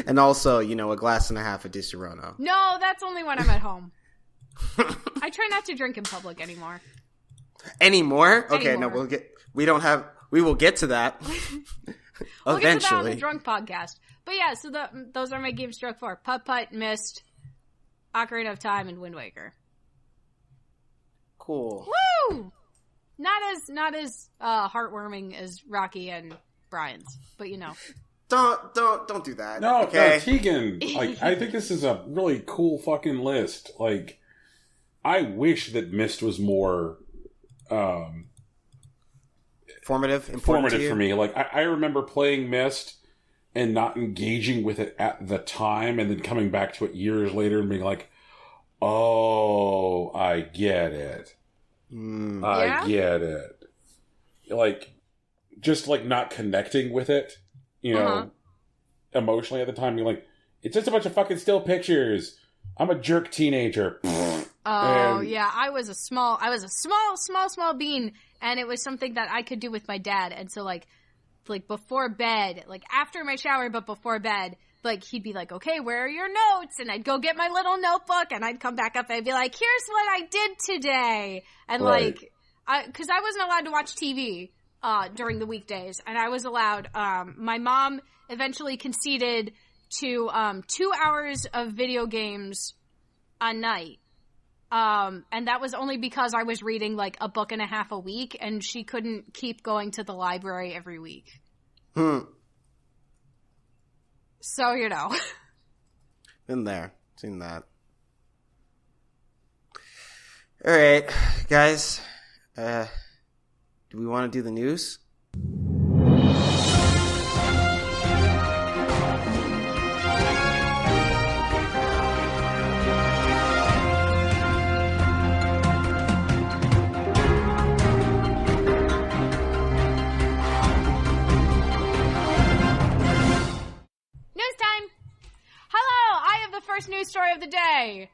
And also, a glass and a half of Di Serono. No, that's only when I'm at home. I try not to drink in public anymore. Anymore? Okay, no, we will get to that. We'll Eventually. get to that on the drunk podcast. But yeah, so those are my games struck for. Putt-Putt, Myst, Ocarina of Time, and Wind Waker. Cool. Woo! Not as heartwarming as Rocky and Brian's, but Don't do that. No, okay? no, Tegan. Like, I think this is a really cool fucking list. Like, I wish that Myst was more informative for me. Like, I remember playing Myst and not engaging with it at the time, and then coming back to it years later and being like, oh, I get it. I get it. Like, just, like, not connecting with it, emotionally at the time. Being like, it's just a bunch of fucking still pictures. I'm a jerk teenager. Yeah, I was a small bean, and it was something that I could do with my dad. And so, like before bed, like after my shower, but before bed, like he'd be like, okay, where are your notes? And I'd go get my little notebook, and I'd come back up and I'd be like, here's what I did today. And right. Because I wasn't allowed to watch TV during the weekdays, and I was allowed, my mom eventually conceded to 2 hours of video games a night. And that was only because I was reading like a book and a half a week, and she couldn't keep going to the library every week. So, Been there. Seen that. Alright, guys. Do we want to do the news? First news story of the day.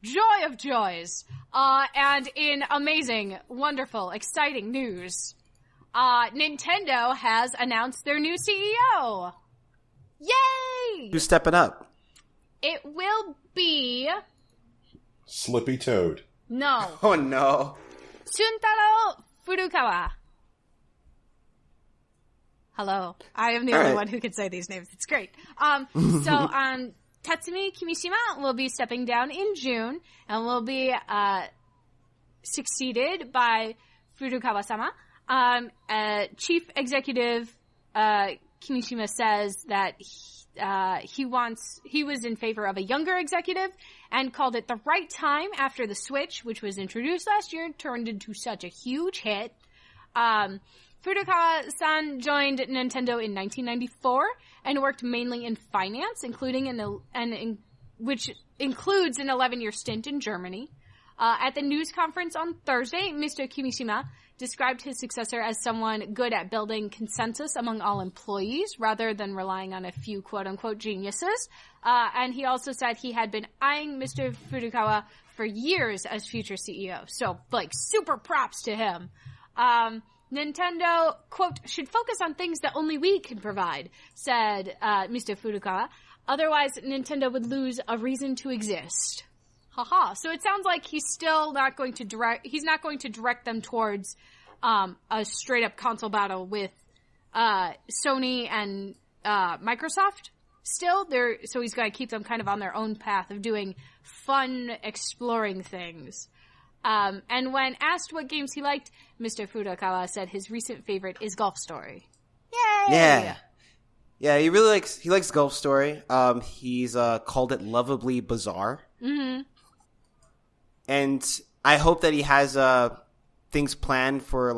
Joy of joys. And in amazing, wonderful, exciting news, Nintendo has announced their new CEO. Yay! Who's stepping up? It will be... Slippy Toad. No. Oh, no. Shuntaro Furukawa. Hello. I am the only one who can say these names. It's great. Tatsumi Kimishima will be stepping down in June and will be succeeded by Furukawa-sama. Chief Executive Kimishima says that he was in favor of a younger executive and called it the right time after the Switch, which was introduced last year, turned into such a huge hit. Furukawa-san joined Nintendo in 1994 and worked mainly in finance, which includes an 11-year stint in Germany. At the news conference on Thursday, Mr. Kimishima described his successor as someone good at building consensus among all employees rather than relying on a few quote-unquote geniuses. And he also said he had been eyeing Mr. Furukawa for years as future CEO. So, super props to him. Nintendo, quote, should focus on things that only we can provide, said Mr. Furukawa. Otherwise, Nintendo would lose a reason to exist. Haha. So it sounds like he's still not going to direct them towards a straight up console battle with Sony and Microsoft still. So he's got to keep them kind of on their own path of doing fun, exploring things. And when asked what games he liked, Mr. Furukawa said his recent favorite is Golf Story. Yay! Yeah. Yeah, he likes Golf Story. He's called it lovably bizarre. Mm-hmm. And I hope that he has things planned for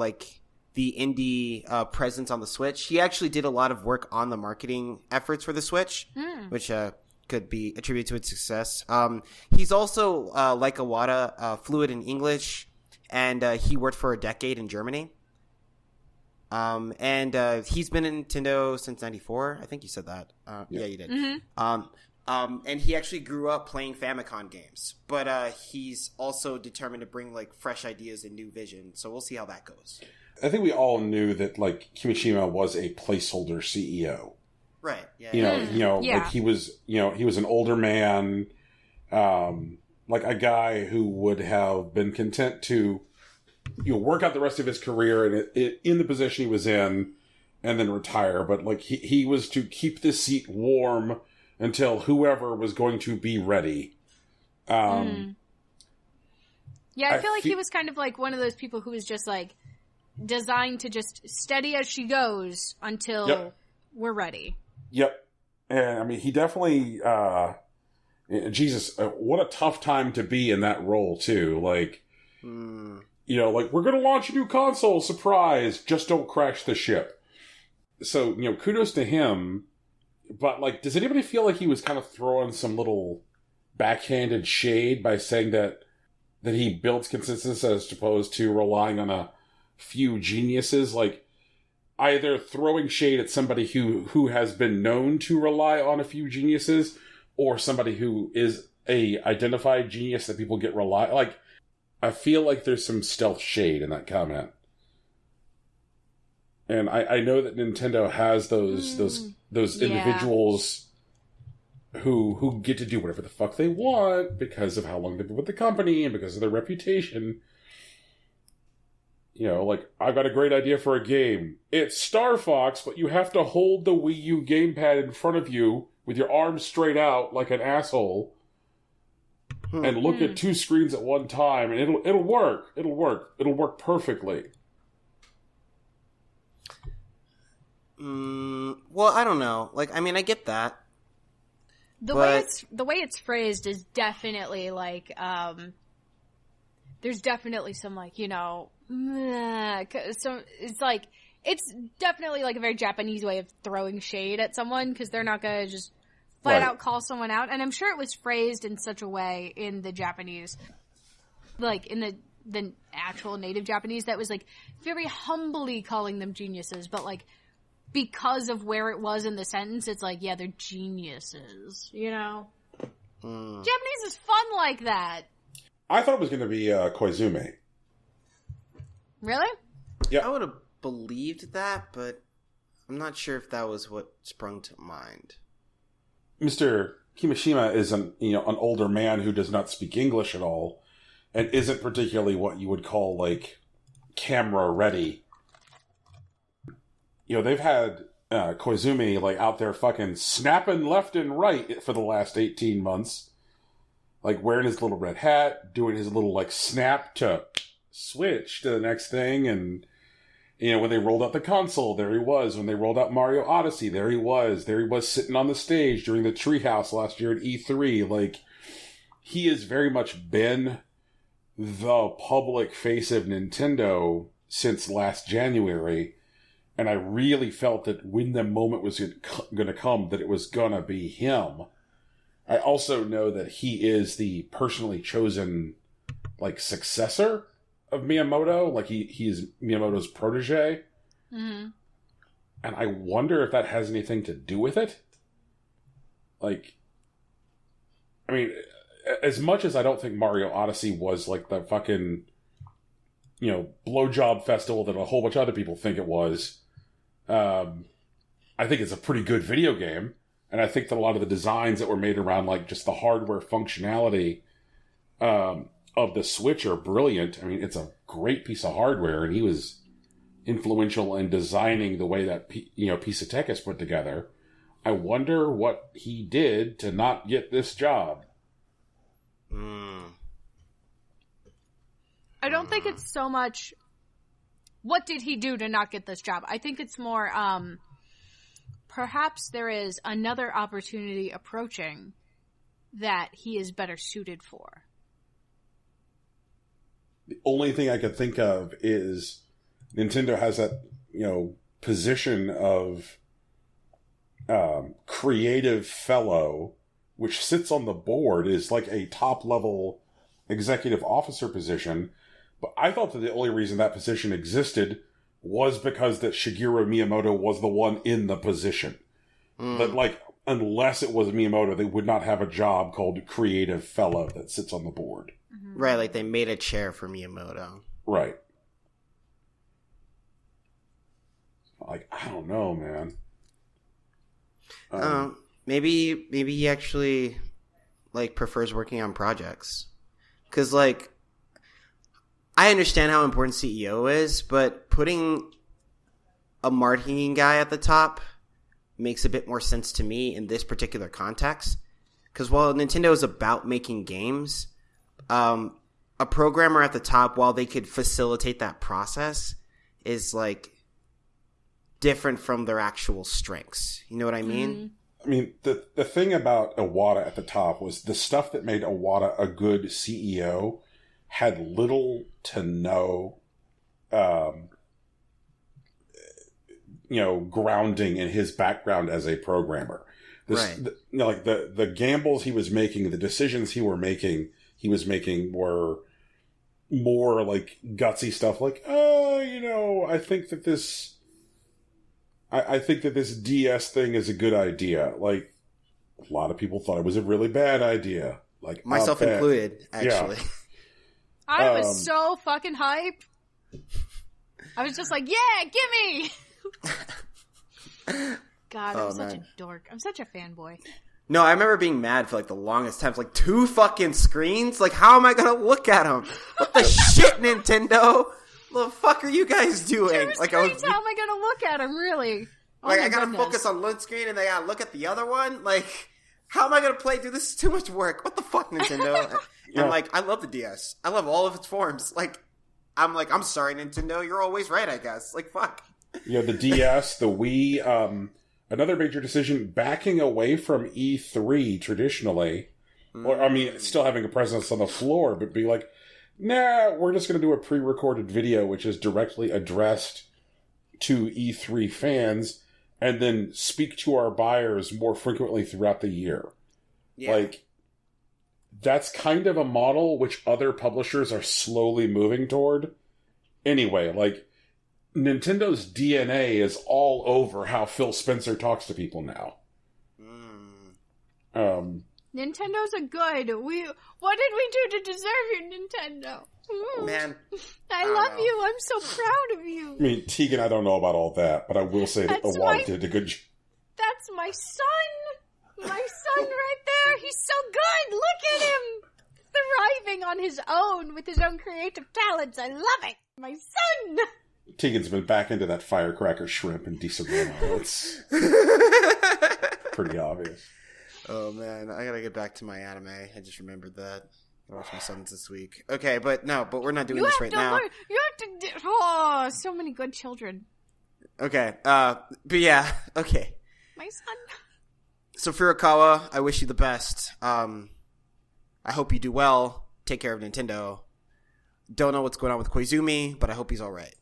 the indie presence on the Switch. He actually did a lot of work on the marketing efforts for the Switch, which could be attributed to its success. He's also, like Iwata, fluent in English, and he worked for a decade in Germany. And he's been in Nintendo since '94. I think you said that. Yeah, you did. Mm-hmm. And he actually grew up playing Famicom games, but he's also determined to bring fresh ideas and new vision. So we'll see how that goes. I think we all knew that Kimishima was a placeholder CEO. Right. Yeah. He was an older man, a guy who would have been content to, work out the rest of his career in the position he was in, and then retire. But he was to keep the seat warm until whoever was going to be ready. Yeah, I feel like he was kind of one of those people who was just designed to just steady as she goes until we're ready. Yep. And he definitely, Jesus, what a tough time to be in that role too. We're going to launch a new console, surprise, just don't crash the ship. So, kudos to him. But, does anybody feel like he was kind of throwing some little backhanded shade by saying that he builds consensus as opposed to relying on a few geniuses? Either throwing shade at somebody who has been known to rely on a few geniuses, or somebody who is a identified genius that people get I feel like there's some stealth shade in that comment. And I know that Nintendo has those individuals who get to do whatever the fuck they want because of how long they've been with the company and because of their reputation. I've got a great idea for a game. It's Star Fox, but you have to hold the Wii U gamepad in front of you with your arms straight out like an asshole and look at two screens at one time, and it'll work. It'll work perfectly. Well, I don't know. I get that. The way it's phrased is definitely there's definitely some so it's definitely a very Japanese way of throwing shade at someone because they're not gonna just flat out call someone out. And I'm sure it was phrased in such a way in the Japanese, in the actual native Japanese, that was very humbly calling them geniuses, but because of where it was in the sentence, it's they're geniuses, Japanese is fun like that. I thought it was going to be Koizumi. Really? Yeah. I would have believed that, but I'm not sure if that was what sprung to mind. Mr. Kimishima is an older man who does not speak English at all, and isn't particularly what you would call camera ready. They've had Koizumi out there fucking snapping left and right for the last 18 months. Wearing his little red hat, doing his little snap to switch to the next thing. And, when they rolled out the console, there he was. When they rolled out Mario Odyssey, there he was. There he was sitting on the stage during the Treehouse last year at E3. He has very much been the public face of Nintendo since last January. And I really felt that when the moment was going to come, that it was going to be him. I also know that he is the personally chosen, like, successor of Miyamoto. Like, he is Miyamoto's protege. Mm-hmm. And I wonder if that has anything to do with it. Like, I mean, as much as I don't think Mario Odyssey was, like, the fucking, blowjob festival that a whole bunch of other people think it was, I think it's a pretty good video game, and I think that a lot of the designs that were made around, like, just the hardware functionality of the Switch are brilliant. I mean, it's a great piece of hardware, and he was influential in designing the way that piece of tech is put together. I wonder what he did to not get this job. I don't think it's so much what did he do to not get this job. I think it's more perhaps there is another opportunity approaching that he is better suited for. The only thing I could think of is Nintendo has that, position of creative fellow, which sits on the board, is like a top-level executive officer position. But I thought that the only reason that position existed was because that Shigeru Miyamoto was the one in the position. But, like, unless it was Miyamoto, they would not have a job called creative fellow that sits on the board. Mm-hmm. Right, like they made a chair for Miyamoto. Right. Like, I don't know, man. Maybe he actually, like, prefers working on projects. Because, like, I understand how important CEO is, but putting a marketing guy at the top makes a bit more sense to me in this particular context. Because while Nintendo is about making games, a programmer at the top, while they could facilitate that process, is, like, different from their actual strengths. You know what I mean? I mean, the thing about Iwata at the top was the stuff that made Iwata a good CEO had little to no, grounding in his background as a programmer. Right. The gambles he was making, the decisions he was making were more like gutsy stuff. Like, I think that this DS thing is a good idea. Like, a lot of people thought it was a really bad idea. Like, myself included, actually. Yeah. I was so fucking hype. I was just like, yeah, gimme! God, I'm such a dork. I'm such a fanboy. No, I remember being mad for, like, the longest time. Like, 2 fucking screens? Like, how am I gonna look at them? What the shit, Nintendo? What the fuck are you guys doing? 2 Like, screens, how am I gonna look at them, really? Like, I gotta focus on one screen and then I gotta look at the other one? Like, how am I gonna play? Dude, this is too much work. What the fuck, Nintendo? And, like, I love the DS. I love all of its forms. Like, I'm sorry, Nintendo. You're always right, I guess. Like, fuck. The DS, the Wii, another major decision, backing away from E3 traditionally. Or, I mean, still having a presence on the floor, but be like, nah, we're just going to do a pre-recorded video which is directly addressed to E3 fans, and then speak to our buyers more frequently throughout the year. Yeah. Like, that's kind of a model which other publishers are slowly moving toward. Anyway, like, Nintendo's DNA is all over how Phil Spencer talks to people now. Nintendow's a good. What did we do to deserve you, Nintendo? Man, I love you. I'm so proud of you. I mean, Tegan, I don't know about all that, but I will say that Iwata did a good job. That's my son! My son right there! He's so good! Look at him! Thriving on his own, with his own creative talents. I love it! My son! Tegan's been back into that firecracker shrimp and decent Serrano. It's pretty obvious. Oh man, I gotta get back to my anime. I just remembered that. I watched my sons this week. Okay, but we're not doing this right now. You have to. Oh, so many good children. Okay, but yeah, okay. My son. So Furukawa, I wish you the best. I hope you do well. Take care of Nintendo. Don't know what's going on with Koizumi, but I hope he's all right.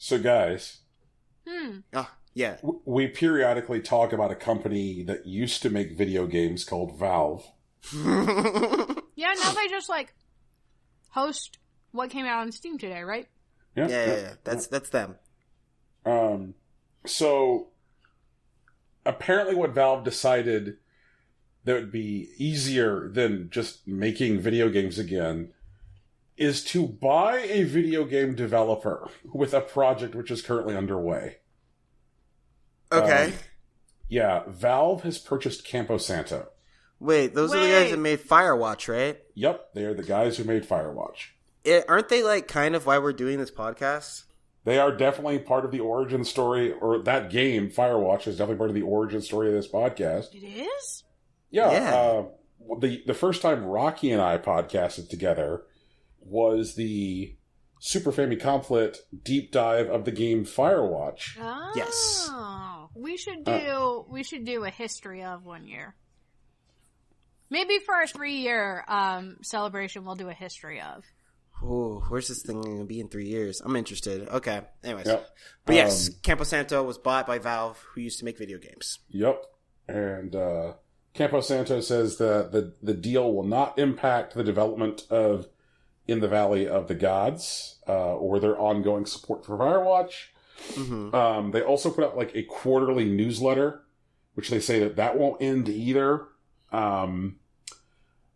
So, guys, Yeah. we periodically talk about a company that used to make video games called Valve. Yeah, now they just like host what came out on Steam today, right? Yeah. That's them. So apparently what Valve decided that would be easier than just making video games again is to buy a video game developer with a project which is currently underway. Okay. Yeah, Valve has purchased Campo Santo. Wait, those are the guys that made Firewatch, right? Yep, they are the guys who made Firewatch. Aren't they like kind of why we're doing this podcast? They are definitely part of the origin story, or that game, Firewatch, is definitely part of the origin story of this podcast. It is? Yeah. The first time Rocky and I podcasted together was the Super Famicom Flit deep dive of the game Firewatch. Oh. Yes. We should do a history of one year. Maybe for our 3-year celebration, we'll do a history of. Ooh, where's this thing going to be in 3 years? I'm interested. Okay. Anyways. Yep. But yes, Campo Santo was bought by Valve, who used to make video games. Yep. And Campo Santo says that the deal will not impact the development of In the Valley of the Gods or their ongoing support for Firewatch. Mm-hmm. They also put out like a quarterly newsletter, which they say that won't end either. In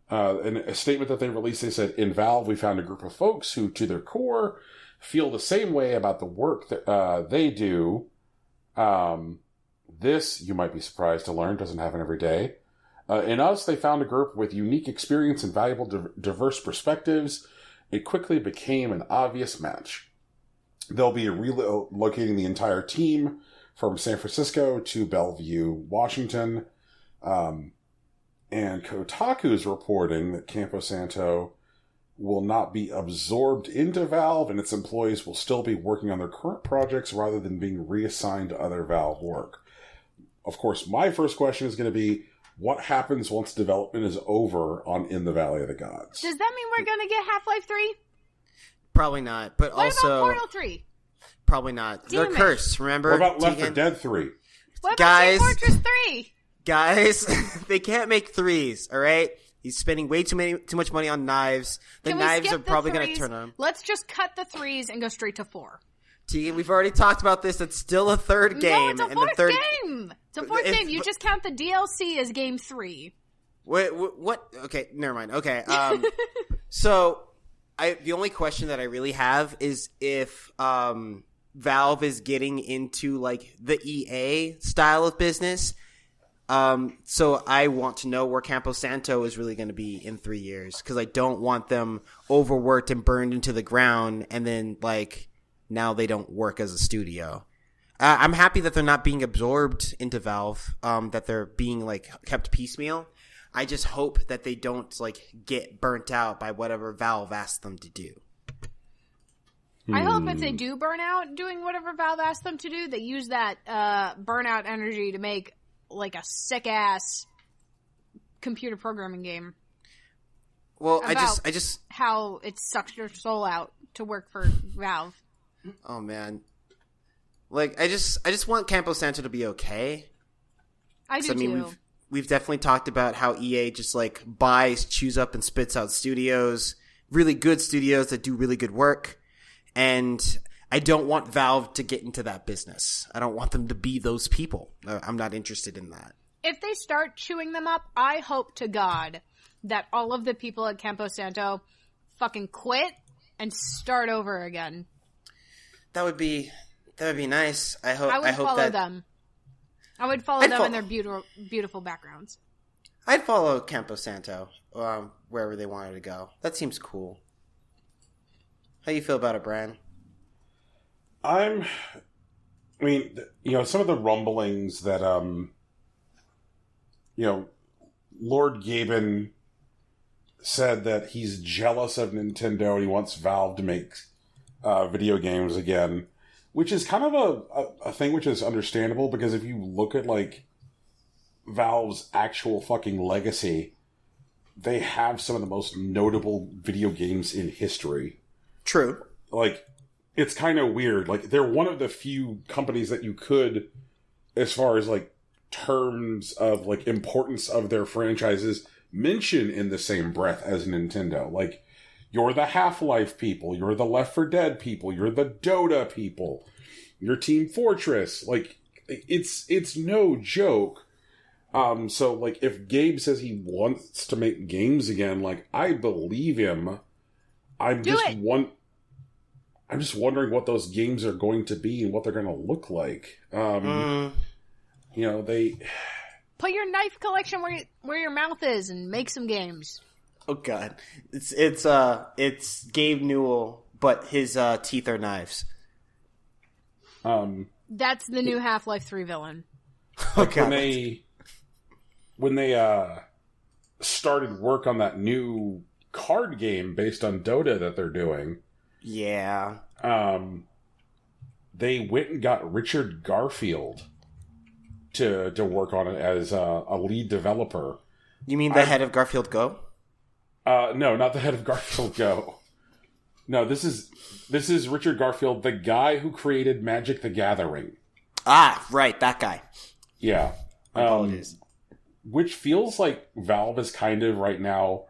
a statement that they released, they said, in Valve, we found a group of folks who, to their core, feel the same way about the work that they do. This, you might be surprised to learn, doesn't happen every day. In us, they found a group with unique experience and valuable diverse perspectives. It quickly became an obvious match. They'll be relocating the entire team from San Francisco to Bellevue, Washington. And Kotaku is reporting that Campo Santo will not be absorbed into Valve, and its employees will still be working on their current projects rather than being reassigned to other Valve work. Of course, my first question is going to be, what happens once development is over on In the Valley of the Gods? Does that mean we're going to get Half-Life 3? Probably not, but What also... about Portal 3? Probably not. They're cursed, remember? What about Left 4 Tegan? Dead 3? What about Guys. Team Fortress 3? Guys, they can't make threes, all right? He's spending way too much money on knives. The Can we knives skip are probably the going to threes? turn on. Let's just cut the 3s and go straight to 4. Tegan, we've already talked about this. It's still a third game. No, it's a and fourth the third game. It's a fourth game. You just count the DLC as game 3. Wait, what? Okay, never mind. Okay, so the only question that I really have is if Valve is getting into like the EA style of business. So I want to know where Campo Santo is really going to be in 3 years, because I don't want them overworked and burned into the ground, and then like now they don't work as a studio. I'm happy that they're not being absorbed into Valve, that they're being like kept piecemeal. I just hope that they don't like get burnt out by whatever Valve asks them to do. I hope if they do burn out doing whatever Valve asked them to do, they use that burnout energy to make like a sick ass computer programming game. Well, I just how it sucks your soul out to work for Valve. Oh man, like I just want Campo Santo to be okay. I do too. We've definitely talked about how EA just like buys, chews up, and spits out studios, really good studios that do really good work, and I don't want Valve to get into that business. I don't want them to be those people. I'm not interested in that. If they start chewing them up, I hope to God that all of the people at Campo Santo fucking quit and start over again. That would be nice. I hope follow them. I would follow them in their beautiful backgrounds. I'd follow Campo Santo wherever they wanted to go. That seems cool. How do you feel about it, Brian? I mean, some of the rumblings that, Lord Gaben said that he's jealous of Nintendo and he wants Valve to make video games again, which is kind of a thing which is understandable, because if you look at, like, Valve's actual fucking legacy, they have some of the most notable video games in history. True. Like, it's kind of weird. Like, they're one of the few companies that you could, as far as, like, terms of, like, importance of their franchises, mention in the same breath as Nintendo. Like, you're the Half-Life people, you're the Left 4 Dead people, you're the Dota people, you're Team Fortress. Like, it's no joke. So, like, if Gabe says he wants to make games again, like, I believe him. I'm just wondering what those games are going to be and what they're going to look like. You know, they put your knife collection where your mouth is and make some games. Oh God, it's Gabe Newell, but his teeth are knives. That's the new Half-Life 3 villain. Like when they started work on that new card game based on Dota that they're doing. Yeah. They went and got Richard Garfield to work on it as a lead developer. You mean the head of Garfield Go? No, not the head of Garfield Go. No, this is Richard Garfield, the guy who created Magic the Gathering. Ah, right, that guy. Yeah. Apologies. Which feels like Valve is kind of right now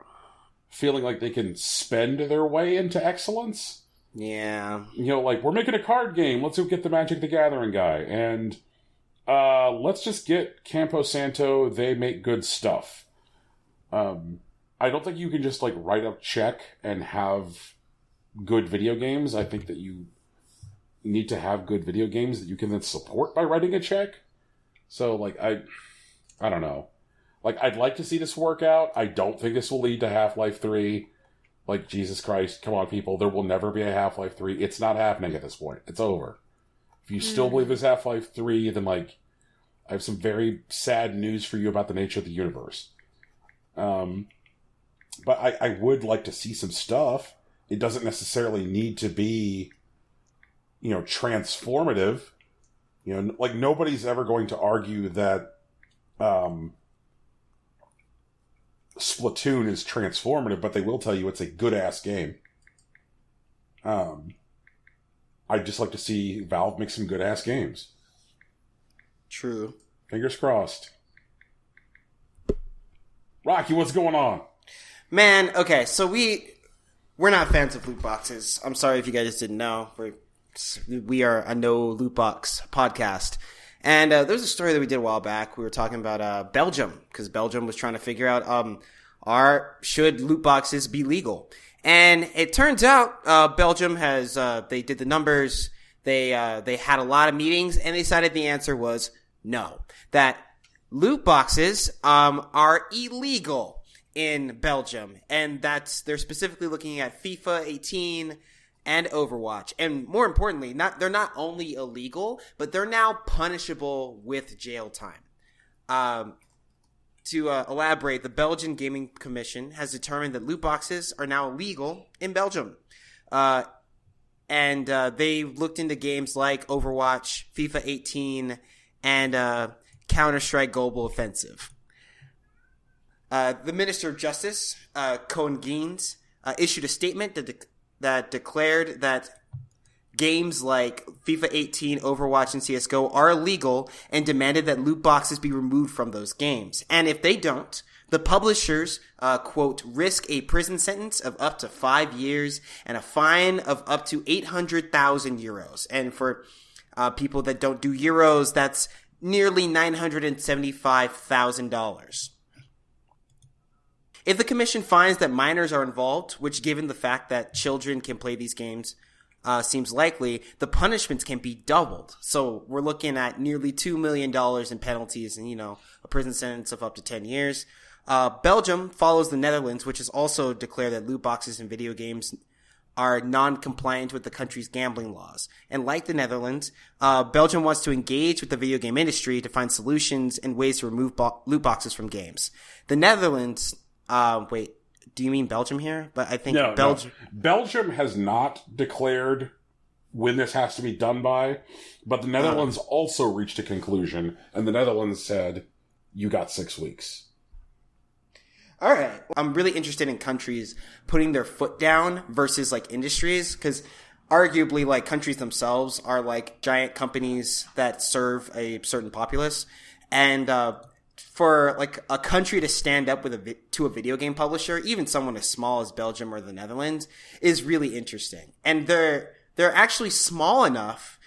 feeling like they can spend their way into excellence. Yeah. You know, like, we're making a card game. Let's go get the Magic the Gathering guy. And let's just get Campo Santo. They make good stuff. I don't think you can just, like, write a check and have good video games. I think that you need to have good video games that you can then support by writing a check. So, like, I don't know. Like, I'd like to see this work out. I don't think this will lead to Half-Life 3. Like, Jesus Christ, come on, people. There will never be a Half-Life 3. It's not happening at this point. It's over. If you still believe there's Half-Life 3, then, like, I have some very sad news for you about the nature of the universe. But I would like to see some stuff. It doesn't necessarily need to be, you know, transformative. You know, like, nobody's ever going to argue that Splatoon is transformative, but they will tell you it's a good-ass game. I'd just like to see Valve make some good-ass games. True. Fingers crossed. Rocky, what's going on? Man, okay, so we're not fans of loot boxes. I'm sorry if you guys didn't know. We are a no loot box podcast. And there was a story that we did a while back. We were talking about Belgium, because Belgium was trying to figure out should loot boxes be legal. And it turns out Belgium has they did the numbers. They had a lot of meetings, and they decided the answer was no. That loot boxes are illegal in Belgium, and they're specifically looking at FIFA 18 and Overwatch. And more importantly, they're not only illegal, but they're now punishable with jail time. To elaborate, the Belgian Gaming Commission has determined that loot boxes are now illegal in Belgium. And they looked into games like Overwatch, FIFA 18, and Counter-Strike Global Offensive. The Minister of Justice, Koen Geens, issued a statement that declared that games like FIFA 18, Overwatch, and CSGO are illegal and demanded that loot boxes be removed from those games. And if they don't, the publishers, quote, risk a prison sentence of up to 5 years and a fine of up to 800,000 euros. And for people that don't do euros, that's nearly $975,000. If the commission finds that minors are involved, which given the fact that children can play these games seems likely, the punishments can be doubled. So we're looking at nearly $2 million in penalties and, a prison sentence of up to 10 years. Belgium follows the Netherlands, which has also declared that loot boxes in video games are non-compliant with the country's gambling laws. And like the Netherlands, Belgium wants to engage with the video game industry to find solutions and ways to remove loot boxes from games. The Netherlands... wait, do you mean Belgium here? But I think Belgium... No. Belgium has not declared when this has to be done by, but the Netherlands also reached a conclusion, and the Netherlands said, you got 6 weeks. All right. I'm really interested in countries putting their foot down versus, like, industries, because arguably, like, countries themselves are, like, giant companies that serve a certain populace. And for, like, a country to stand up with to a video game publisher, even someone as small as Belgium or the Netherlands, is really interesting. And they're actually small enough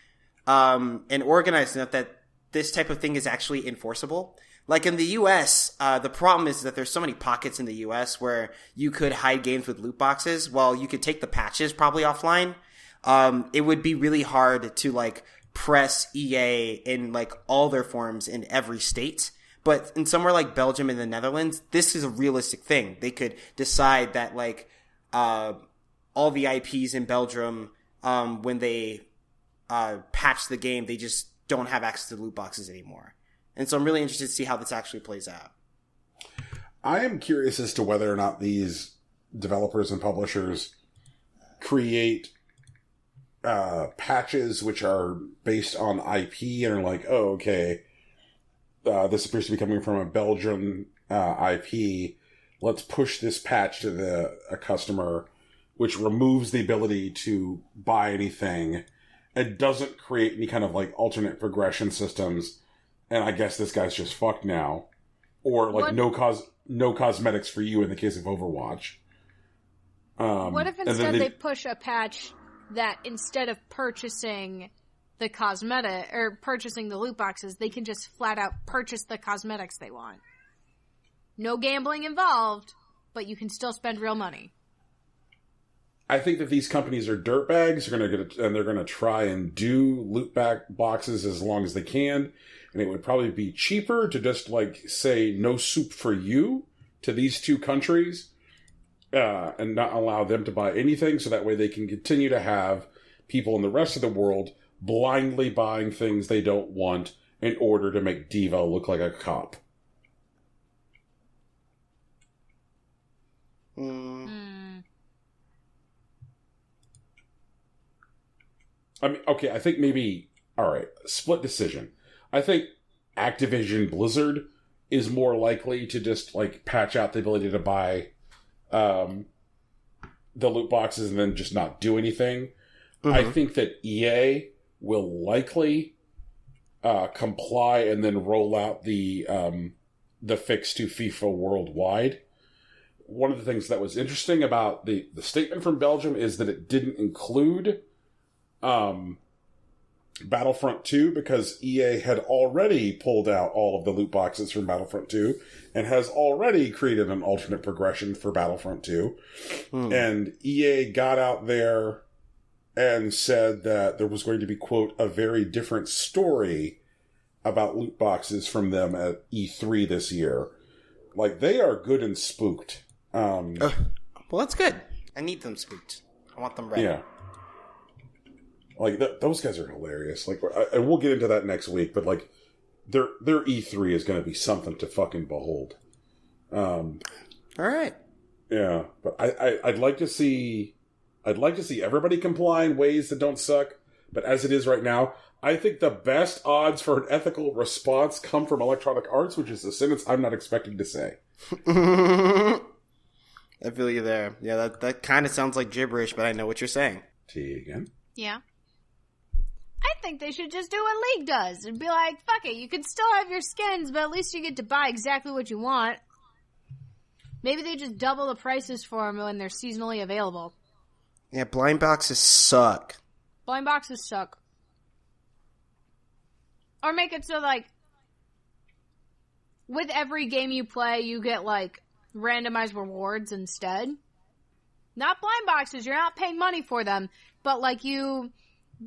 and organized enough that this type of thing is actually enforceable. Like in the US, the problem is that there's so many pockets in the US where you could hide games with loot boxes. While you could take the patches probably offline, it would be really hard to like press EA in like all their forms in every state. But in somewhere like Belgium and the Netherlands, this is a realistic thing. They could decide that like all the IPs in Belgium, when they patch the game, they just don't have access to loot boxes anymore. And so I'm really interested to see how this actually plays out. I am curious as to whether or not these developers and publishers create patches which are based on IP and are like, oh, okay, this appears to be coming from a Belgian IP. Let's push this patch to a customer, which removes the ability to buy anything. It doesn't create any kind of like alternate progression systems, and I guess this guy's just fucked now. Or like no cosmetics for you in the case of Overwatch. What if instead they push a patch that instead of purchasing the cosmetic or purchasing the loot boxes, they can just flat out purchase the cosmetics they want? No gambling involved, but you can still spend real money. I think that these companies are dirtbags. They're going to try and do loot boxes as long as they can. And it would probably be cheaper to just like say no soup for you to these two countries and not allow them to buy anything. So that way they can continue to have people in the rest of the world blindly buying things they don't want in order to make Devo look like a cop. I mean, okay, I think maybe, alright, split decision. I think Activision Blizzard is more likely to just, like, patch out the ability to buy the loot boxes and then just not do anything. Mm-hmm. I think that EA will likely comply and then roll out the fix to FIFA worldwide. One of the things that was interesting about the statement from Belgium is that it didn't include Battlefront 2 because EA had already pulled out all of the loot boxes from Battlefront 2 and has already created an alternate progression for Battlefront 2. And EA got out there and said that there was going to be, quote, a very different story about loot boxes from them at E3 this year. Like, they are good and spooked. Well, that's good. I need them spooked. I want them ready. Yeah. Like, those guys are hilarious. Like, and we'll get into that next week, but, like, their E3 is going to be something to fucking behold. All right. Yeah, but I'd like to see everybody comply in ways that don't suck, but as it is right now, I think the best odds for an ethical response come from Electronic Arts, which is a sentence I'm not expecting to say. I feel you there. Yeah, that kind of sounds like gibberish, but I know what you're saying. Tegan? Yeah. I think they should just do what League does and be like, fuck it, you can still have your skins, but at least you get to buy exactly what you want. Maybe they just double the prices for them when they're seasonally available. Yeah, blind boxes suck. Blind boxes suck. Or make it so, like, with every game you play, you get, like, randomized rewards instead. Not blind boxes, you're not paying money for them, but, like,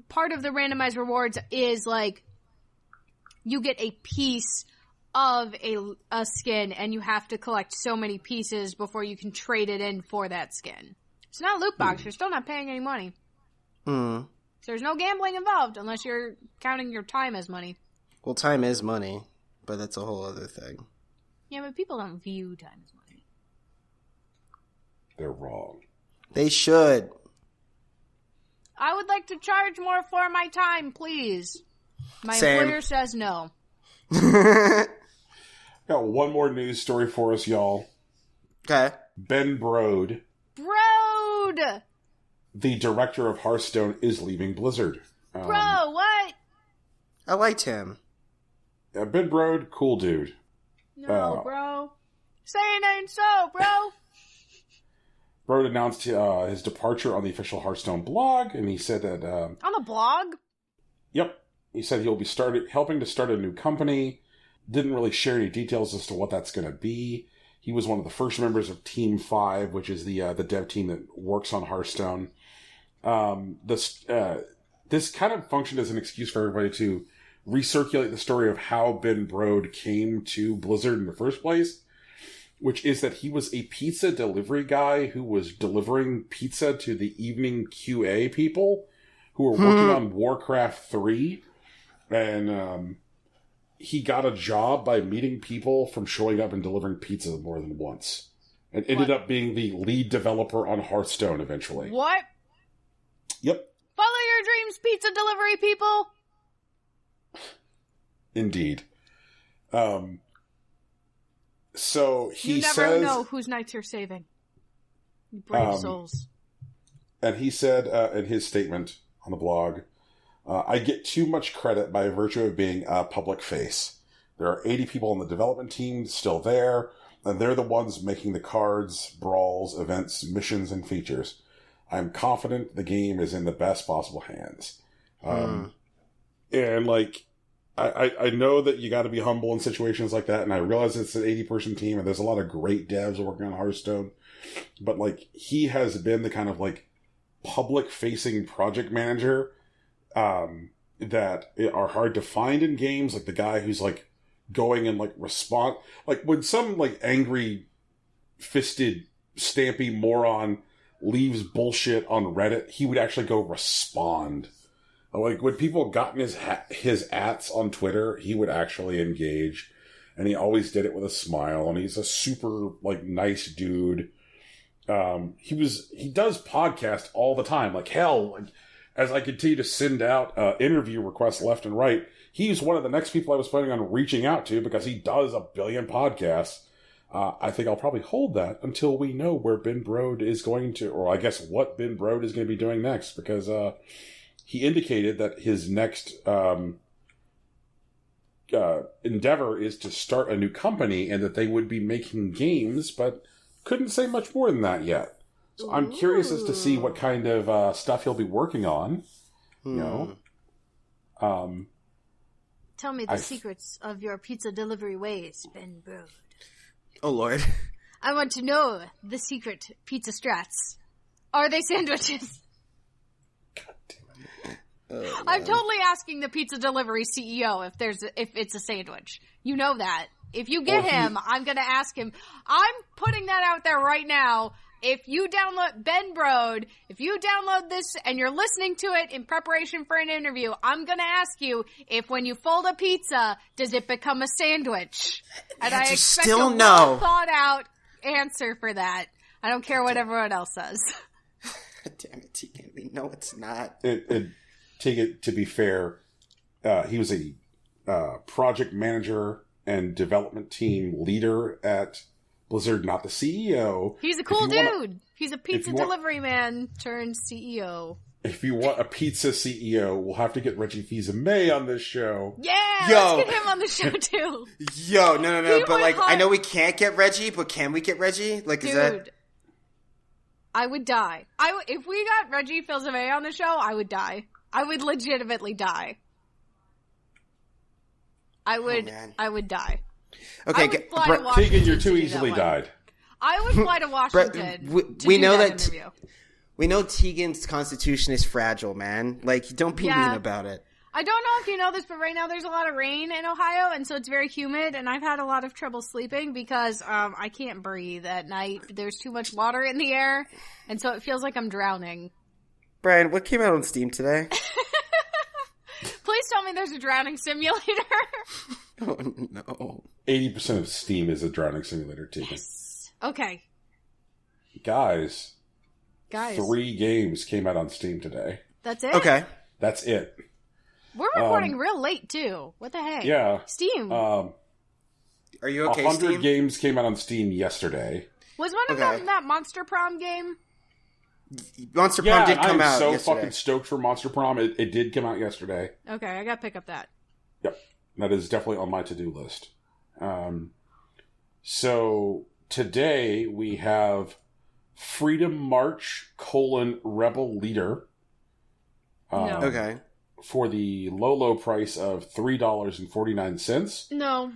part of the randomized rewards is, like, you get a piece of a skin, and you have to collect so many pieces before you can trade it in for that skin. It's not a loot box, you're still not paying any money. So there's no gambling involved, unless you're counting your time as money. Well, time is money, but that's a whole other thing. Yeah, but people don't view time as money. They're wrong. They should. I would like to charge more for my time, please. My Same. employer says no. Got one more news story for us, y'all. Okay. Ben Brode. the director of Hearthstone is leaving Blizzard. Bro, what? I liked him. Ben Brode, cool dude. No, bro. Say it ain't so, bro. Brode announced his departure on the official Hearthstone blog, and he said that... On the blog? Yep. He said he'll be helping to start a new company. Didn't really share any details as to what that's going to be. He was one of the first members of Team 5, which is the dev team that works on Hearthstone. This kind of functioned as an excuse for everybody to recirculate the story of how Ben Brode came to Blizzard in the first place, which is that he was a pizza delivery guy who was delivering pizza to the evening QA people who were working on Warcraft 3. And he got a job by meeting people from showing up and delivering pizza more than once. And ended up being the lead developer on Hearthstone eventually. What? Yep. Follow your dreams, pizza delivery people! Indeed. So he says... You never know whose nights you're saving. You brave souls. And he said in his statement on the blog, I get too much credit by virtue of being a public face. There are 80 people on the development team still there, and they're the ones making the cards, brawls, events, missions, and features. I'm confident the game is in the best possible hands. And, like, I know that you got to be humble in situations like that, and I realize it's an 80-person team, and there's a lot of great devs working on Hearthstone, but, like, he has been the kind of, like, public-facing project manager that are hard to find in games, like the guy who's, like, going and, like, respond... Like, when some, like, angry, fisted, stampy moron leaves bullshit on Reddit, he would actually go respond. Like, when people got in his ats on Twitter, he would actually engage. And he always did it with a smile. And he's a super, like, nice dude. He does podcast all the time. Like, hell, like, as I continue to send out interview requests left and right, he's one of the next people I was planning on reaching out to because he does a billion podcasts. I think I'll probably hold that until we know where Ben Brode is going to, or I guess what Ben Brode is going to be doing next, because he indicated that his next endeavor is to start a new company and that they would be making games, but couldn't say much more than that yet. So I'm curious as to see what kind of stuff he'll be working on. You know, Tell me the secrets of your pizza delivery ways, Ben Brode. Oh, Lord. I want to know the secret pizza strats. Are they sandwiches? God damn it. I'm totally asking the pizza delivery CEO if it's a sandwich. You know that. If you get him, I'm going to ask him. I'm putting that out there right now. If you download Ben Brode, if you download this and you're listening to it in preparation for an interview, I'm going to ask you if when you fold a pizza, does it become a sandwich? And I expect a well thought out answer for that. I don't care what everyone else says. Damn it, Tegan. No, it's not. Tegan, to be fair, he was a project manager and development team leader at Blizzard, not the CEO. He's a cool dude. He's a pizza delivery man turned CEO. If you want a pizza CEO, we'll have to get Reggie Fils-Aimé on this show. Yeah, let's get him on the show too. Yo, no. But like, I know we can't get Reggie, but can we get Reggie? Like, dude, is that? I would die. If we got Reggie Fils-Aimé on the show, I would die. I would legitimately die. I would die. Okay, Tegan, you're too easily died. I would fly to Washington. We know that. We know Tegan's constitution is fragile, man. Like, don't be mean about it. I don't know if you know this, but right now there's a lot of rain in Ohio, and so it's very humid, and I've had a lot of trouble sleeping because I can't breathe at night. There's too much water in the air, and so it feels like I'm drowning. Brian, what came out on Steam today? Please tell me there's a drowning simulator. Oh, no. 80% of Steam is a drowning simulator, Tegan. Yes. Okay. Guys. 3 games came out on Steam today. That's it? Okay. That's it. We're recording real late, too. What the heck? Yeah. Steam. Are you okay, 100 Steam? games came out on Steam yesterday. Was one of them that Monster Prom game? Monster Prom did come out I'm so yesterday. fucking stoked for Monster Prom. It did come out yesterday. Okay, I gotta pick up that. Yep. That is definitely on my to-do list. So today we have Freedom March: Rebel Leader. No. Okay. For the low price of $3.49. No.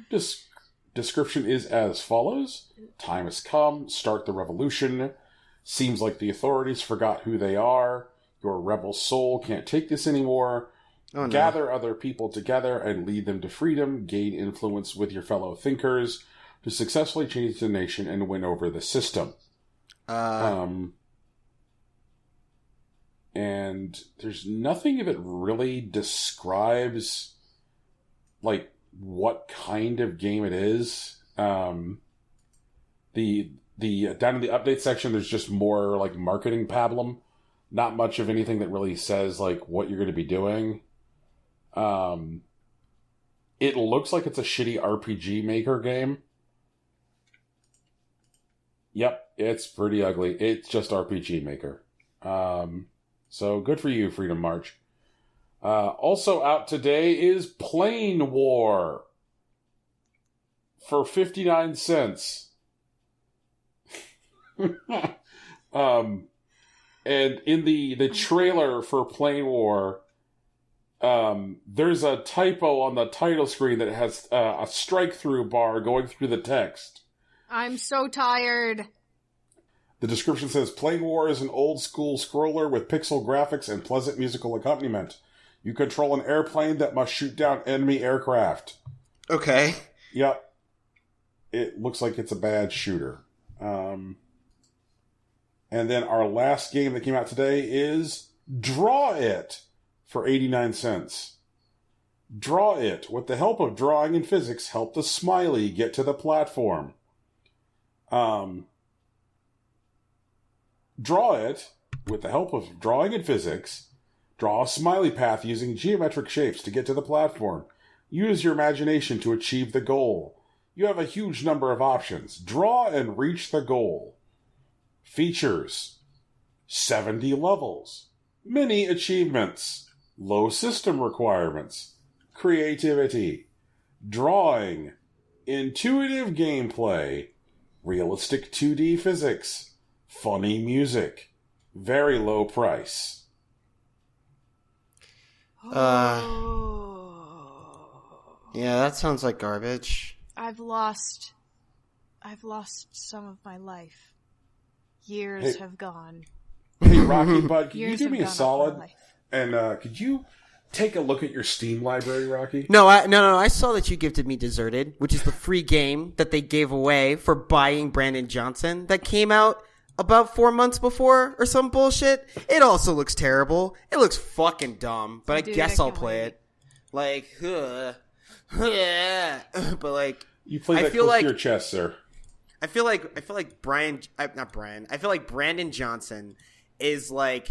Description is as follows. Time has come. Start the revolution. Seems like the authorities forgot who they are. Your rebel soul can't take this anymore. Oh, no. Gather other people together and lead them to freedom. Gain influence with your fellow thinkers to successfully change the nation and win over the system. And there's nothing that really describes like what kind of game it is. The down in the update section, there's just more like marketing pablum. Not much of anything that really says like what you're going to be doing. It looks like it's a shitty RPG Maker game. Yep, it's pretty ugly. It's just RPG Maker. So good for you, Freedom March. Also out today is Plane War for 59 cents. And in the trailer for Plane War, there's a typo on the title screen that has a strike-through bar going through the text. I'm so tired. The description says, Plane War is an old-school scroller with pixel graphics and pleasant musical accompaniment. You control an airplane that must shoot down enemy aircraft. Okay. Yep. It looks like it's a bad shooter. And then our last game that came out today is Draw It for 89 cents. Draw It. With the help of drawing and physics, help the smiley get to the platform. Draw It. With the help of drawing and physics, draw a smiley path using geometric shapes to get to the platform. Use your imagination to achieve the goal. You have a huge number of options. Draw and reach the goal. Features: 70 levels, many achievements, low system requirements, creativity, drawing, intuitive gameplay, realistic 2D physics, funny music, very low price. Yeah, that sounds like garbage. I've lost some of my life. Years have gone. Hey, Rocky, bud, can you Years do have me a gone off solid? my life. And could you take a look at your Steam library, Rocky? No, I saw that you gifted me Deserted, which is the free game that they gave away for buying Brandon Johnson that came out about 4 months before or some bullshit. It also looks terrible. It looks fucking dumb, but Dude, I guess I I'll can't play wait. it. Like, but like, You play that I feel close like to your chest, sir. I feel like I feel like Brandon Johnson is like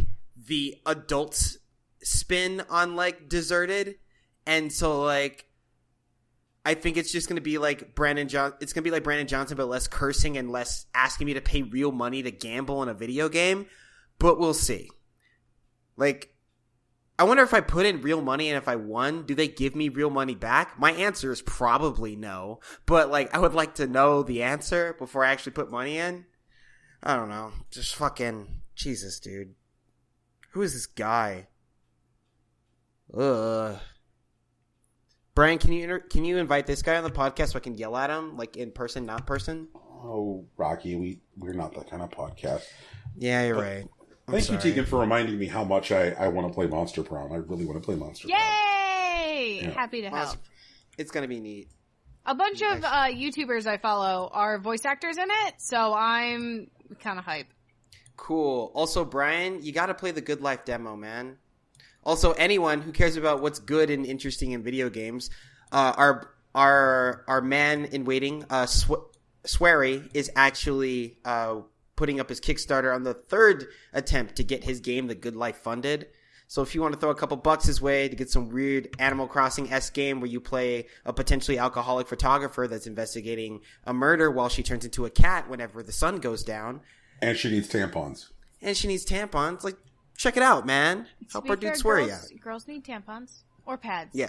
the adult spin on like Deserted, and so like I think it's just gonna be like it's gonna be like Brandon Johnson, but less cursing and less asking me to pay real money to gamble in a video game. But we'll see. Like, I wonder if I put in real money and if I won, do they give me real money back? My answer is probably no. But, like, I would like to know the answer before I actually put money in. I don't know. Just fucking Jesus, dude. Who is this guy? Ugh. Brian, can you invite this guy on the podcast so I can yell at him, like in person, not person? Oh, Rocky, we're not that kind of podcast. Yeah, you're right. Thank you, Tegan, for reminding me how much I want to play Monster Prom. I really want to play Monster Prom. Yay! Yeah. Happy to help. It's gonna be neat. A bunch of YouTubers I follow are voice actors in it, so I'm kind of hype. Cool. Also, Brian, you got to play the Good Life demo, man. Also, anyone who cares about what's good and interesting in video games, our man in waiting, Swery, is actually putting up his Kickstarter on the third attempt to get his game, The Good Life, funded. So if you want to throw a couple bucks his way to get some weird Animal Crossing-esque game where you play a potentially alcoholic photographer that's investigating a murder while she turns into a cat whenever the sun goes down. And she needs tampons. and she needs tampons, like, check it out, man. Help our dude swear out. Girls need tampons or pads. Yeah.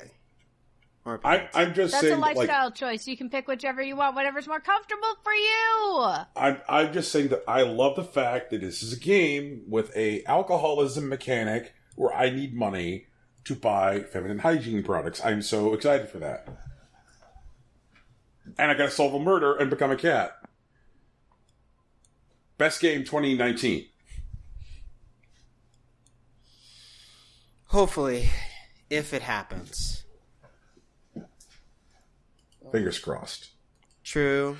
Or pads. I'm just That's saying, a lifestyle choice. You can pick whichever you want, whatever's more comfortable for you. I'm just saying that I love the fact that this is a game with a alcoholism mechanic where I need money to buy feminine hygiene products. I'm so excited for that. And I gotta solve a murder and become a cat. Best game 2019. Hopefully, if it happens. Fingers crossed. True.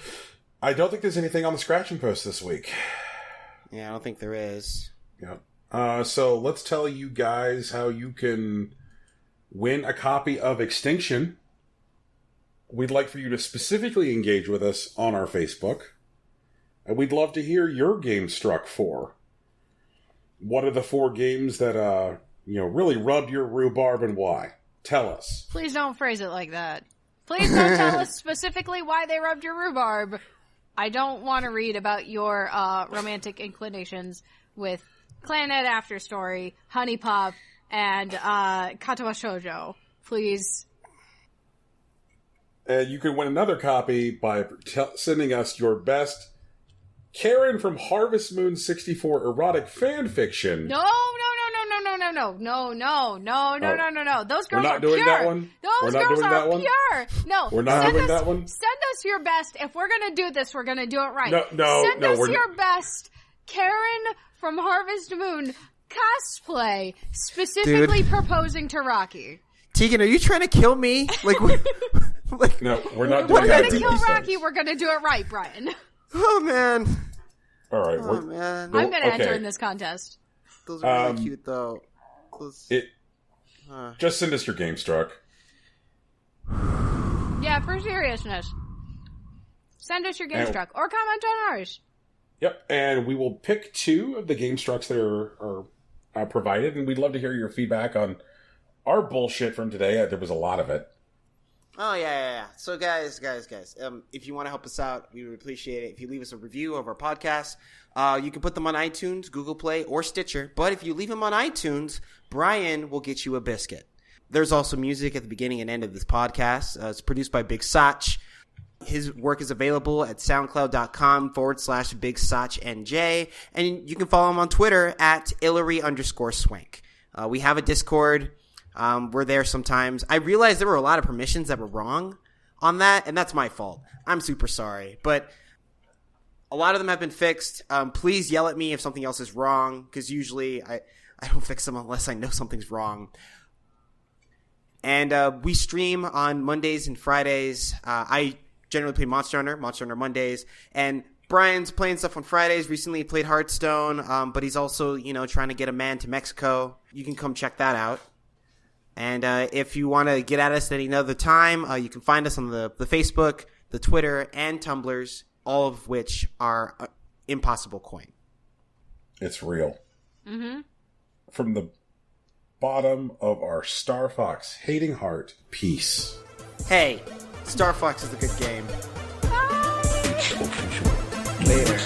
I don't think there's anything on the scratching post this week. Yeah, I don't think there is. Yeah. So let's tell you guys how you can win a copy of Extinction. We'd like for you to specifically engage with us on our Facebook. And we'd love to hear your game struck for. What are the 4 games that, really rubbed your rhubarb and why? Tell us. Please don't phrase it like that. Please don't tell us specifically why they rubbed your rhubarb. I don't want to read about your romantic inclinations with Clannad After Story, Honey Pop, and Katawa Shoujo. Please. And you can win another copy by sending us your best Karen from Harvest Moon 64 erotic fan fiction. No. Those girls are pure. We're not doing that one? Those girls are pure. No. We're not doing that one? Send us your best. If we're going to do this, we're going to do it right. Send us your best Karen from Harvest Moon cosplay, specifically proposing to Rocky. Tegan, are you trying to kill me? No, we're not doing that. We're going to kill Rocky. We're going to do it right, Brian. Oh, man. All right. Man. I'm going to enter in this contest. Those are really cute, though. Just send us your game struck. Yeah, for seriousness. Send us your game struck or comment on ours. Yep, and we will pick 2 of the game strucks that are provided, and we'd love to hear your feedback on our bullshit from today. There was a lot of it. Oh, yeah. So, guys, if you want to help us out, we would appreciate it if you leave us a review of our podcast. You can put them on iTunes, Google Play, or Stitcher. But if you leave them on iTunes, Brian will get you a biscuit. There's also music at the beginning and end of this podcast. It's produced by Big Sach. His work is available at soundcloud.com/Big Sach NJ. And you can follow him on Twitter at Hillary_Swank. We have a Discord. We're there sometimes. I realized there were a lot of permissions that were wrong on that, and that's my fault. I'm super sorry. But a lot of them have been fixed. Please yell at me if something else is wrong, because usually I don't fix them unless I know something's wrong. And we stream on Mondays and Fridays. I generally play Monster Hunter Mondays. And Brian's playing stuff on Fridays. Recently he played Hearthstone, but he's also, trying to get a man to Mexico. You can come check that out. And if you want to get at us at another time, you can find us on the Facebook, the Twitter, and Tumblrs, all of which are Impossible Coin. It's real. Mm-hmm. From the bottom of our Star Fox hating heart, peace. Hey, Star Fox is a good game. Bye. Later.